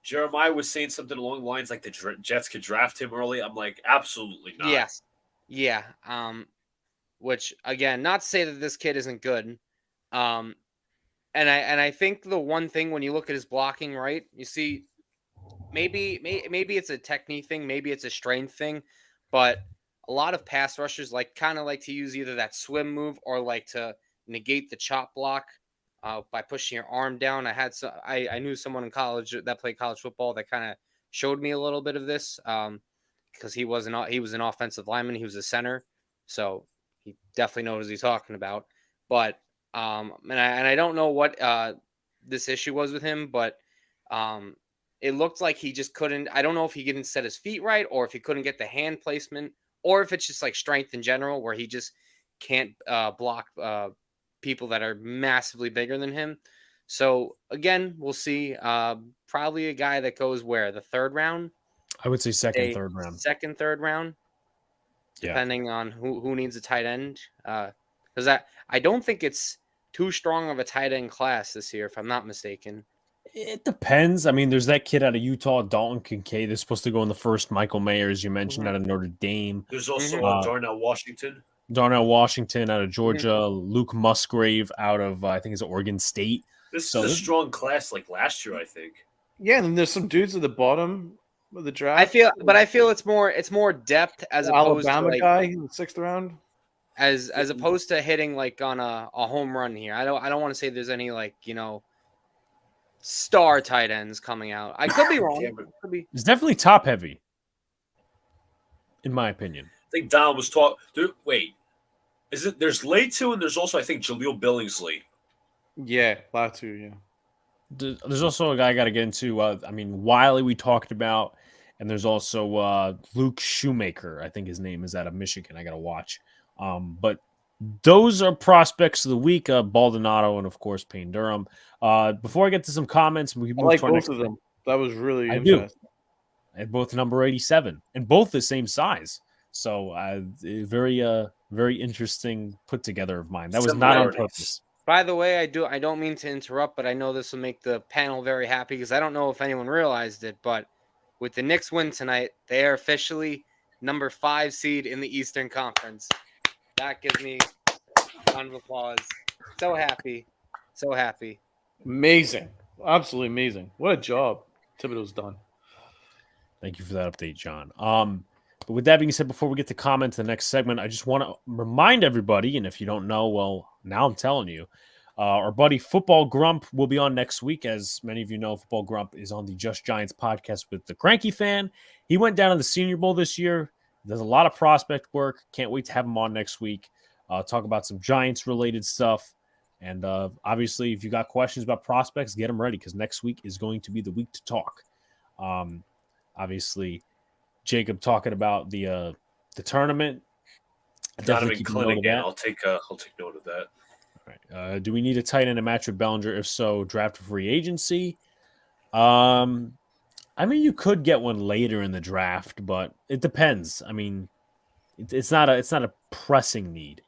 Jeremiah was saying something along the lines like the Jets could draft him early. I'm like, absolutely not. Yes, yeah. Which again, not to say that this kid isn't good. And I think the one thing when you look at his blocking, right, you see maybe it's a technique thing, maybe it's a strength thing, but a lot of pass rushers kind of like to use either that swim move or like to negate the chop block by pushing your arm down. I knew someone in college that played college football that kind of showed me a little bit of this because he was an offensive lineman, he was a center, so he definitely knows what he's talking about. But and I don't know what this issue was with him, but it looked like he just couldn't. I don't know if he didn't set his feet right or if he couldn't get the hand placement or if it's just like strength in general where he just can't block people that are massively bigger than him. So again, we'll see. Probably a guy that goes where? The third round? I would say second, third round. Second, third round, depending on who needs a tight end. Because I don't think it's too strong of a tight end class this year, if I'm not mistaken. It depends. I mean, there's that kid out of Utah, Dalton Kincaid. They're supposed to go in the first. Michael Mayer, as you mentioned, out of Notre Dame. There's also Darnell Washington. Darnell Washington out of Georgia. Luke Musgrave out of, I think it's Oregon State. This is a strong class like last year, I think. Yeah, and there's some dudes at the bottom of the draft. I feel it's more depth as opposed Alabama to guy in the 6th round. As opposed to hitting like on a home run here. I don't want to say there's any star tight ends coming out. I could be wrong. It's definitely top heavy, in my opinion. I think Don was talking. Wait, is it? There's Latu and there's also I think Jaleel Billingsley. Yeah, Latu. Yeah. There's also a guy I got to get into. Wiley we talked about, and there's also Luke Shoemaker. I think his name is out of Michigan. I got to watch. But those are prospects of the week, Baldonado and, of course, Payne Durham. Before I get to some comments, we I like both of them. That was really interesting. And both number 87 and both the same size. So very interesting put together of mine. That was not on purpose. By the way, I don't mean to interrupt, but I know this will make the panel very happy because I don't know if anyone realized it, but with the Knicks win tonight, they are officially number 5 seed in the Eastern Conference. That gives me a round of applause. So happy. So happy. Amazing. Absolutely amazing. What a job Thibodeau's done. Thank you for that update, John. But with that being said, before we get to comment to the next segment, I just want to remind everybody, and if you don't know, well, now I'm telling you, our buddy Football Grump will be on next week. As many of you know, Football Grump is on the Just Giants podcast with the Cranky Fan. He went down to the Senior Bowl this year. Does a lot of prospect work. Can't wait to have him on next week. Talk about some Giants-related stuff. And obviously, if you got questions about prospects, get them ready because next week is going to be the week to talk. Obviously, Jacob talking about the tournament. Donovan Clinton again. I'll take note of that. All right. Do we need a tight end to match with Bellinger? If so, draft a free agency. You could get one later in the draft, but it depends. It's not a pressing need.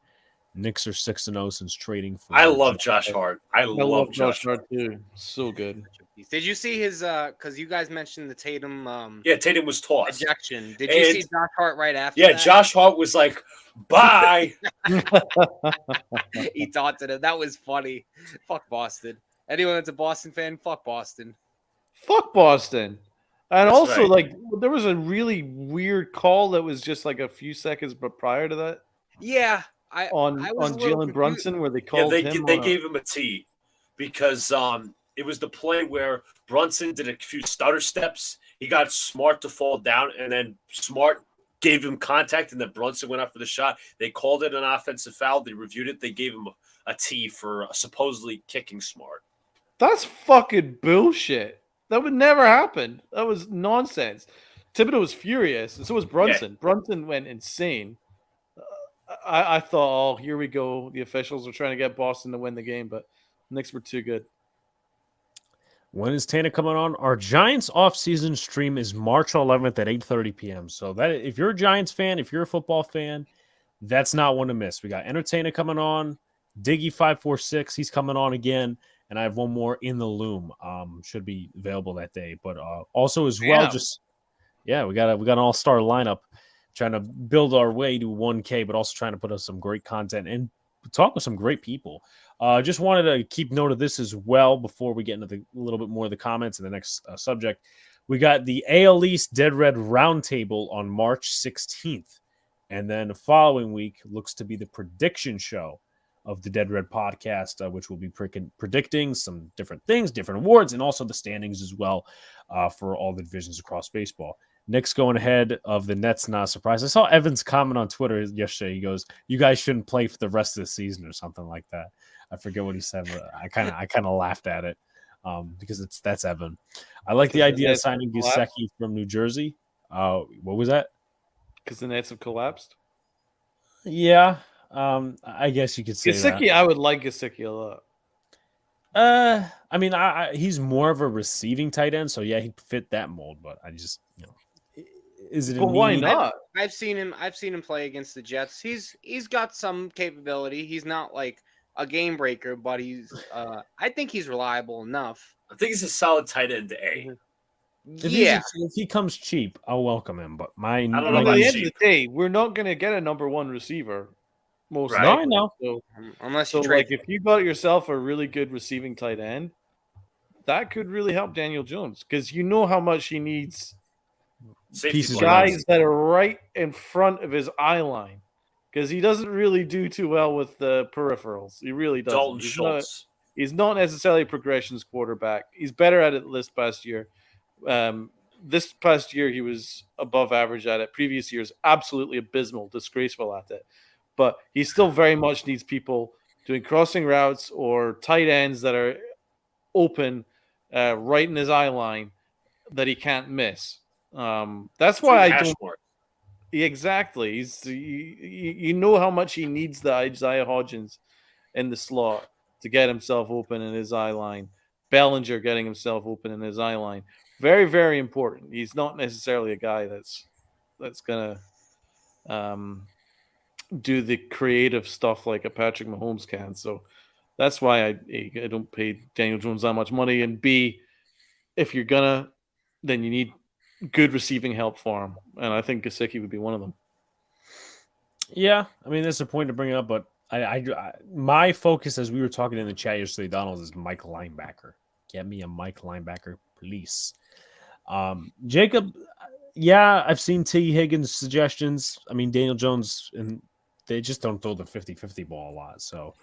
Knicks are 6-0 since trading for. I love Josh Hart. I love Josh Hart too. So good. Did you see his? Because you guys mentioned the Tatum. Tatum was tossed. Ejection. Did you see Josh Hart right after? Yeah, that? Josh Hart was like, "Bye." He taunted him. That was funny. Fuck Boston. Anyone that's a Boston fan, fuck Boston. Fuck Boston. And That's also, right. like, there was a really weird call that was just like a few seconds, but prior to that, Yeah, I on was a little Jalen confused. Brunson, where they Yeah, called they him. gave him a T because it was the play where Brunson did a few stutter steps. He got Smart to fall down, and then Smart gave him contact, and then Brunson went up for the shot. They called it an offensive foul. They reviewed it. They gave him a T for supposedly kicking Smart. That's fucking bullshit. That would never happen. That was nonsense. Thibodeau was furious, and so was Brunson. Brunson went insane. I thought, oh, here we go. The officials are trying to get Boston to win the game, but Knicks were too good. When is Tana coming on? Our Giants off-season stream is March 11th at 8:30 p.m. So that if you're a Giants fan, if you're a football fan, that's not one to miss. We got Entertainer coming on, Diggy546, he's coming on again, and I have one more in the loom. Should be available that day. But also as well, we got an all-star lineup, trying to build our way to 1K, but also trying to put up some great content and talk with some great people. Just wanted to keep note of this as well before we get into a little bit more of the comments and the next subject. We got the AL East Dead Red Roundtable on March 16th. And then the following week looks to be the prediction show of the Dead Red podcast, which will be predicting some different things, different awards, and also the standings as well for all the divisions across baseball. Knicks going ahead of the Nets, not a surprise. I saw Evan's comment on Twitter yesterday. He goes, "You guys shouldn't play for the rest of the season," or something like that. I forget what he said, but I kind of laughed at it because that's Evan. I like the idea of signing Gesicki from New Jersey. What was that? Because the Nets have collapsed. Yeah, I guess you could say Gesicki, I would like Gesicki a lot. I mean, he's more of a receiving tight end, so yeah, he fit that mold. But I just, is it? But why not? I've seen him play against the Jets. He's got some capability. He's not like a game breaker, but I think he's reliable enough. I think he's a solid tight end to A. If he comes cheap, I'll welcome him. But at the end of the day, we're not going to get a number one receiver. Most right. No, I know. So, unless you trade, if you got yourself a really good receiving tight end, that could really help Daniel Jones because you know how much he needs pieces guys that are right in front of his eye line because he doesn't really do too well with the peripherals. He really doesn't. Dalton Schultz. He's not necessarily a progressions quarterback. He's better at it this past year. This past year, he was above average at it. Previous years, absolutely abysmal, disgraceful at it. But he still very much needs people doing crossing routes or tight ends that are open right in his eye line that he can't miss. That's why I don't. Exactly. You know how much he needs the Isaiah Hodgins in the slot to get himself open in his eye line. Bellinger getting himself open in his eye line. Very, very important. He's not necessarily a guy that's gonna do the creative stuff like a Patrick Mahomes can. So that's why I don't pay Daniel Jones that much money. And B, if you're gonna, then you need good receiving help for him. And I think Gesicki would be one of them. Yeah, I mean that's a point to bring up, but I my focus as we were talking in the chat yesterday, Donald, is Mike linebacker. Get me a Mike linebacker, please. Jacob, yeah, I've seen T. Higgins suggestions. I mean, Daniel Jones, and they just don't throw the 50-50 ball a lot. So,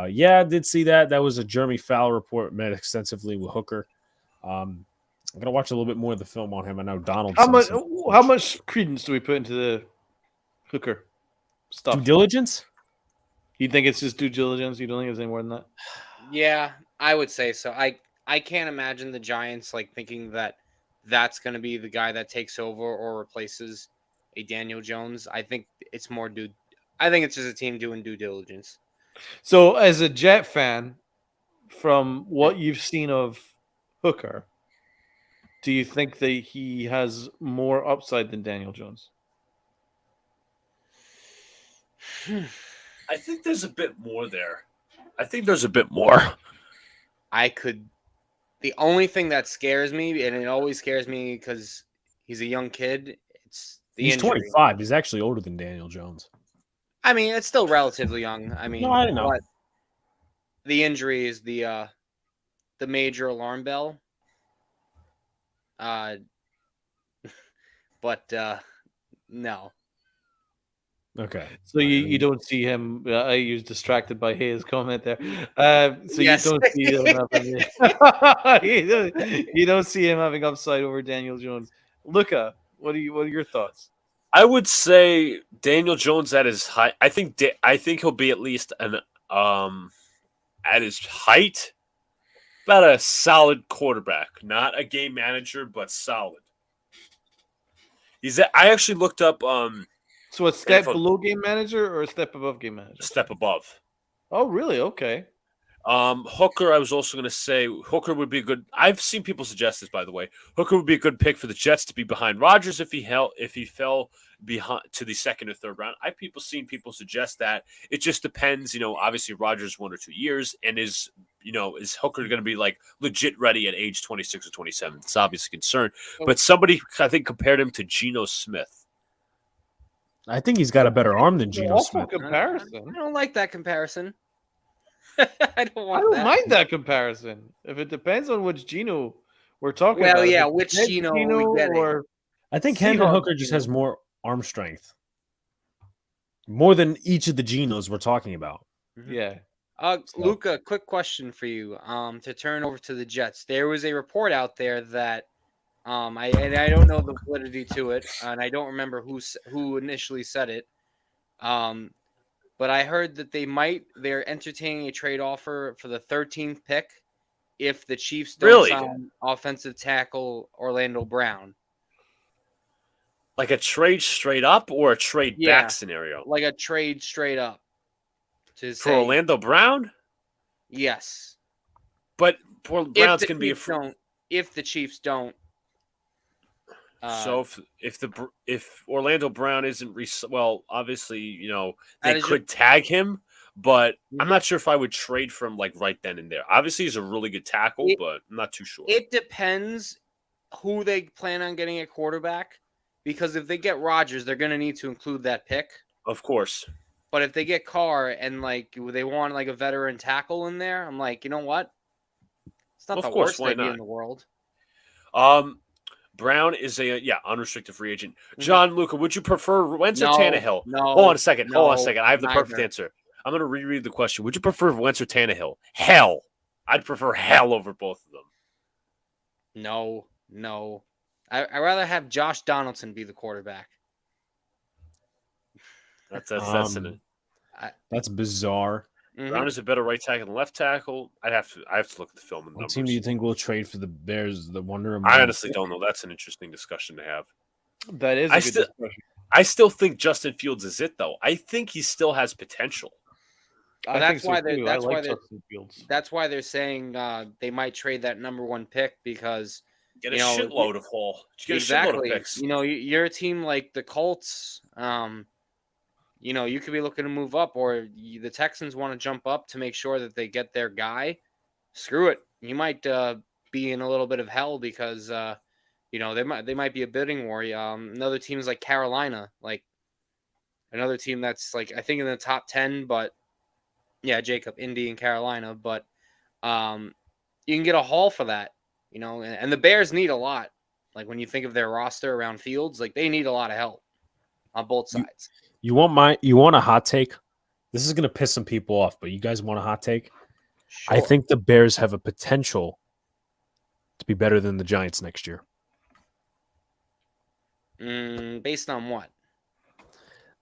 yeah, I did see that. That was a Jeremy Fowler report, met extensively with Hooker. I'm going to watch a little bit more of the film on him. I know Donald. How much credence do we put into the Hooker stuff? Due diligence? You think it's just due diligence? You don't think it's any more than that? Yeah, I would say so. I can't imagine the Giants thinking that that's going to be the guy that takes over or replaces a Daniel Jones. I think it's more I think it's just a team doing due diligence. So, as a Jet fan, from what you've seen of Hooker, do you think that he has more upside than Daniel Jones? I think there's a bit more there. The only thing that scares me, and it always scares me because he's a young kid, it's the injury. 25. He's actually older than Daniel Jones. I mean, it's still relatively young. I mean, no, I don't know. But the injury is the major alarm bell. but no. Okay. So you don't see him. I was distracted by his comment there. So Yes. you don't see him having. you don't see him having upside over Daniel Jones. Luca, what are your thoughts? I would say Daniel Jones at his height. I think he'll be at least an at his height, about a solid quarterback, not a game manager, but solid. I actually looked up So a step NFL below game manager or a step above game manager? step above. Oh, really? Okay. Hooker, I was also going to say Hooker would be a good. I've seen people suggest this, by the way. Hooker would be a good pick for the Jets to be behind Rodgers if he fell behind to the second or third round. I've seen people suggest that. It just depends, obviously Rodgers 1 or 2 years, and is Hooker going to be like legit ready at age 26 or 27? It's obviously a concern. But somebody I think compared him to Geno Smith. I think he's got a better arm than Geno Awful Smith. comparison. I don't like that comparison. I don't mind that comparison. If it depends on which Geno we're talking about. Well, yeah, If which it's Geno Geno we getting? or I think Hendon Seahawks Hooker just has more arm strength. More than each of the Genos we're talking about. yeah. Luca, quick question for you. To turn over to the Jets, there was a report out there that I don't know the validity to it, and I don't remember who initially said it. But I heard that they're entertaining a trade offer for the 13th pick if the Chiefs don't sign offensive tackle Orlando Brown. Like a trade straight up or a trade back scenario? Like a trade straight up. For Orlando Brown? Yes. But Brown's going to be if the Chiefs don't. So if Orlando Brown isn't obviously they could tag him, but I'm not sure if I would trade for him like right then and there. Obviously, he's a really good tackle, but I'm not too sure. It depends who they plan on getting at quarterback, because if they get Rodgers, they're going to need to include that pick, of course. But if they get Carr and they want like a veteran tackle in there, I'm like, you know what? It's not the worst idea in the world. Brown is a unrestricted free agent. John, Luca, would you prefer Wentz or Tannehill? No. Hold on a second. I have the perfect answer. I'm going to reread the question. Would you prefer Wentz or Tannehill? Hell. I'd prefer hell over both of them. No. I'd rather have Josh Donaldson be the quarterback. That's bizarre. Brown is a better right tackle than left tackle. I have to look at the film and What numbers. team do you think will trade for the Bears? The Wonder. I honestly don't know. That's an interesting discussion to have. That is a good discussion. I still think Justin Fields is it, though. I think he still has potential. That's why they're saying they might trade that number 1 pick because get a shitload of haul. Exactly. Shitload of picks. You're a team like the Colts. You could be looking to move up, or the Texans want to jump up to make sure that they get their guy. Screw it. You might be in a little bit of hell because they might be a bidding war. Another team's like Carolina, like another team that's like I think in the top 10, but yeah, Jacob, Indy, and Carolina. But you can get a haul for that, and the Bears need a lot. Like when you think of their roster around Fields, like they need a lot of help on both sides. You want a hot take? This is going to piss some people off, but you guys want a hot take? Sure. I think the Bears have a potential to be better than the Giants next year. Based on what?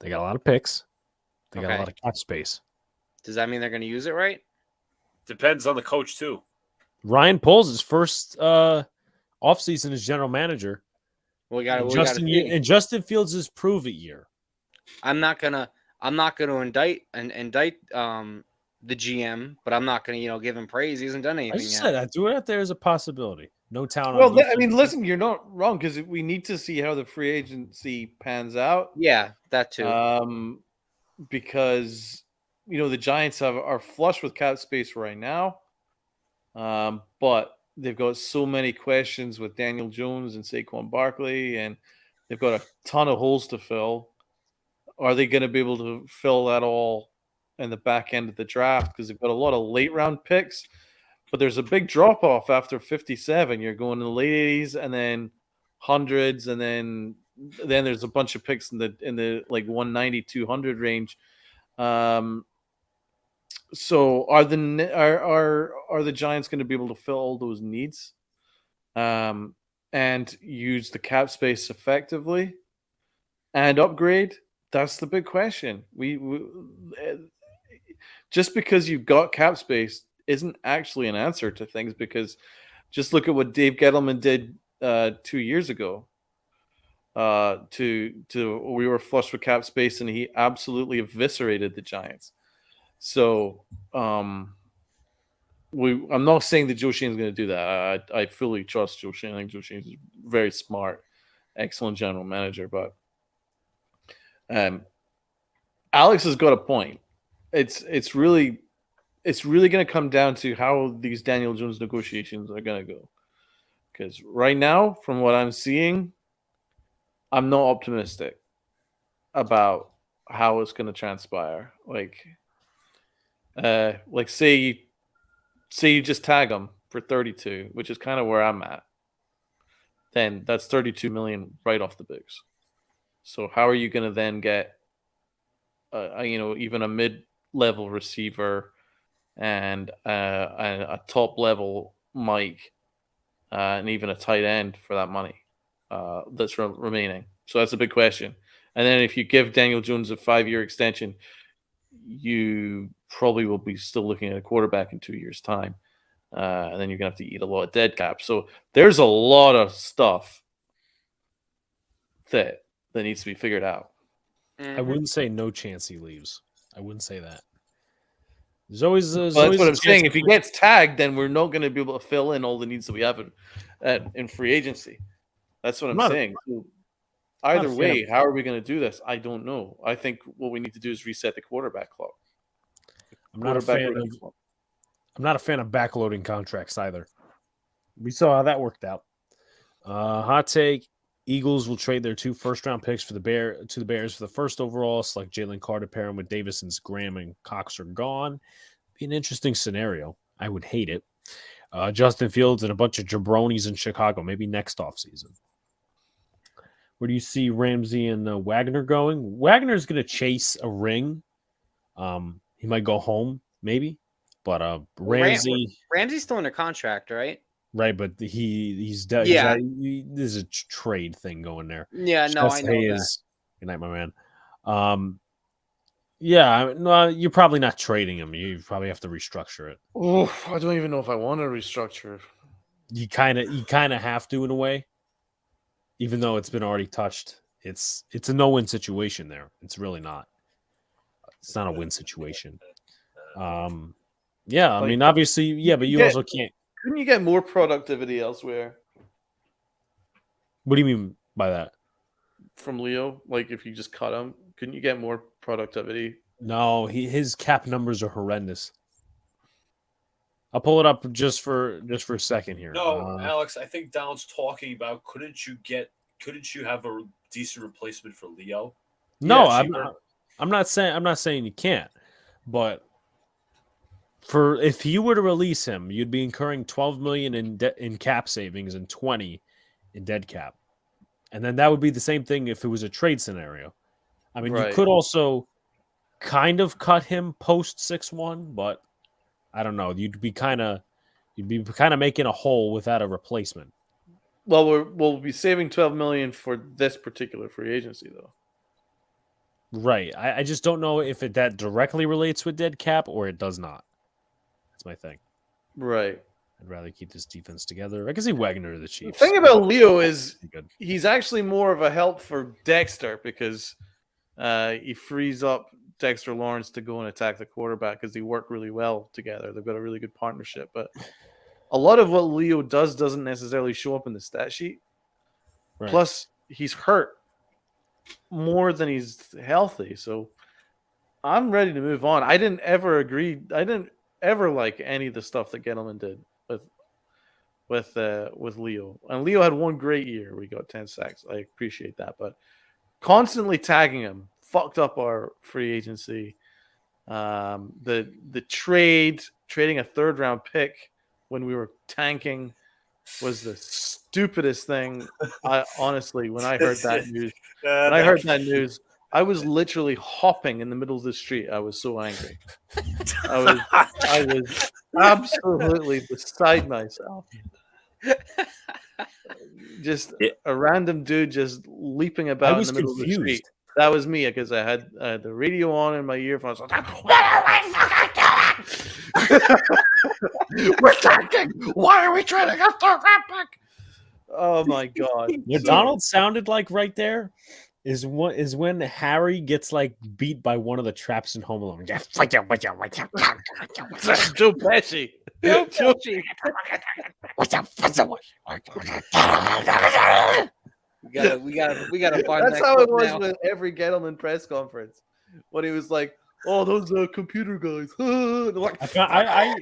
They got a lot of picks. They got a lot of cap space. Does that mean they're going to use it right? Depends on the coach, too. Ryan Poles' his first offseason as general manager. Justin Fields' prove it year. I'm not gonna indict the GM, but I'm not gonna give him praise. He hasn't done anything. I just said I threw it out there as a possibility. No talent. Well, I mean, listen, you're not wrong because we need to see how the free agency pans out. Yeah, that too. Because the Giants are flush with cap space right now, but they've got so many questions with Daniel Jones and Saquon Barkley, and they've got a ton of holes to fill. Are they going to be able to fill that all in the back end of the draft? Because they've got a lot of late round picks, but there's a big drop off after 57. You're going in the late 80s and then hundreds and then then there's a bunch of picks in the like 190, 200 range. So are the Giants going to be able to fill all those needs, and use the cap space effectively and upgrade? That's the big question. We just because you've got cap space isn't actually an answer to things, because just look at what Dave Gettleman did 2 years ago. We were flush with cap space, and he absolutely eviscerated the Giants. So I'm not saying that Joe Schoen's going to do that. I fully trust Joe Schoen. I think Joe Schoen's very smart, excellent general manager. But Alex has got a point. It's really going to come down to how these Daniel Jones negotiations are going to go. Because right now, from what I'm seeing, I'm not optimistic about how it's going to transpire. Like say you just tag him for 32, which is kind of where I'm at. Then that's 32 million right off the books. So how are you going to then get, even a mid-level receiver and a top-level Mike and even a tight end for that money that's remaining? So that's a big question. And then if you give Daniel Jones a 5-year extension, you probably will be still looking at a quarterback in 2 years' time. And then you're going to have to eat a lot of dead cap. So there's a lot of stuff that needs to be figured out. I wouldn't say no chance he leaves. I wouldn't say that. There's always that's what I'm saying. If he gets tagged, then we're not going to be able to fill in all the needs that we have in free agency. That's what I'm saying. So either way, how are we going to do this? I don't know. I think what we need to do is reset the quarterback clock. I'm not a fan of backloading contracts either. We saw how that worked out. Hot take: Eagles will trade their 2 first-round picks to the Bears for the first overall. Select Jalen Carter, pair him with Davis, since Graham and Cox are gone. Be an interesting scenario. I would hate it. Justin Fields and a bunch of jabronis in Chicago, maybe next offseason. Where do you see Ramsey and Wagner going? Wagner's going to chase a ring. He might go home, maybe. But Ramsey's still under contract, right? Right, but he's dead. Yeah. There's a trade thing going there. Yeah, no, I know that. Good night, my man. No, you're probably not trading him. You probably have to restructure it. Oh, I don't even know if I want to restructure. You kind of have to, in a way, even though it's been already touched. It's a no-win situation there. It's really not. It's not a win situation. I mean, obviously, but you also can't. Couldn't you get more productivity elsewhere? What do you mean by that? From Leo, like if you just cut him, couldn't you get more productivity? No, his cap numbers are horrendous. I'll pull it up just for a second here. No, Alex, I think Donald's talking about couldn't you have a decent replacement for Leo? No, I'm not saying you can't, but if you were to release him, you'd be incurring $12 million in cap savings and $20 in dead cap, and then that would be the same thing if it was a trade scenario. I mean, You could also kind of cut him post 6-1, but I don't know. You'd be kind of making a hole without a replacement. Well, we'll be saving $12 million for this particular free agency, though. Right. I just don't know if that directly relates with dead cap or it does not. That's my thing. Right. I'd rather keep this defense together. I can see Wagner to the Chiefs. The thing about Leo is he's actually more of a help for Dexter, because he frees up Dexter Lawrence to go and attack the quarterback because they work really well together. They've got a really good partnership. But a lot of what Leo does doesn't necessarily show up in the stat sheet. Right. Plus, he's hurt more than he's healthy. So I'm ready to move on. I didn't ever like any of the stuff that Gettleman did with Leo. And Leo had one great year. We got 10 sacks. I appreciate that. But constantly tagging him fucked up our free agency. The trading a 3rd round pick when we were tanking was the stupidest thing. Honestly, when I heard that news, I was literally hopping in the middle of the street. I was so angry. I was absolutely beside myself. Just a random dude just leaping about in the middle of the street. That was me because I had the radio on in my earphones. What are we doing? We're tanking. Why are we trying to get the rat back? Oh my god! What Donald sounded like right there is when Harry gets like beat by one of the traps in Home Alone. Joe Pesci. Joe Pesci. We gotta find That's that how it clip was now. with every Gettleman press conference when he was like, "Oh, those computer guys." Like, I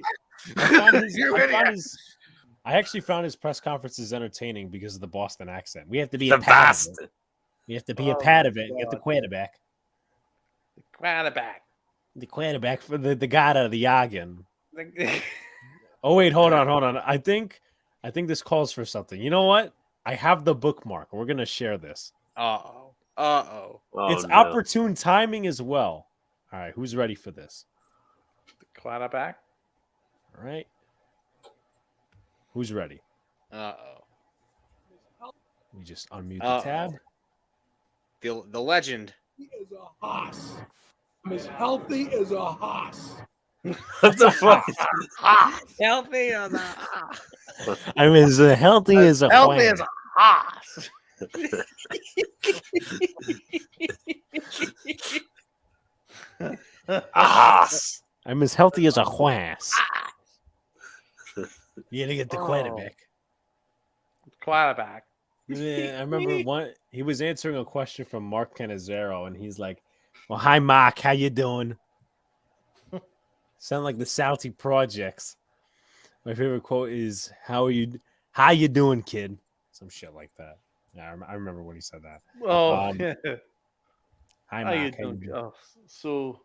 actually found his press conferences entertaining because of the Boston accent. We have to be The a part best. of it. We have to be a part of it. Get the quarterback. The quarterback for the guy out of the Yagen. Oh wait, hold on. I think this calls for something. You know what? I have the bookmark. We're gonna share this. Uh-oh. It's opportune timing as well. All right, who's ready for this? the quarterback. All right. Who's ready? Uh-oh. We just unmute the tab. The legend. He is a hoss. I'm as healthy as a hoss. What the fuck? Healthy as a I'm as healthy as a Healthy as a hoss. I'm as healthy as a whass. You gotta get the quarterback. Quarterback. Yeah, I remember he was answering a question from Mark Cannizzaro, and he's like, "Well, hi Mark, how you doing?" Sound like the Salty Projects. My favorite quote is, "How you doing, kid?" Some shit like that. Yeah, I remember when he said that. Oh, Hi how Mark. you how you doing? doing? Oh, so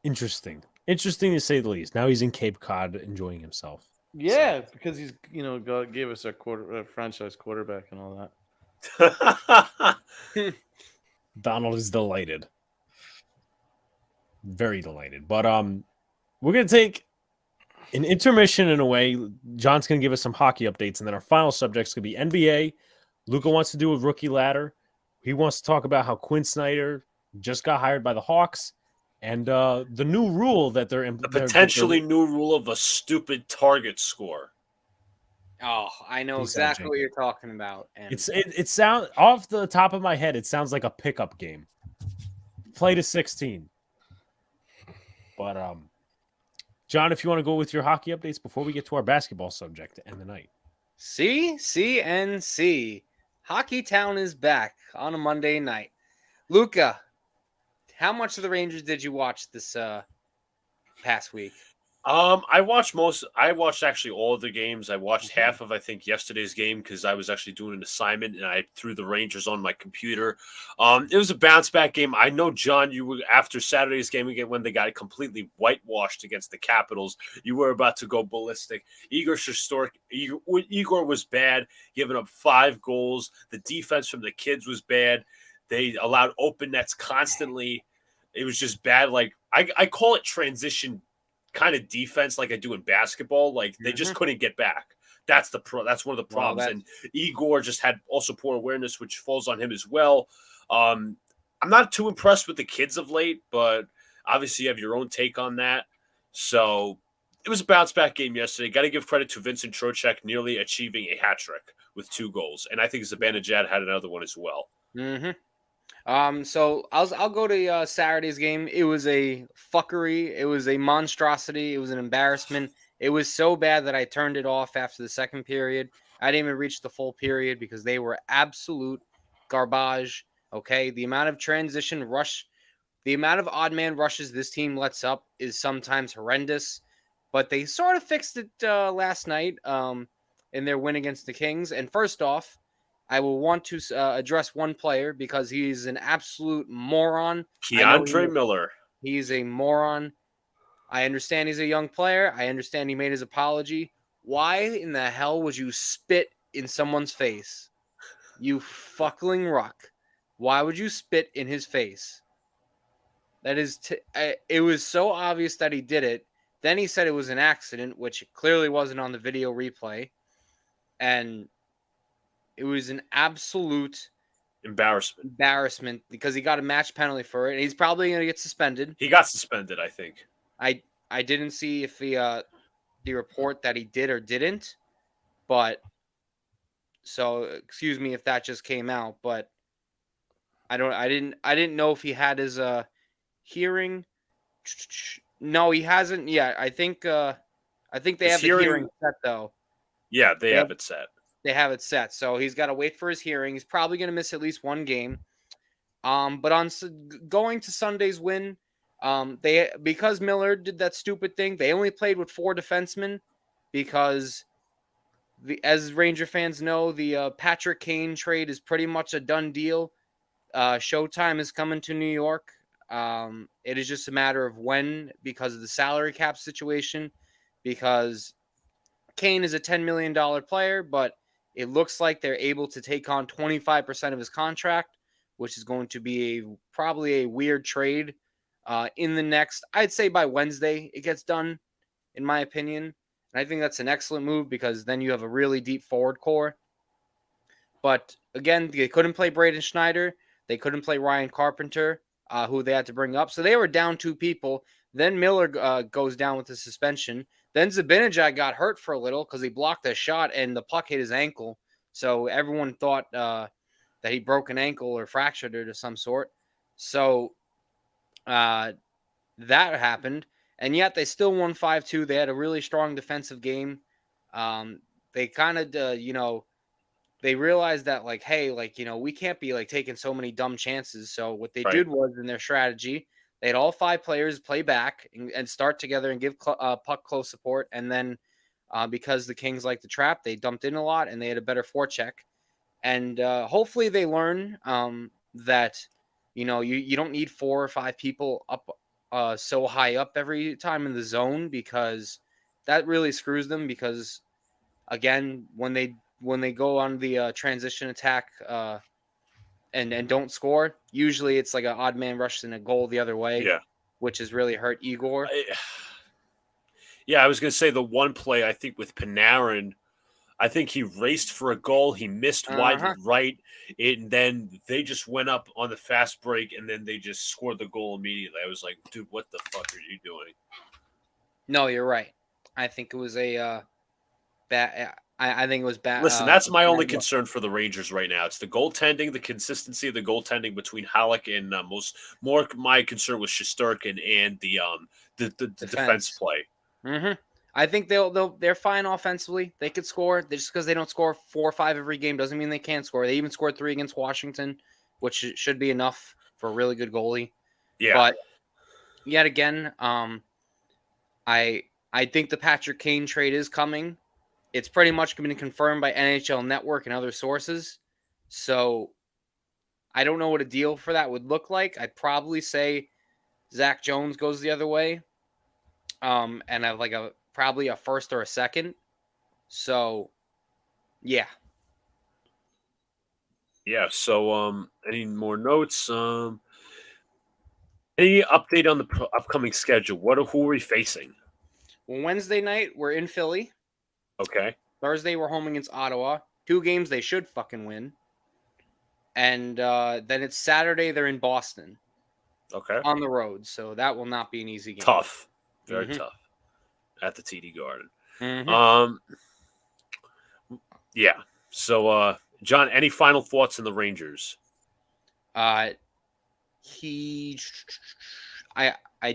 Interesting to say the least. Now he's in Cape Cod enjoying himself. yeah, because he's gave us a franchise quarterback and all that. Donald is delighted. Very delighted. But we're gonna take an intermission in a way. John's gonna give us some hockey updates, and then our final subjects could be NBA. Luca wants to do a rookie ladder. He wants to talk about how Quinn Snyder just got hired by the Hawks, and the new rule that they're The potentially new rule of a stupid target score. Oh, I know exactly what you're talking about. And it sounds off the top of my head. It sounds like a pickup game. Play to 16. But John, if you want to go with your hockey updates before we get to our basketball subject to end the night. CNC. Hockey Town is back on a Monday night. Luca, how much of the Rangers did you watch this past week? I watched actually all of the games. I watched half of, I think, yesterday's game because I was actually doing an assignment and I threw the Rangers on my computer. It was a bounce back game. I know, John, you were after Saturday's game again when they got completely whitewashed against the Capitals. You were about to go ballistic. Igor was bad, giving up 5 goals. The defense from the kids was bad. They allowed open nets constantly. It was just bad. Like I call it transition kind of defense, like I do in basketball. Like they just couldn't get back. That's one of the problems. And Igor just had also poor awareness, which falls on him as well. I'm not too impressed with the kids of late, but obviously you have your own take on that. So it was a bounce back game yesterday. Got to give credit to Vincent Trocheck nearly achieving a hat trick with 2 goals, and I think Zibanejad had another one as well. So I'll go to Saturday's game. It was a fuckery. It was a monstrosity. It was an embarrassment. It was so bad that I turned it off after the second period. I didn't even reach the full period because they were absolute garbage. Okay, the amount of transition rush, the amount of odd man rushes this team lets up is sometimes horrendous. But they sort of fixed it last night in their win against the Kings. And first off, I will want to address one player because he's an absolute moron. Keandre Miller. He's a moron. I understand he's a young player. I understand he made his apology. Why in the hell would you spit in someone's face? You fuckling ruck. Why would you spit in his face? That is, it was so obvious that he did it. Then he said it was an accident, which clearly wasn't on the video replay. And it was an absolute embarrassment because he got a match penalty for it. And he's probably going to get suspended. He got suspended, I think. I didn't see if the report that he did or didn't, but so excuse me if that just came out, but I didn't know if he had his hearing. No, he hasn't. Yeah, I think they have the hearing set though. Yeah, they have it set. They have it set, so he's got to wait for his hearing. He's probably going to miss at least one game. But on going to Sunday's win, because Miller did that stupid thing, they only played with 4 defensemen because as Ranger fans know, the Patrick Kane trade is pretty much a done deal. Showtime is coming to New York. It is just a matter of when, because of the salary cap situation, because Kane is a $10 million player, but it looks like they're able to take on 25% of his contract, which is going to be probably a weird trade in the next, I'd say by Wednesday it gets done, in my opinion. And I think that's an excellent move because then you have a really deep forward core. But again, they couldn't play Braden Schneider. They couldn't play Ryan Carpenter, who they had to bring up. So they were down 2 people. Then Miller goes down with the suspension. Then Zibanejad got hurt for a little because he blocked a shot and the puck hit his ankle. So everyone thought that he broke an ankle or fractured it of some sort. So that happened. And yet they still won 5-2. They had a really strong defensive game. They kind of, they realized that, like, hey, like, we can't be, like, taking so many dumb chances. So what they did was, in their strategy, they had all 5 players play back and start together and give puck close support. And then because the Kings like to trap, they dumped in a lot and they had a better forecheck. And hopefully they learn that, you don't need 4 or 5 people up so high up every time in the zone, because that really screws them. Because, again, when they go on the transition attack and don't score, usually it's like an odd man rush and a goal the other way, which has really hurt Igor. I was going to say the one play, I think, with Panarin, I think he raced for a goal. He missed wide right, and then they just went up on the fast break, and then they just scored the goal immediately. I was like, dude, what the fuck are you doing? No, you're right. I think it was a bad. I think it was bad. Listen, that's my only concern for the Rangers right now. It's the goaltending, the consistency of the goaltending between Halleck and more. My concern was Shesterkin and the defense play. Mm-hmm. I think they're fine offensively. They could score. Just because they don't score 4 or 5 every game doesn't mean they can't score. They even scored 3 against Washington, which should be enough for a really good goalie. Yeah. But yet again, I think the Patrick Kane trade is coming. It's pretty much been confirmed by NHL Network and other sources. So I don't know what a deal for that would look like. I'd probably say Zach Jones goes the other way. And have like probably a first or a second. So, yeah. Yeah, so any more notes? Any update on the upcoming schedule? Who are we facing? Well, Wednesday night, we're in Philly. Okay. Thursday, we're home against Ottawa. 2 games they should fucking win. And then it's Saturday, they're in Boston. Okay. On the road, so that will not be an easy game. Tough. Very tough. At the TD Garden. Mm-hmm. Yeah. So, John, any final thoughts on the Rangers? I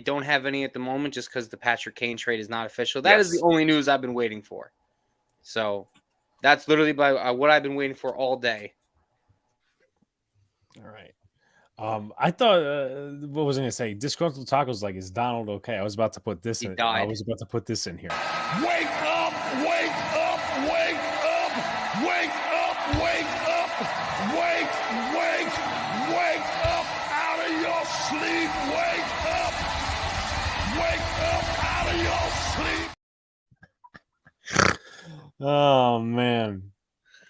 don't have any at the moment, just because the Patrick Kane trade is not official. That is the only news I've been waiting for. So that's literally what I've been waiting for all day. All right. I thought, what was I going to say? Disgruntled Tacos, like, is Donald okay? I was about to put this in. Died. I was about to put this in here. Wake up, wake up, wake up, wake up, wake up, wake up out of your sleep, wake up out of your sleep. Oh man,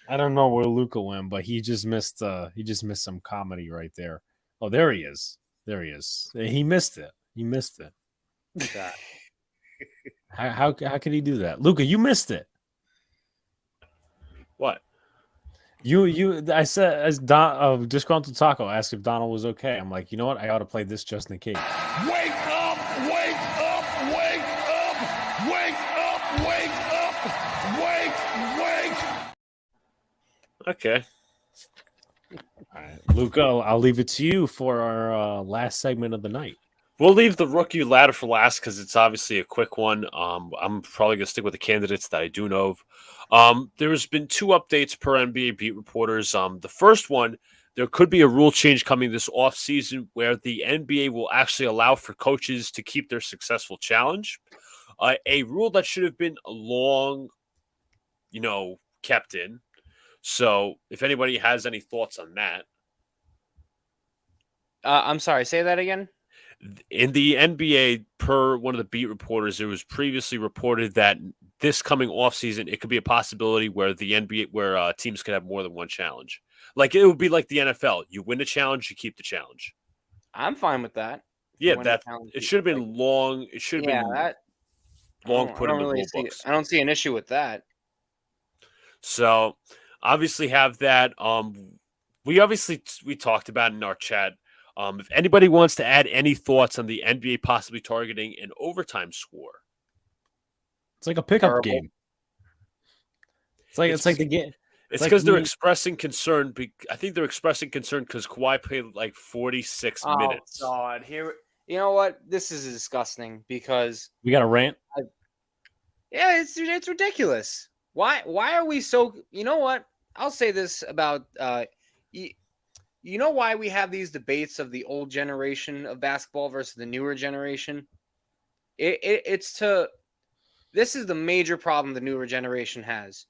I don't know where Luca went, but he just missed some comedy right there. Oh, there he is. There he is. He missed it. He missed it. God. How could he do that, Luca? You missed it. What? I said as Disgruntled Taco asked if Donald was okay. I'm like, you know what? I ought to play this just in case. Wake up, wake up, wake up, wake up, wake up, wake. Okay. All right, Luca, I'll leave it to you for our last segment of the night. We'll leave the rookie ladder for last because it's obviously a quick one. I'm probably going to stick with the candidates that I do know of. There's been 2 updates per NBA beat reporters. The first one, there could be a rule change coming this offseason where the NBA will actually allow for coaches to keep their successful challenge. A rule that should have been long, kept in. So if anybody has any thoughts on that. I'm sorry. Say that again. In the NBA, per one of the beat reporters, it was previously reported that this coming offseason, it could be a possibility where the NBA, where teams could have more than one challenge. Like it would be like the NFL. You win a challenge, you keep the challenge. I'm fine with that. Yeah, that it should have been long. It should have been long put in the rule books. I don't see an issue with that. So obviously have that. We talked about it in our chat. If anybody wants to add any thoughts on the NBA possibly targeting an overtime score, it's like a pickup game. It's like the game. It's because they're expressing concern. I think they're expressing concern because Kawhi played like 46 minutes. Oh God! You know what? This is disgusting because we got a rant. It's ridiculous. Why are we so? You know what? I'll say this about you know why we have these debates of the old generation of basketball versus the newer generation? This is the major problem the newer generation has.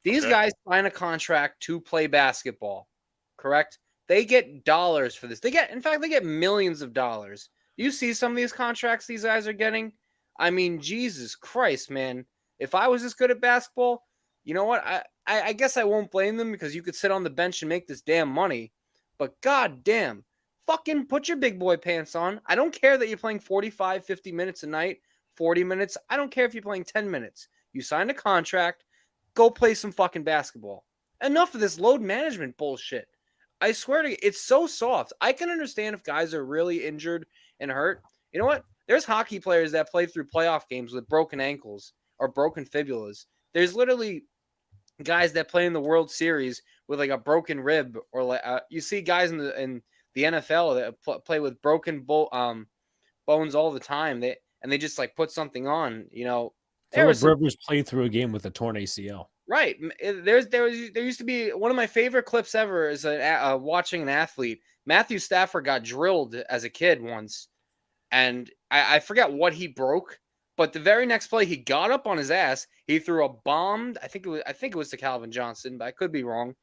These guys sign a contract to play basketball, correct? They get dollars for this. They get millions of dollars. You see some of these contracts these guys are getting? I mean, Jesus Christ, man. If I was this good at basketball, you know what? I guess I won't blame them because you could sit on the bench and make this damn money. But goddamn, fucking put your big boy pants on. I don't care that you're playing 45, 50 minutes a night, 40 minutes. I don't care if you're playing 10 minutes. You signed a contract. Go play some fucking basketball. Enough of this load management bullshit. I swear to you, it's so soft. I can understand if guys are really injured and hurt. You know what? There's hockey players that play through playoff games with broken ankles or broken fibulas. There's literally guys that play in the World Series with like a broken rib, or like you see guys in the NFL that play with broken bones all the time. They just like put something on. You know, Philip Rivers played through a game with a torn ACL. Right. There used to be one of my favorite clips ever is watching an athlete. Matthew Stafford got drilled as a kid once, and I forget what he broke. But the very next play, he got up on his ass. He threw a bomb. I think it was to Calvin Johnson, but I could be wrong.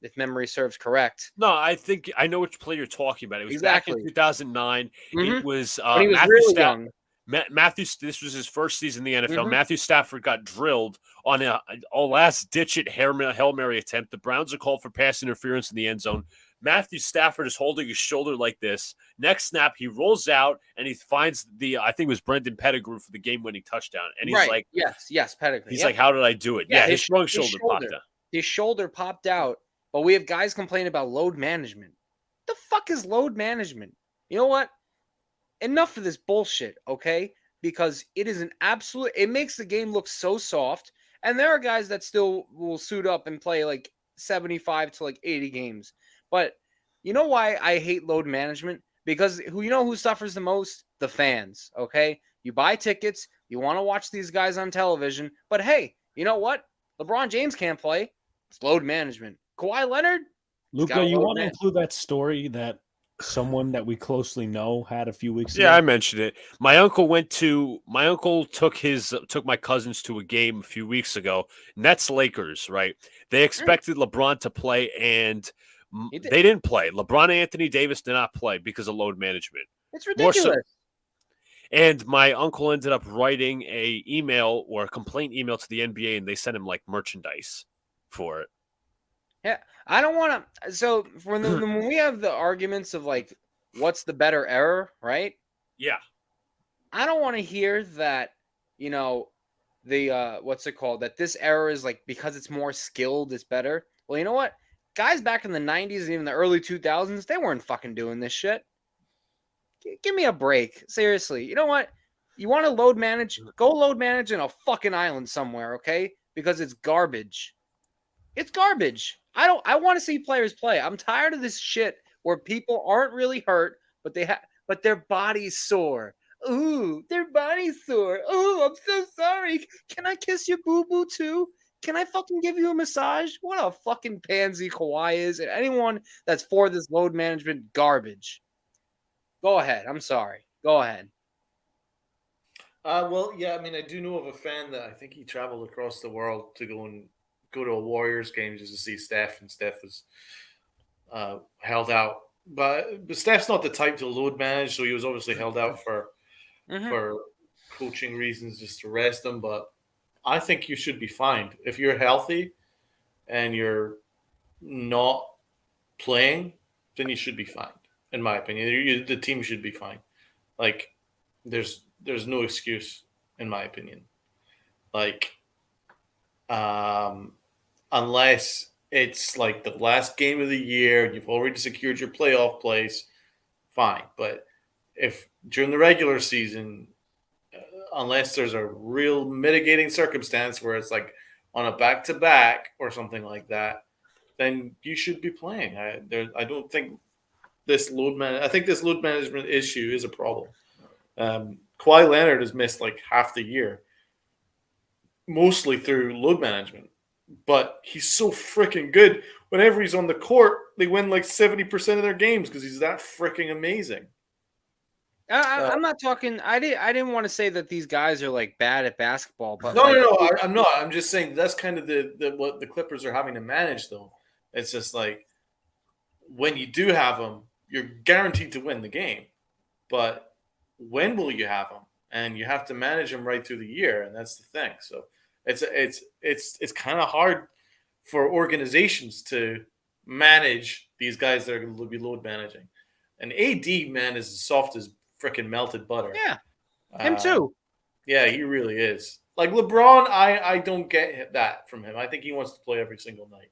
If memory serves correct. No, I think I know which play you're talking about. It was back in 2009. Mm-hmm. It was he was really young. This was his first season in the NFL. Mm-hmm. Matthew Stafford got drilled on a last-ditch Hail Mary attempt. The Browns are called for pass interference in the end zone. Matthew Stafford is holding his shoulder like this. Next snap, he rolls out, and he finds I think it was Brendan Pettigrew for the game-winning touchdown. And he's like, yes, Pettigrew. He's like, how did I do it? Yeah, his strong shoulder popped out. His shoulder popped out, but we have guys complaining about load management. The fuck is load management? You know what? Enough of this bullshit, okay? Because it is it makes the game look so soft, and there are guys that still will suit up and play like 75 to like 80 games. But you know why I hate load management? Because who suffers the most? The fans, okay? You buy tickets, you want to watch these guys on television, but hey, you know what? LeBron James can't play. It's load management. Kawhi Leonard? Luca, you want to include that story that someone that we closely know had a few weeks ago? Yeah, I mentioned it. My uncle took my cousins to a game a few weeks ago. Nets Lakers, right? They expected LeBron to play, and they didn't play. LeBron and Anthony Davis did not play because of load management. It's ridiculous. And my uncle ended up writing a email or a complaint email to the NBA, and they sent him like merchandise for it. Yeah, I don't want to. So when we have the arguments of like, what's the better error, right? Yeah. I don't want to hear that, you know, the what's it called? That this error is like because it's more skilled, it's better. Well, you know what? Guys back in the 90s and even the early 2000s, they weren't fucking doing this shit. Give me a break. Seriously. You know what? You want to load manage? Go load manage in a fucking island somewhere, okay? Because it's garbage. It's garbage. I want to see players play. I'm tired of this shit where people aren't really hurt, but but their body's sore. Ooh, their body's sore. Ooh, I'm so sorry. Can I kiss your boo-boo too? Can I fucking give you a massage? What a fucking pansy Kawhi is. And anyone that's for this load management garbage. Go ahead. I'm sorry. Go ahead. Well, yeah, I mean, I do know of a fan that I think he traveled across the world to go to a Warriors game just to see Steph, and Steph was held out. But Steph's not the type to load manage, so he was obviously held out for coaching reasons, just to rest him. But I think you should be fined if you're healthy and you're not playing. Then you should be fined, in my opinion. The team should be fined. Like, there's no excuse, in my opinion. Like, unless it's like the last game of the year and you've already secured your playoff place, fine. But if during the regular season, unless there's a real mitigating circumstance where it's like on a back-to-back or something like that, then you should be playing. I don't think this I think this load management issue is a problem. Kawhi Leonard has missed like half the year, mostly through load management. But he's so freaking good. Whenever he's on the court, they win like 70% of their games because he's that freaking amazing. I'm not talking. I didn't want to say that these guys are like bad at basketball, but No. I'm not. I'm just saying that's kind of what the Clippers are having to manage, though. It's just like when you do have them, you're guaranteed to win the game. But when will you have them? And you have to manage them right through the year, and that's the thing. So it's kind of hard for organizations to manage these guys that are going to be load managing. And AD, man, is as soft as freaking melted butter. Yeah, him too. Yeah, he really is. Like LeBron, I don't get that from him. I think he wants to play every single night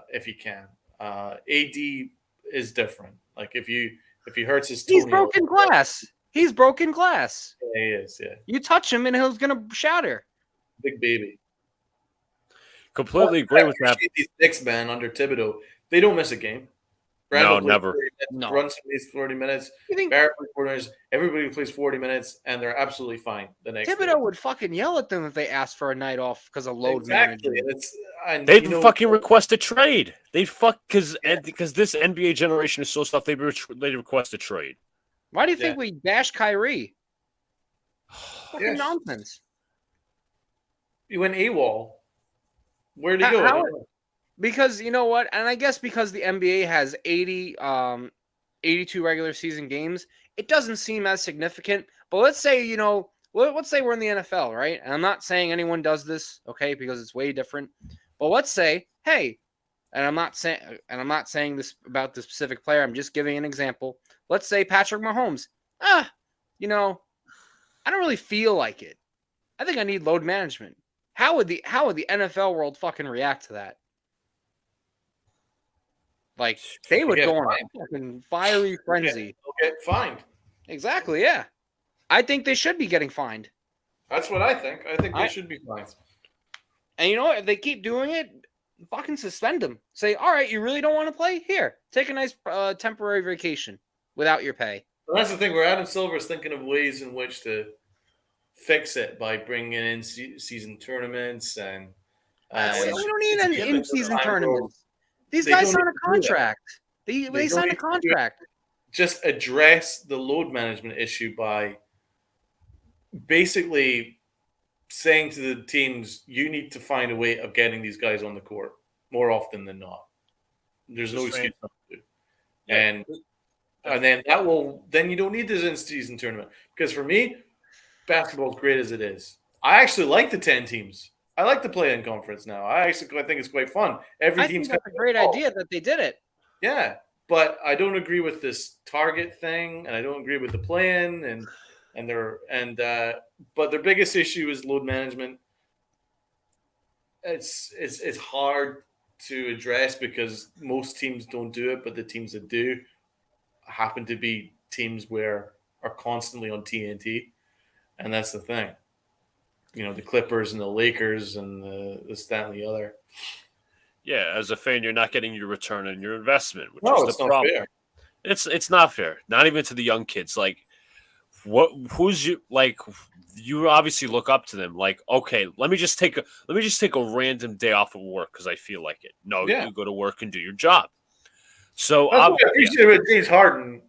if he can. AD is different. Like if he hurts his toenail, he's broken glass. He's broken glass. Yeah, he is. Yeah, you touch him and he's gonna shatter. Big baby. Completely agree with that. These Knicks, man, under Thibodeau, they don't miss a game. No, never. Brunson plays 40 minutes. Barrett plays 40 minutes. Everybody plays 40 minutes, and they're absolutely fine the next Thibodeau day. would fucking yell at them if they asked for a night off because of load management. They'd fucking request a trade. They'd because this NBA generation is so soft. They'd request a trade. Why do you think we bash Kyrie? Fucking nonsense. He went AWOL. Where'd he go? Because you know what, and I guess because the NBA has 82 regular season games, it doesn't seem as significant. But let's say, let's say we're in the NFL, right? And I'm not saying anyone does this, okay, because it's way different. But let's say, hey, and I'm not saying this about the specific player. I'm just giving an example. Let's say Patrick Mahomes. I don't really feel like it. I think I need load management. How would the NFL world fucking react to that? Like, they would go on a fucking fiery frenzy. They'll get fined. Exactly, yeah. I think they should be getting fined. That's what I think. I think they should be fined. And you know what? If they keep doing it, fucking suspend them. Say, all right, you really don't want to play? Here, take a nice temporary vacation without your pay. Well, that's the thing, where Adam Silver is thinking of ways in which to fix it by bringing in season tournaments and we don't need any in-season tournaments. These guys signed a contract. They signed a contract. Just address the load management issue by basically saying to the teams, you need to find a way of getting these guys on the court more often than not. There's no excuse not to. And And then then you don't need this in-season tournament. Because for me, basketball's great as it is. I actually like the 10 teams. I like the play-in conference now. I think it's quite fun. I think that's a great idea that they did it. Yeah, but I don't agree with this target thing, and I don't agree with the play-in, but their biggest issue is load management. It's hard to address because most teams don't do it, but the teams that do happen to be teams where are constantly on TNT, and that's the thing. The Clippers and the Lakers and the that and the other. Yeah, as a fan, you're not getting your return on your investment, which No, is it's the not problem. fair. It's not fair. Not even to the young kids. Like, who's you like? You obviously look up to them. Like, okay, let me just take a random day off of work because I feel like it. No, Yeah. you go to work and do your job. So That's what I appreciate with James Harden.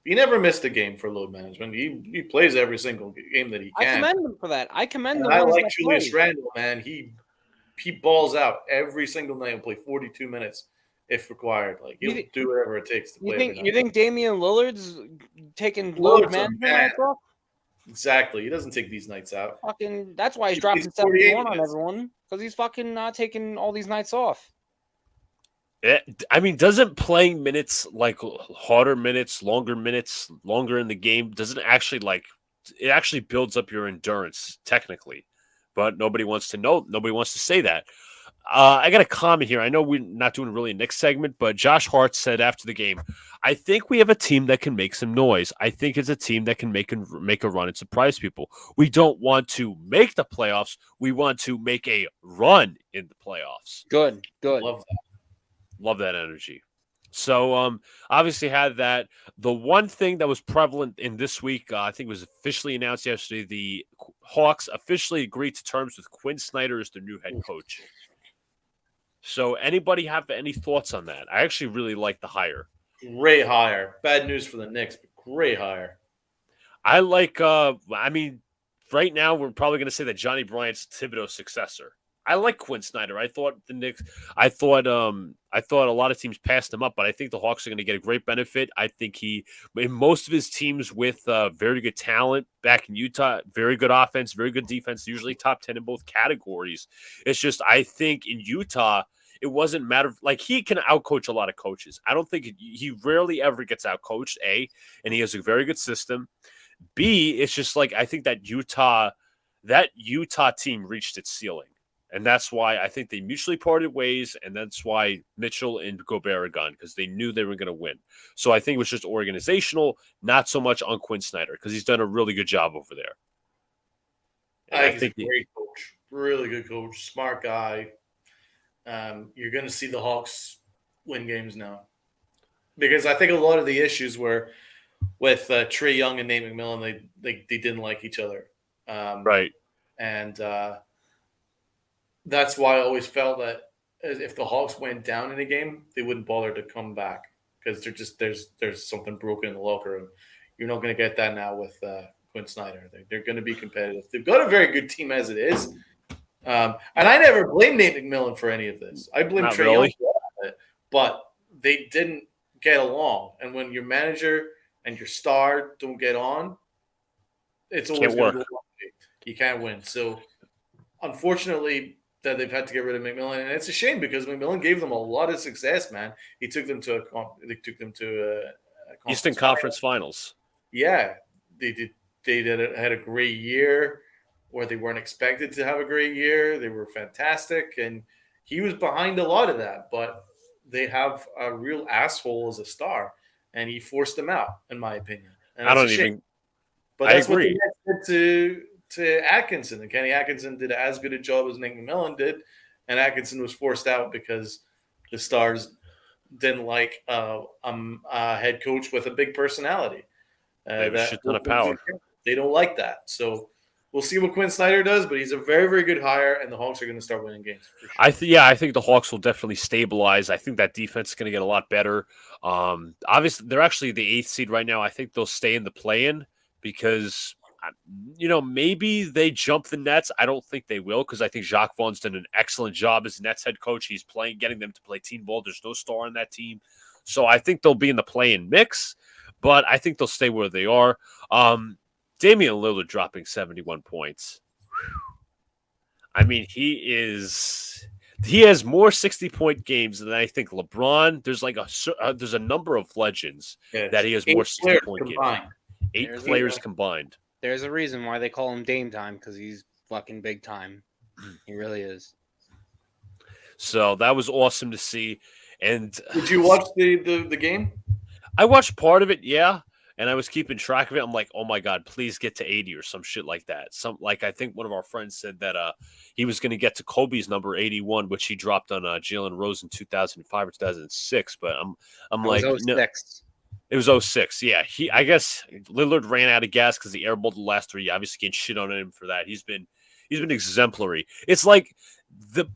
He never missed a game for load management. He plays every single game that he I can. commend him for that. I commend And the I ones like that Julius play. Randle, man. He balls out every single night and play 42 minutes if required. Like he'll do whatever it takes to play. You think Damian Lillard's taking Lillard's load a management man. nights off? Exactly. He doesn't take these nights out. Fucking, that's why he's He dropping plays 48 71 on minutes. everyone, because he's fucking not taking all these nights off. I mean, doesn't playing minutes, like harder minutes, longer in the game, doesn't actually it actually builds up your endurance technically, but nobody wants to say that. I got a comment here. I know we're not doing really a Knicks segment, but Josh Hart said after the game, I think we have a team that can make some noise. I think it's a team that can make a run and surprise people. We don't want to make the playoffs. We want to make a run in the playoffs. Good. Love that energy. So obviously had that. The one thing that was prevalent in this week, I think was officially announced yesterday, the Hawks officially agreed to terms with Quinn Snyder as their new head coach. So anybody have any thoughts on that? I actually really like the hire. Great hire. Bad news for the Knicks, but great hire. I like right now we're probably going to say that Johnny Bryant's Thibodeau's successor. I like Quinn Snyder. I thought I thought a lot of teams passed him up, but I think the Hawks are going to get a great benefit. I think he, in most of his teams with very good talent back in Utah, very good offense, very good defense, usually top 10 in both categories. It's just, I think in Utah, it wasn't matter. Like, he can outcoach a lot of coaches. I don't think he rarely ever gets outcoached, A, and he has a very good system. B, it's just like, I think that Utah team reached its ceiling. And that's why I think they mutually parted ways, and that's why Mitchell and Gobert are gone, because they knew they were going to win. So I think it was just organizational, not so much on Quinn Snyder, because he's done a really good job over there. I think he's a great coach, really good coach, smart guy. You're going to see the Hawks win games now, because I think a lot of the issues were with Trae Young and Nate McMillan. They didn't like each other, right? And that's why I always felt that if the Hawks went down in a game, they wouldn't bother to come back, because there's something broken in the locker room. You're not going to get that now with Quinn Snyder. They're going to be competitive. They've got a very good team as it is. And I never blame Nate McMillan for any of this. I blame Trae Young for it, but they didn't get along. And when your manager and your star don't get on, it's always going to go wrong. You can't win. So, unfortunately, that they've had to get rid of McMillan, and it's a shame because McMillan gave them a lot of success. Man, he took them to a Eastern Conference Finals. Yeah, they did. They had a great year, where they weren't expected to have a great year. They were fantastic, and he was behind a lot of that. But they have a real asshole as a star, and he forced them out, in my opinion. And I don't even. But that's what they did to Atkinson, and Kenny Atkinson did as good a job as Nate McMillan did, and Atkinson was forced out because the Stars didn't like a head coach with a big personality. They have a shit ton of power. They don't like that. So we'll see what Quinn Snyder does, but he's a very, very good hire, and the Hawks are going to start winning games. For sure. I think the Hawks will definitely stabilize. I think that defense is going to get a lot better. Obviously, they're actually the 8th seed right now. I think they'll stay in the play-in because – maybe they jump the Nets. I don't think they will, because I think Jacques Vaughn's done an excellent job as Nets head coach. He's getting them to play team ball. There's no star on that team. So I think they'll be in the play-in mix. but I think they'll stay where they are. Damian Lillard dropping 71 points. I mean, he has more 60-point games than I think LeBron. There's like there's a number of legends that he has more 60-point games. 8 players combined. There's a reason why they call him Dame Time, because he's fucking big time. He really is. So that was awesome to see. And did you watch the game? I watched part of it, yeah. And I was keeping track of it. I'm like, oh my God, please get to 80 or some shit like that. I think one of our friends said that he was going to get to Kobe's number 81, which he dropped on Jalen Rose in 2005 or 2006. But I'm like, no, it was 06. Yeah, I guess Lillard ran out of gas because he airballed the last 3. Obviously, getting shit on him for that. He's been exemplary. It's like the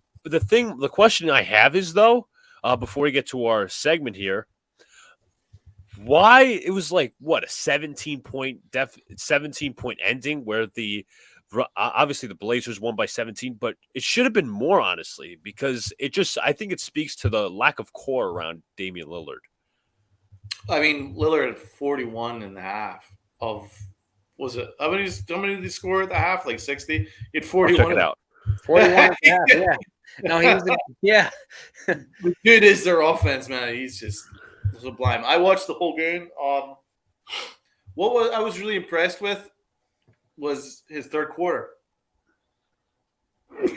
question I have is though, before we get to our segment here. Why it was like what a 17-point ending where obviously the Blazers won by 17, but it should have been more, honestly, because I think it speaks to the lack of core around Damian Lillard. I mean, Lillard had 41 and a half of, was it, how many did he score at the half? Like 60? He had 41. Check it out. 41 and a half, yeah. No, he was, yeah. The dude is their offense, man. He's just sublime. I watched the whole game. What I was really impressed with was his third quarter.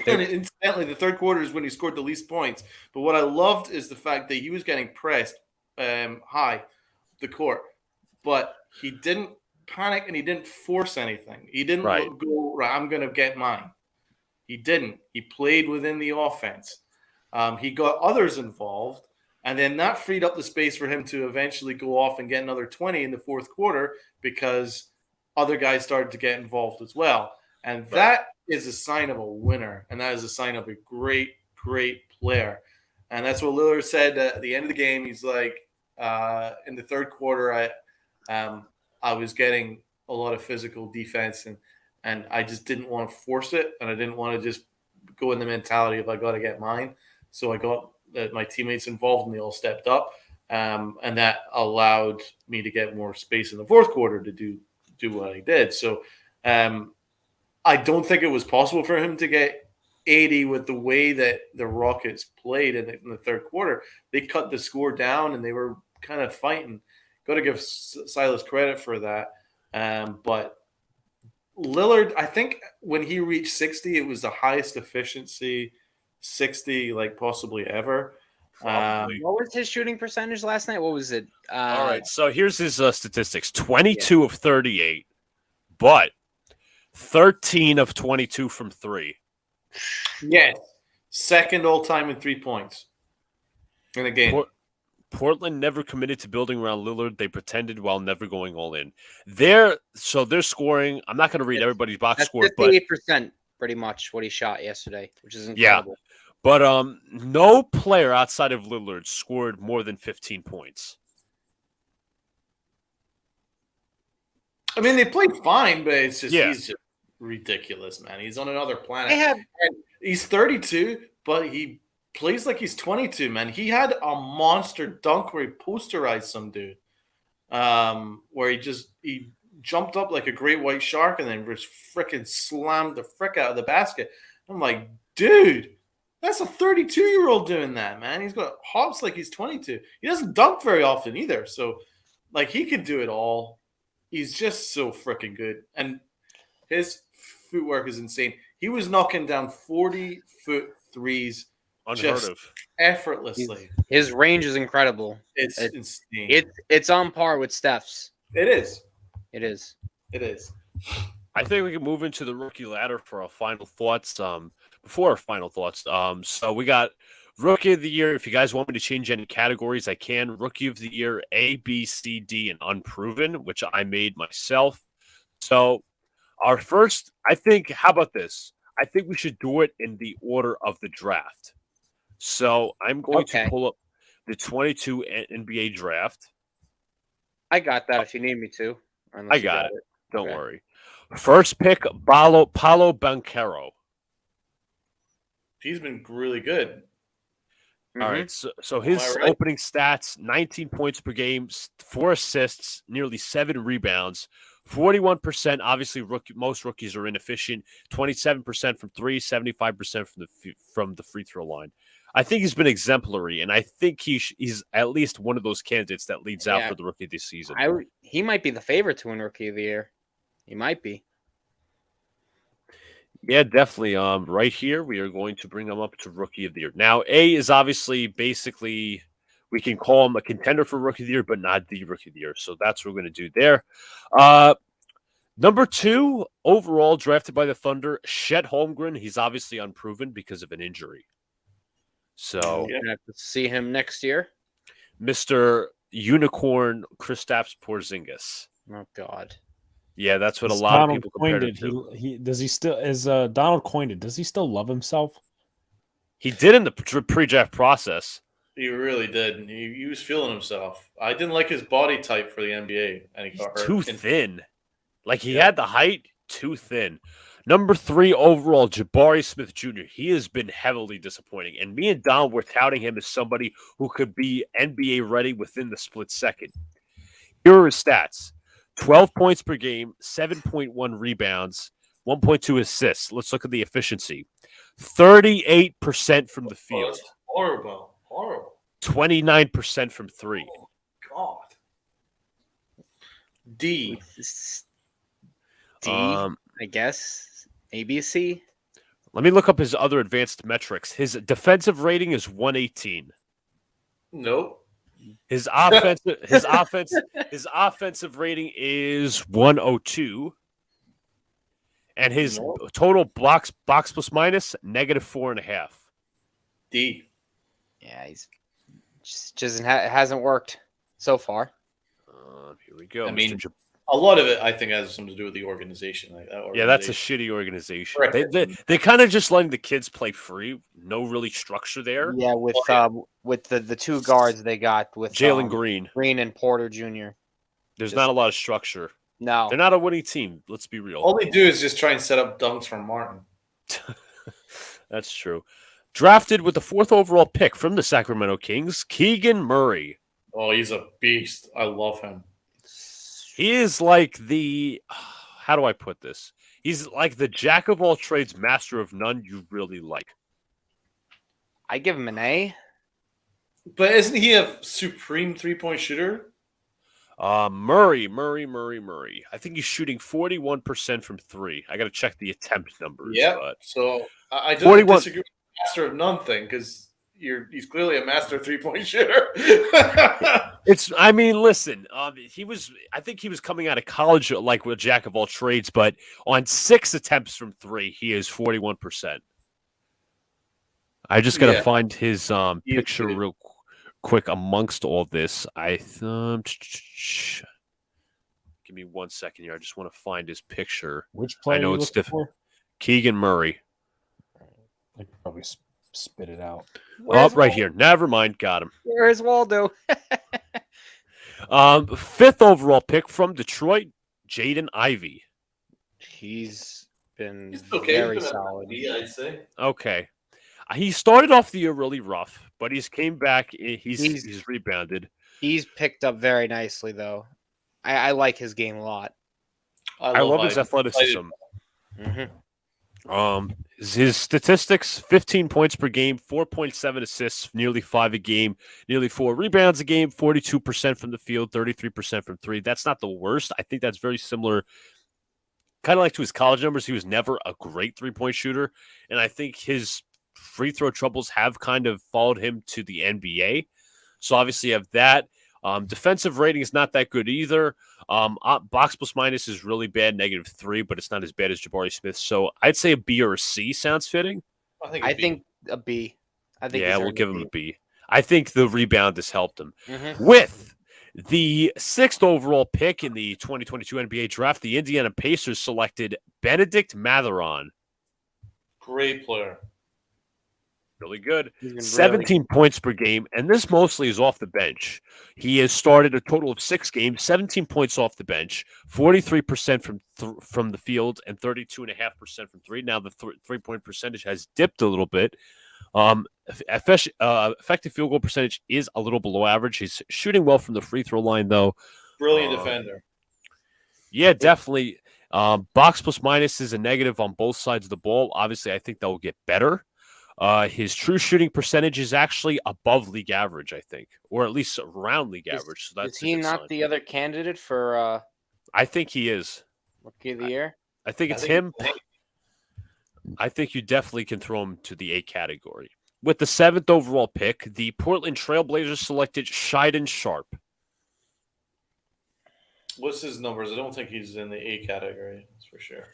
And incidentally, the third quarter is when he scored the least points. But what I loved is the fact that he was getting pressed high the court, but he didn't panic and he didn't force anything. He didn't go, right, I'm going to get mine. He didn't. He played within the offense. He got others involved. And then that freed up the space for him to eventually go off and get another 20 in the fourth quarter because other guys started to get involved as well. And that is a sign of a winner. And that is a sign of a great, great player. And that's what Lillard said at the end of the game. He's like, in the third quarter, I was getting a lot of physical defense and I just didn't want to force it. And I didn't want to just go in the mentality of I got to get mine. So I got my teammates involved and they all stepped up. And that allowed me to get more space in the fourth quarter to do what I did. So I don't think it was possible for him to get 80 with the way that the Rockets played in the third quarter. They cut the score down and they were kind of fighting. Got to give Silas credit for that. But Lillard, I think when he reached 60, it was the highest efficiency 60 like possibly ever. What was his shooting percentage last night? What was it? All right, so here's his statistics: 22 of 38, but 13 of 22 from 3. Yes, second all time in 3 points in a game. Portland never committed to building around Lillard. They pretended while never going all in. They're scoring. I'm not going to read everybody's box score, but 58% pretty much what he shot yesterday, which is incredible. Yeah. But no player outside of Lillard scored more than 15 points. I mean, they played fine, but it's just he's just ridiculous, man. He's on another planet. And he's 32, but he plays like he's 22, man. He had a monster dunk where he posterized some dude, where he jumped up like a great white shark and then just freaking slammed the frick out of the basket. I'm like, dude, that's a 32-year-old doing that, man. He's got hops like he's 22. He doesn't dunk very often either. So, like, he could do it all. He's just so freaking good. And his footwork is insane. He was knocking down 40-foot threes just effortlessly. His range is incredible. It's insane. It's on par with Steph's. It is. It is. It is. I think we can move into the rookie ladder for our final thoughts. Before our final thoughts, so we got Rookie of the Year. If you guys want me to change any categories, I can. Rookie of the Year, A, B, C, D, and Unproven, which I made myself. So our first, I think, how about this? I think we should do it in the order of the draft. So I'm going to pull up the 22 NBA draft. I got that if you need me to. I got it. Don't worry. First pick, Paolo Banchero. He's been really good. All right, so his Am I right? opening stats: 19 points per game, 4 assists, nearly 7 rebounds, 41%. Obviously, most rookies are inefficient. 27% from three, 75% from the free throw line. I think he's been exemplary, and I think he's at least one of those candidates that leads out Yeah. for the rookie this season. He might be the favorite to win Rookie of the Year. He might be. Yeah, definitely. Right here, we are going to bring him up to Rookie of the Year. Now, A is obviously basically we can call him a contender for Rookie of the Year, but not the Rookie of the Year. So that's what we're going to do there. Number 2 overall, drafted by the Thunder, Chet Holmgren. He's obviously unproven because of an injury. So We're gonna have to see him next year. Mr. Unicorn Kristaps Porzingis. Oh God. Yeah, that's what a As lot Donald of people compared coined it it. to. He does he still is Donald coined it? Does he still love himself? He did in the pre-draft process. He really did. He was feeling himself. I didn't like his body type for the NBA, and he He's got hurt. too thin. Like he Yeah. had the height, too thin. Number 3 overall, Jabari Smith Jr. He has been heavily disappointing. And me and Don were touting him as somebody who could be NBA ready within the split second. Here are his stats. 12 points per game, 7.1 rebounds, 1.2 assists. Let's look at the efficiency. 38% from the Oh, field, that's horrible. 29% from 3. God. D. D, Um, I guess. ABC. Let me look up his other advanced metrics. His defensive rating is 118. Nope. His offensive rating is 102. And his Nope. total box plus minus -4.5. D. Yeah, he's just hasn't worked so far. Here we go. I Mr. mean, a lot of it, I think, has something to do with the organization. Yeah, that's a shitty organization. Correct. They kind of just letting the kids play free. No really structure there. Yeah, with the 2 guards they got with Jalen Green. Green and Porter Jr. There's not a lot of structure. No. They're not a winning team. Let's be real. All they do is just try and set up dunks from Martin. That's true. Drafted with the 4th overall pick from the Sacramento Kings, Keegan Murray. Oh, he's a beast. I love him. He is like the, how do I put this? He's like the jack of all trades, master of none you really like. I give him an A. But isn't he a supreme 3-point shooter? Murray. I think he's shooting 41% from 3. I got to check the attempt numbers. Yeah. But So I don't 41 disagree with the master of none thing because he's clearly a master 3-point shooter. Listen, I think he was coming out of college like with jack of all trades, but on 6 attempts from 3, he is 41%. I just got to find his picture real quick amongst all this. Give me 1 second here. I just want to find his picture. Which player? I know are you it's looking different. for? Keegan Murray. I could probably spit it out. Oh, right here. Never mind. Got him. Where's Waldo? 5th overall pick from Detroit, Jaden Ivey. He's been He's okay. very He's been solid. D, I'd say. Okay. He started off the year really rough, but he's came back. He's rebounded. He's picked up very nicely, though. I like his game a lot. I love his athleticism. Mm-hmm. His statistics: 15 points per game, 4.7 assists, nearly 5 a game, nearly 4 rebounds a game, 42% from the field, 33% from 3. That's not the worst. I think that's very similar, kind of like to his college numbers. He was never a great 3-point shooter, and I think his free throw troubles have kind of followed him to the NBA. So obviously you have that. Defensive rating is not that good either. Box plus minus is really bad, -3, but it's not as bad as Jabari Smith. So I'd say a B or a C sounds fitting. I think a B. I think Yeah, he's we'll earned give him a B. I think the rebound has helped him. Mhm. With the 6th overall pick in the 2022 NBA draft, the Indiana Pacers selected Benedict Mathurin. Great player. Really good. He's been 17 points per game, and this mostly is off the bench. He has started a total of 6 games, 17 points off the bench, 43% from the field, and 32.5% from 3. Now the 3-point percentage has dipped a little bit, Effective field goal percentage is a little below average. He's shooting well from the free throw line, though. Brilliant defender. Yeah, definitely. Box plus minus is a negative on both sides of the ball. Obviously, I think that will get better. His true shooting percentage is actually above league average, I think, or at least around league average. So that's is he not the other candidate for I think he is. Rookie of the Year? I think it's him. I think you definitely can throw him to the A category. With the 7th overall pick, the Portland Trailblazers selected Shiden Sharp. What's his numbers? I don't think he's in the A category. That's for sure.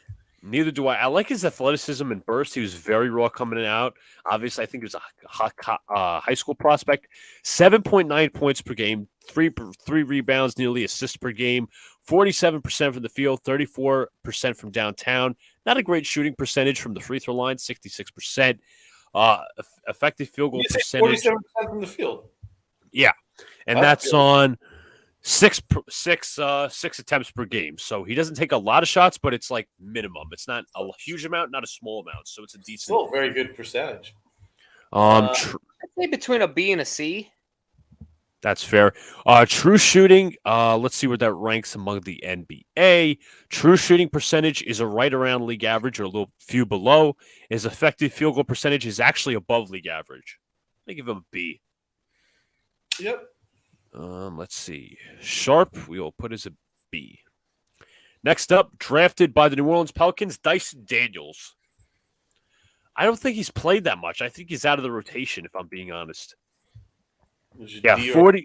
Neither do I. I like his athleticism and burst. He was very raw coming out. Obviously, I think he was a high school prospect. 7.9 points per game, three rebounds, nearly assists per game, 47% from the field, 34% from downtown. Not a great shooting percentage from the free throw line, 66%. Effective field goal percentage. 47% from the field. Yeah, and that's on six attempts per game. So he doesn't take a lot of shots, but it's like minimum. It's not a huge amount, not a small amount. So it's a decent. Still a very good percentage. I'd say between a B and a C. That's fair. True shooting. Let's see where that ranks among the NBA. True shooting percentage is right around league average or a little few below. His effective field goal percentage is actually above league average. Let me give him a B. Yep. Let's see. Sharp, we will put as a B. Next up, drafted by the New Orleans Pelicans, Dyson Daniels. I don't think he's played that much. I think he's out of the rotation, if I'm being honest. Yeah, 40.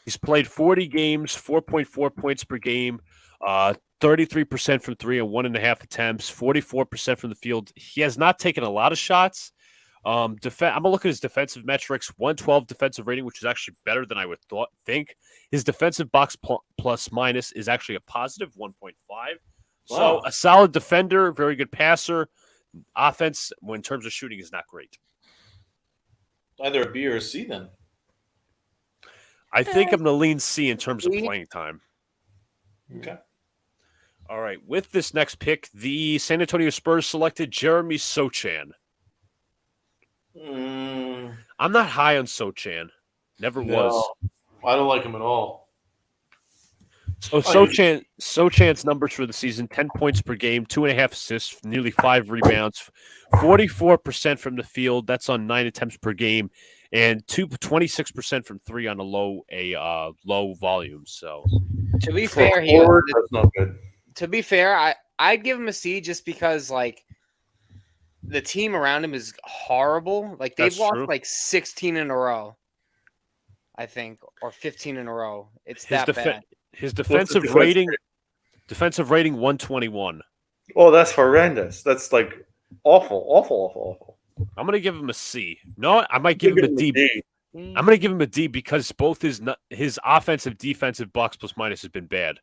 He's played 40 games, 4.4 points per game, 33% from 3 and 1.5 attempts, 44% from the field. He has not taken a lot of shots. I'm gonna look at his defensive metrics. 112 defensive rating, which is actually better than I would think. His defensive box plus minus is actually a positive 1.5. Wow. So a solid defender, very good passer. Offense, in terms of shooting, is not great. Either a B or a C then. I think I'm going to lean C in terms of playing time. Okay. All right. With this next pick, the San Antonio Spurs selected Jeremy Sochan. I'm not high on Sochan. Never was. I don't like him at all. So Sochan's numbers for the season: 10 points per game, 2.5 assists, nearly 5 rebounds, 44% from the field. That's on 9 attempts per game, and 26% from 3 on a low volume. So, to be fair, that's not good. To be fair, I'd give him a C just because like the team around him is horrible. Like they've lost like 16 in a row, I think, or 15 in a row. It's that bad. His defensive rating 121. Oh, that's horrendous. That's like awful. I'm going to give him a C. No, I might give him a D. I'm going to give him a D because both his offensive, defensive box plus minus has been bad.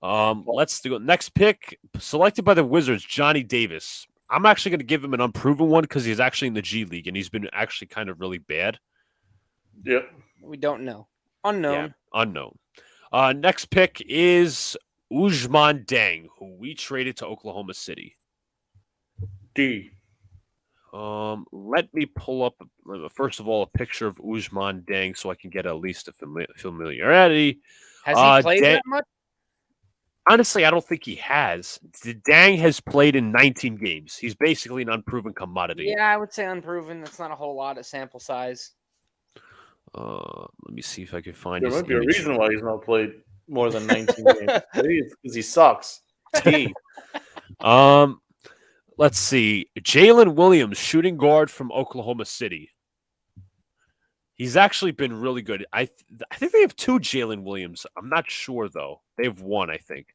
Let's do next pick selected by the Wizards, Johnny Davis. I'm actually going to give him an unproven one because he's actually in the G League and he's been actually kind of really bad. Yep. We don't know. Unknown. Yeah, unknown. Next pick is Ousmane Dieng, who we traded to Oklahoma City. D. Let me pull up first of all a picture of Ousmane Dieng so I can get at least a familiarity. Has he played that much? Honestly, I don't think he has. Dieng has played in 19 games. He's basically an unproven commodity. Yeah, I would say unproven. That's not a whole lot of sample size. Let me see if I can find There his might be a image. reason why he's not played more than 19 games. Maybe it's because he sucks. Let's see. Jalen Williams, shooting guard from Oklahoma City. He's actually been really good. I think they have 2 Jalen Williams. I'm not sure though. They have 1, I think.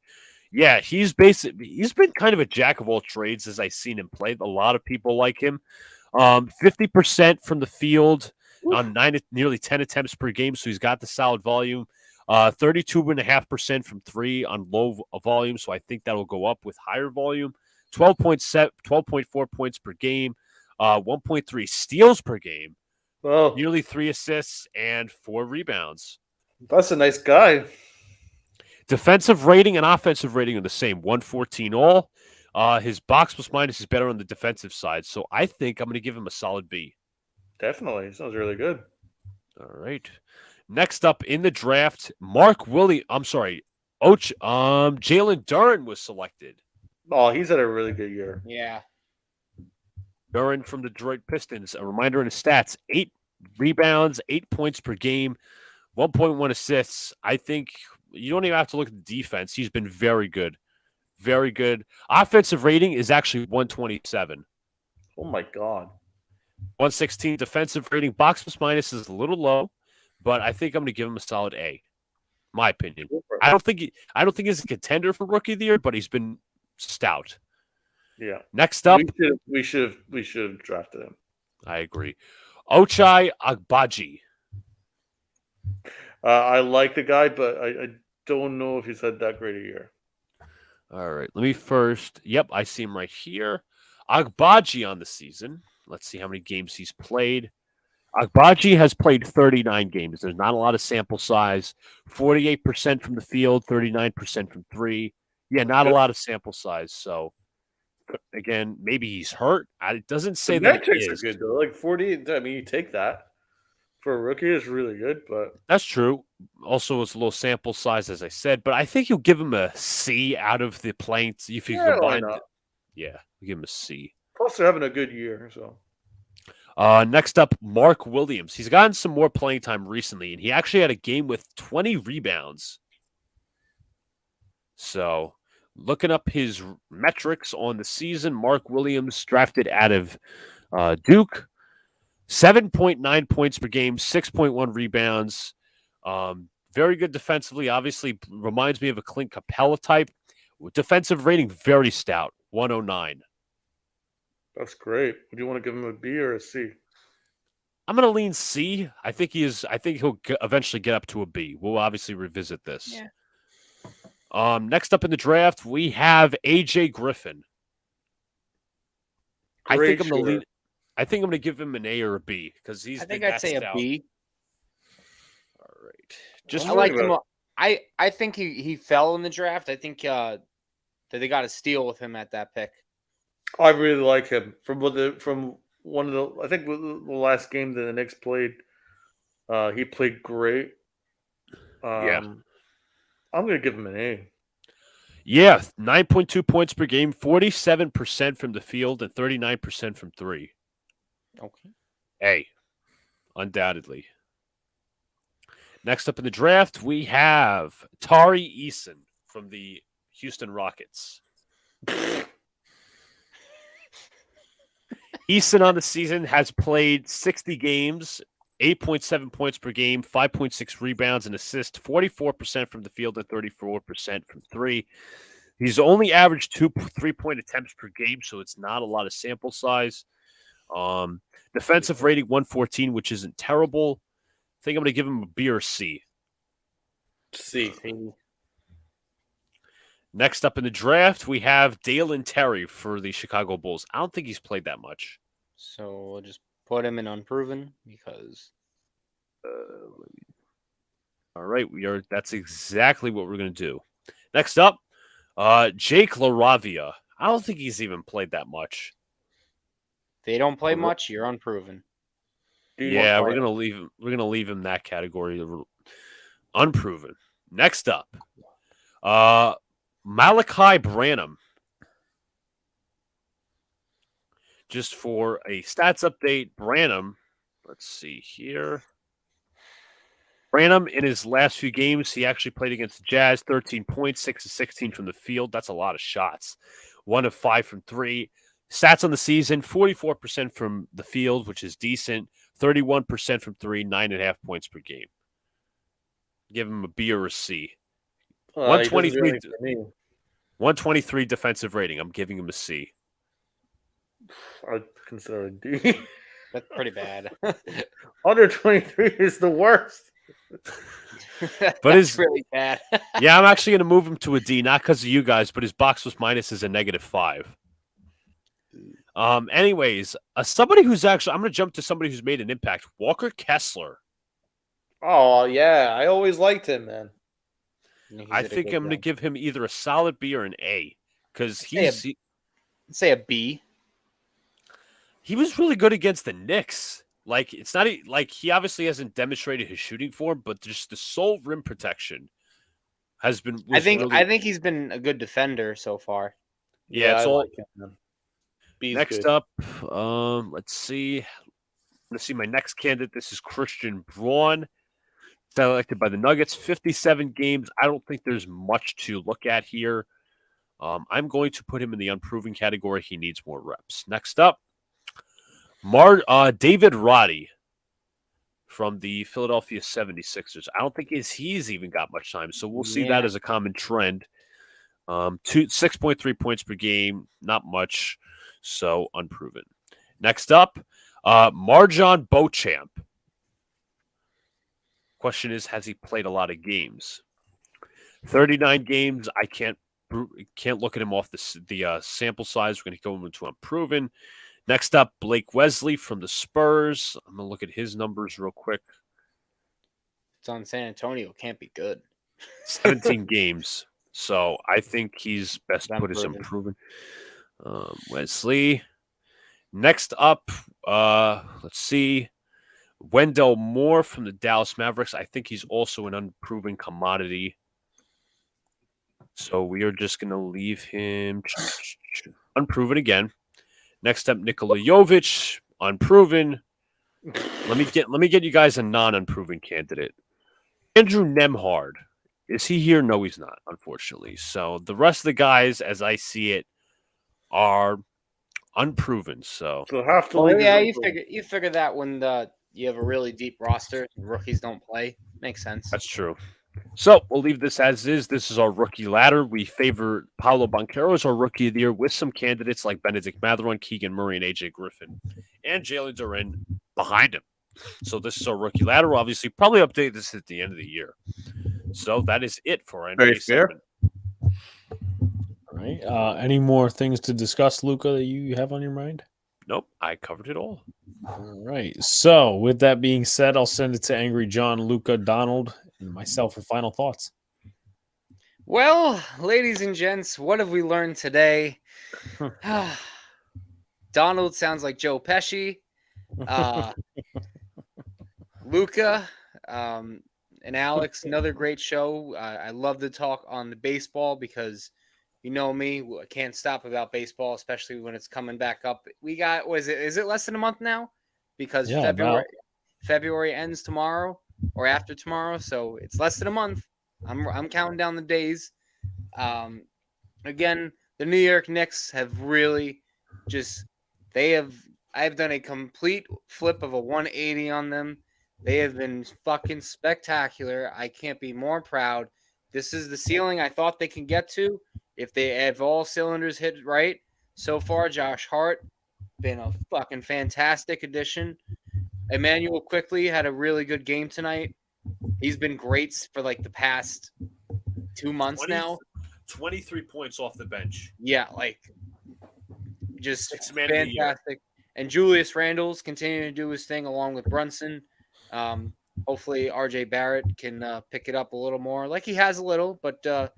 Yeah, he's been kind of a jack of all trades as I've seen him play. A lot of people like him. 50% from the field on nearly 10 attempts per game, so he's got the solid volume. 32.5% from 3 on low volume, so I think that'll go up with higher volume. 12.4 points per game, 1.3 steals per game, nearly 3 assists, and 4 rebounds. That's a nice guy. Defensive rating and offensive rating are the same, 114 all. His box plus minus is better on the defensive side, so I think I'm going to give him a solid B. Definitely. Sounds really good. All right. Next up in the draft, Jalen Duren was selected. Oh, he's had a really good year. Yeah. Duren from the Detroit Pistons. A reminder in his stats: 8 rebounds, 8 points per game, 1.1 assists. I think you don't even have to look at the defense. He's been very good. Very good. Offensive rating is actually 127. Oh my God. 116 defensive rating. Box plus minus is a little low, but I think I'm going to give him a solid A. My opinion. I don't think he's a contender for rookie of the year, but he's been stout. Yeah. Next up, we should have drafted him. I agree. Ochai Agbaji. I like the guy, but I don't know if he's had that great a year. All right. Let me first. Yep, I see him right here. Agbaji on the season. Let's see how many games he's played. Agbaji has played 39 games. There's not a lot of sample size. 48% from the field, 39% from three. Yeah, not a lot of sample size. So, again, maybe he's hurt. It doesn't say The that he metrics are is. good though. Like 40. I mean, you take that for a rookie is really good, but That's true. Also, it's a low sample size, as I said. But I think you'll give him a C out of the playing. If you why combine, not? yeah, give him a C. Plus, they're having a good year, so. Next up, Mark Williams. He's gotten some more playing time recently, and he actually had a game with 20 rebounds. So, looking up his metrics on the season, Mark Williams drafted out of Duke, 7.9 points per game, 6.1 rebounds. Very good defensively. Obviously, reminds me of a Clint Capella type. Defensive rating, very stout, 109. That's great. Would you want to give him a B or a C? I'm going to lean C. I think he'll eventually get up to a B. We'll obviously revisit this. Yeah. Next up in the draft, we have AJ Griffin. I think I'm going to give him an A or a B because he's. I think I'd say a B. All right. Just I liked him. I think he fell in the draft. I think that they got a steal with him at that pick. I really like him from one of the. I think the last game that the Knicks played, he played great. Yeah. I'm going to give him an A. Yeah, 9.2 points per game, 47% from the field, and 39% from three. Okay. A, undoubtedly. Next up in the draft, we have Tari Eason from the Houston Rockets. Eason on the season has played 60 games, 8.7 points per game, 5.6 rebounds and assists, 44% from the field and 34% from three. He's only averaged 2 3-point attempts per game, so it's not a lot of sample size. Defensive rating 114, which isn't terrible. I think I'm going to give him a B or C. C. Next up in the draft, we have Dalen Terry for the Chicago Bulls. I don't think he's played that much. So we'll just put him in unproven because. All right, that's exactly what we're going to do. Next up, Jake LaRavia. I don't think he's even played that much. If they don't play much, you're unproven. Yeah, we're gonna leave him. We're gonna leave him that category, unproven. Next up, Malachi Branham. Just for a stats update, Branham. Let's see here. Branham, in his last few games, he actually played against the Jazz, 13 points, 6 of 16 from the field. That's a lot of shots. 1 of 5 from three. Stats on the season, 44% from the field, which is decent. 31% from three, 9.5 points per game. Give him a B or a C. 123, 123 defensive rating. I'm giving him a C. I'd consider a D. That's pretty bad. Under 23 is the worst. But it's really bad. Yeah, I'm actually going to move him to a D, not because of you guys, but his box plus minus is a -5. Anyways, somebody who's actually, I'm going to jump to somebody who's made an impact. Walker Kessler. Oh, yeah. I always liked him, man. I think I'm going to give him either a solid B or an A because he's Let's say a B. He was really good against the Knicks. Like, it's not like he obviously hasn't demonstrated his shooting form, but just the sole rim protection has been. I think he's been a good defender so far. Yeah, it's I all. like him, man. B's Next good. up, let's see. Let's see my next candidate. This is Christian Braun, selected by the Nuggets. 57 games. I don't think there's much to look at here. I'm going to put him in the unproven category. He needs more reps. Next up, David Roddy from the Philadelphia 76ers. I don't think he's even got much time, so we'll see that as a common trend. 6.3 points per game, not much, so unproven. Next up, Marjon Beauchamp. Question is, has he played a lot of games? 39 games. I can't look at him off the sample size. We're going to go into unproven. Next up, Blake Wesley from the Spurs. I'm going to look at his numbers real quick. It's on San Antonio. Can't be good. 17 games. So I think he's best put as Unproven. unproven. Wesley. Next up, let's see. Wendell Moore from the Dallas Mavericks. I think he's also an unproven commodity. So we are just going to leave him unproven again. Next up, Nikola Jovic, unproven. Let me get you guys a non-unproven candidate. Andrew Nemhard. Is he here? No, he's not, unfortunately. So the rest of the guys, as I see it, are unproven. So half the Well, league. yeah, is you figure that when you have a really deep roster, and rookies don't play. Makes sense. that's true. So we'll leave this as is. This is our rookie ladder. We favor Paolo Banchero as our rookie of the year with some candidates like Benedict Mathurin, Keegan Murray, and AJ Griffin, and Jalen Duren behind him. So this is our rookie ladder. We'll obviously probably update this at the end of the year. So that is it for NBA Very fair. 7. All right. Any more things to discuss, Luca, that you have on your mind? Nope, I covered it all. All right. So, with that being said, I'll send it to Angry John, Luca, Donald, and myself for final thoughts. Well, ladies and gents, what have we learned today? Donald sounds like Joe Pesci. Luca and Alex, another great show. I love to talk on the baseball because you know me, I can't stop about baseball, especially when it's coming back up. We got, is it less than a month now? Because February ends tomorrow or after tomorrow, so it's less than a month. I'm counting down the days. Again, the New York Knicks have really I've done a complete flip of a 180 on them. They have been fucking spectacular. I can't be more proud. This is the ceiling I thought they can get to if they have all cylinders hit right. So far, Josh Hart been a fucking fantastic addition. Emmanuel Quickly had a really good game tonight. He's been great for like the past 2 months now. 23 points off the bench. Yeah, like just Six-man of the year. fantastic. And Julius Randle's continuing to do his thing along with Brunson. Hopefully RJ Barrett can pick it up a little more, like he has a little, but the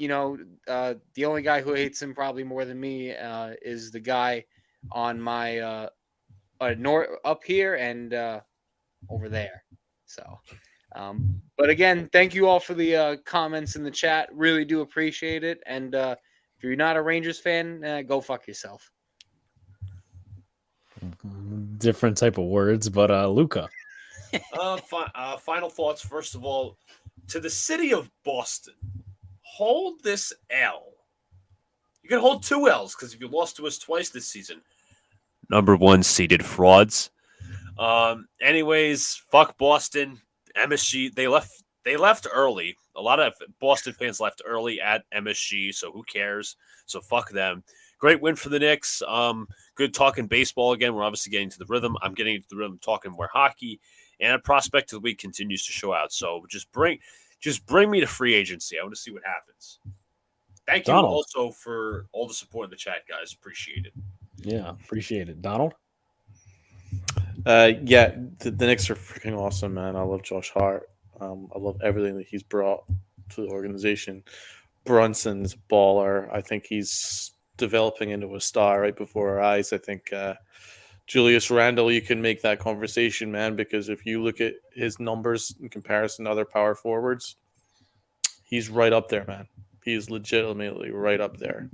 only guy who hates him probably more than me is the guy on my up here and over there. So, but again, thank you all for the comments in the chat. Really do appreciate it. And if you're not a Rangers fan, go fuck yourself. Different type of words, but Luca. Final thoughts. First of all, to the city of Boston, hold this L. You can hold 2 L's because if you lost to us twice this season, number 1 seeded frauds. Anyways, fuck Boston. MSG. They left early. A lot of Boston fans left early at MSG, so who cares? So fuck them. Great win for the Knicks. Good talking baseball again. We're obviously getting to the rhythm. I'm getting into the rhythm talking more hockey. And prospect of the week continues to show out. So just bring me to free agency. I want to see what happens. Thank you Donald. also for all the support in the chat, guys. Appreciate it. Yeah, appreciate it. Donald? Yeah, the Knicks are freaking awesome, man. I love Josh Hart. I love everything that he's brought to the organization. Brunson's a baller. I think he's developing into a star right before our eyes. I think Julius Randle, you can make that conversation, man, because if you look at his numbers in comparison to other power forwards, he's right up there, man. He's legitimately right up there.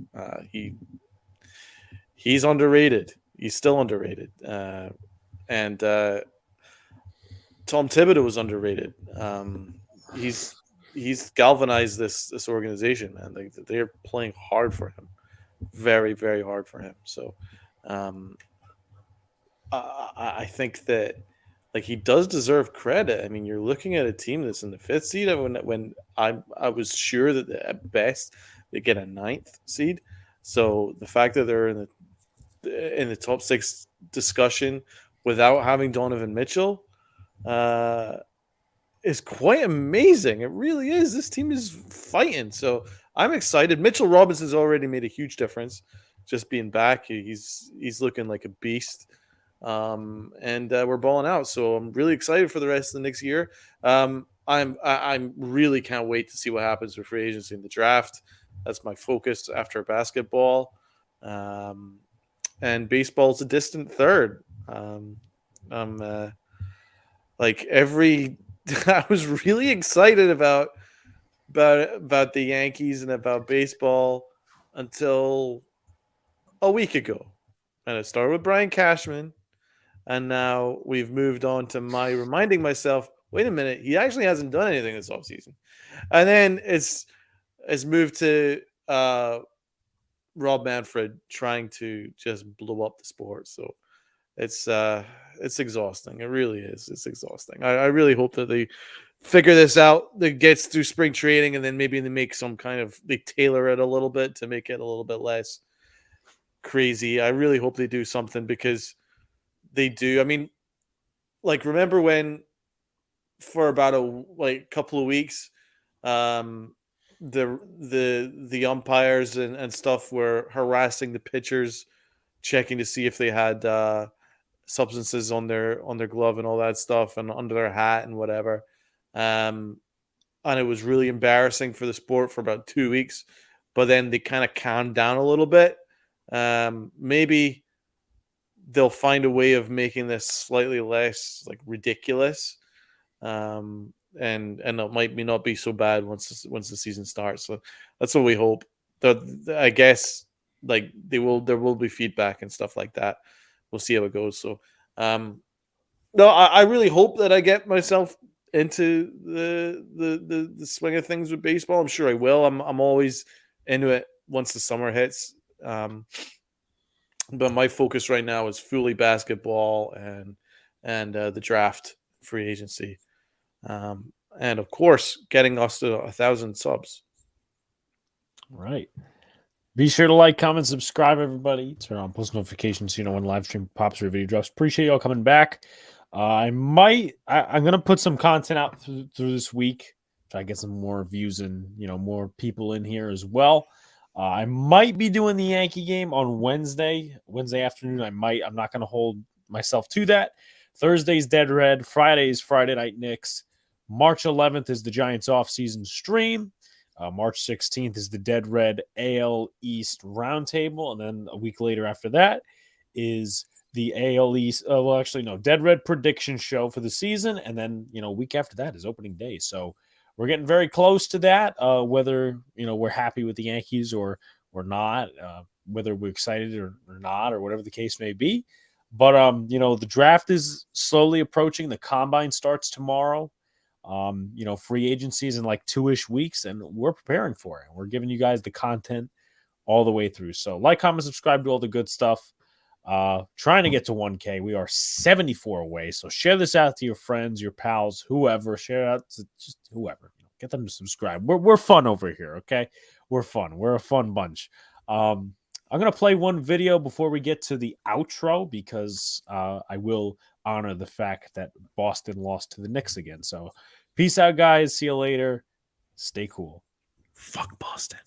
He's underrated. He's still underrated. And Tom Thibodeau was underrated. He's galvanized this organization, man. They're playing hard for him, very, very hard for him. So I think that he does deserve credit. I mean, you're looking at a team that's in the 5th seed. When I was sure that at best they get a 9th seed. So the fact that they're in the top 6 discussion without having Donovan Mitchell is quite amazing. It really is. This team is fighting. So I'm excited. Mitchell Robinson's already made a huge difference just being back. He's looking like a beast. And we're balling out. So I'm really excited for the rest of the next year. I'm really can't wait to see what happens with free agency in the draft. That's my focus after basketball. And baseball's a distant third. I was really excited about the Yankees and about baseball until a week ago. And it started with Brian Cashman. And now we've moved on to my reminding myself, wait a minute, he actually hasn't done anything this offseason. And then it's moved to Rob Manfred trying to just blow up the sport. So it's exhausting. It really is. It's exhausting. I really hope that they figure this out, that gets through spring training, and then maybe they make they tailor it a little bit to make it a little bit less crazy. I really hope they do something, because they do. I mean, remember when for about a couple of weeks, the umpires and stuff were harassing the pitchers, checking to see if they had substances on their glove and all that stuff, and under their hat and whatever. And it was really embarrassing for the sport for about 2 weeks, but then they kind of calmed down a little bit. Maybe they'll find a way of making this slightly less ridiculous. And it might not be so bad once the season starts. So that's what we hope. I guess there will be feedback and stuff like that. We'll see how it goes. So no, I really hope that I get myself into the swing of things with baseball. I'm sure I will. I'm always into it once the summer hits. But my focus right now is fully basketball and the draft, free agency. And of course, getting us to 1,000 subs. Right. Be sure to like, comment, subscribe, everybody. Turn on post notifications so you know when live stream pops or video drops. Appreciate y'all coming back. I'm going to put some content out through this week. Try to get some more views and, more people in here as well. I might be doing the Yankee game on Wednesday afternoon. I'm not going to hold myself to that. Thursday's Dead Red. Friday's Friday Night Knicks. March 11th is the Giants off-season stream. March 16th is the Dead Red AL East Roundtable. And then a week later after that is the AL East. Dead Red prediction show for the season. And then, a week after that is opening day. So we're getting very close to that, whether, we're happy with the Yankees or not, whether we're excited or not, or whatever the case may be. But, the draft is slowly approaching. The combine starts tomorrow. Free agencies in 2-ish weeks, and we're preparing for it. We're giving you guys the content all the way through. So like, comment, subscribe to all the good stuff. Trying to get to 1K. We are 74 away. So share this out to your friends, your pals, whoever. Share it out to just whoever. Get them to subscribe. We're fun over here, okay? We're fun. We're a fun bunch. I'm gonna play one video before we get to the outro, because I will honor the fact that Boston lost to the Knicks again. So peace out, guys. See you later. Stay cool. Fuck Boston.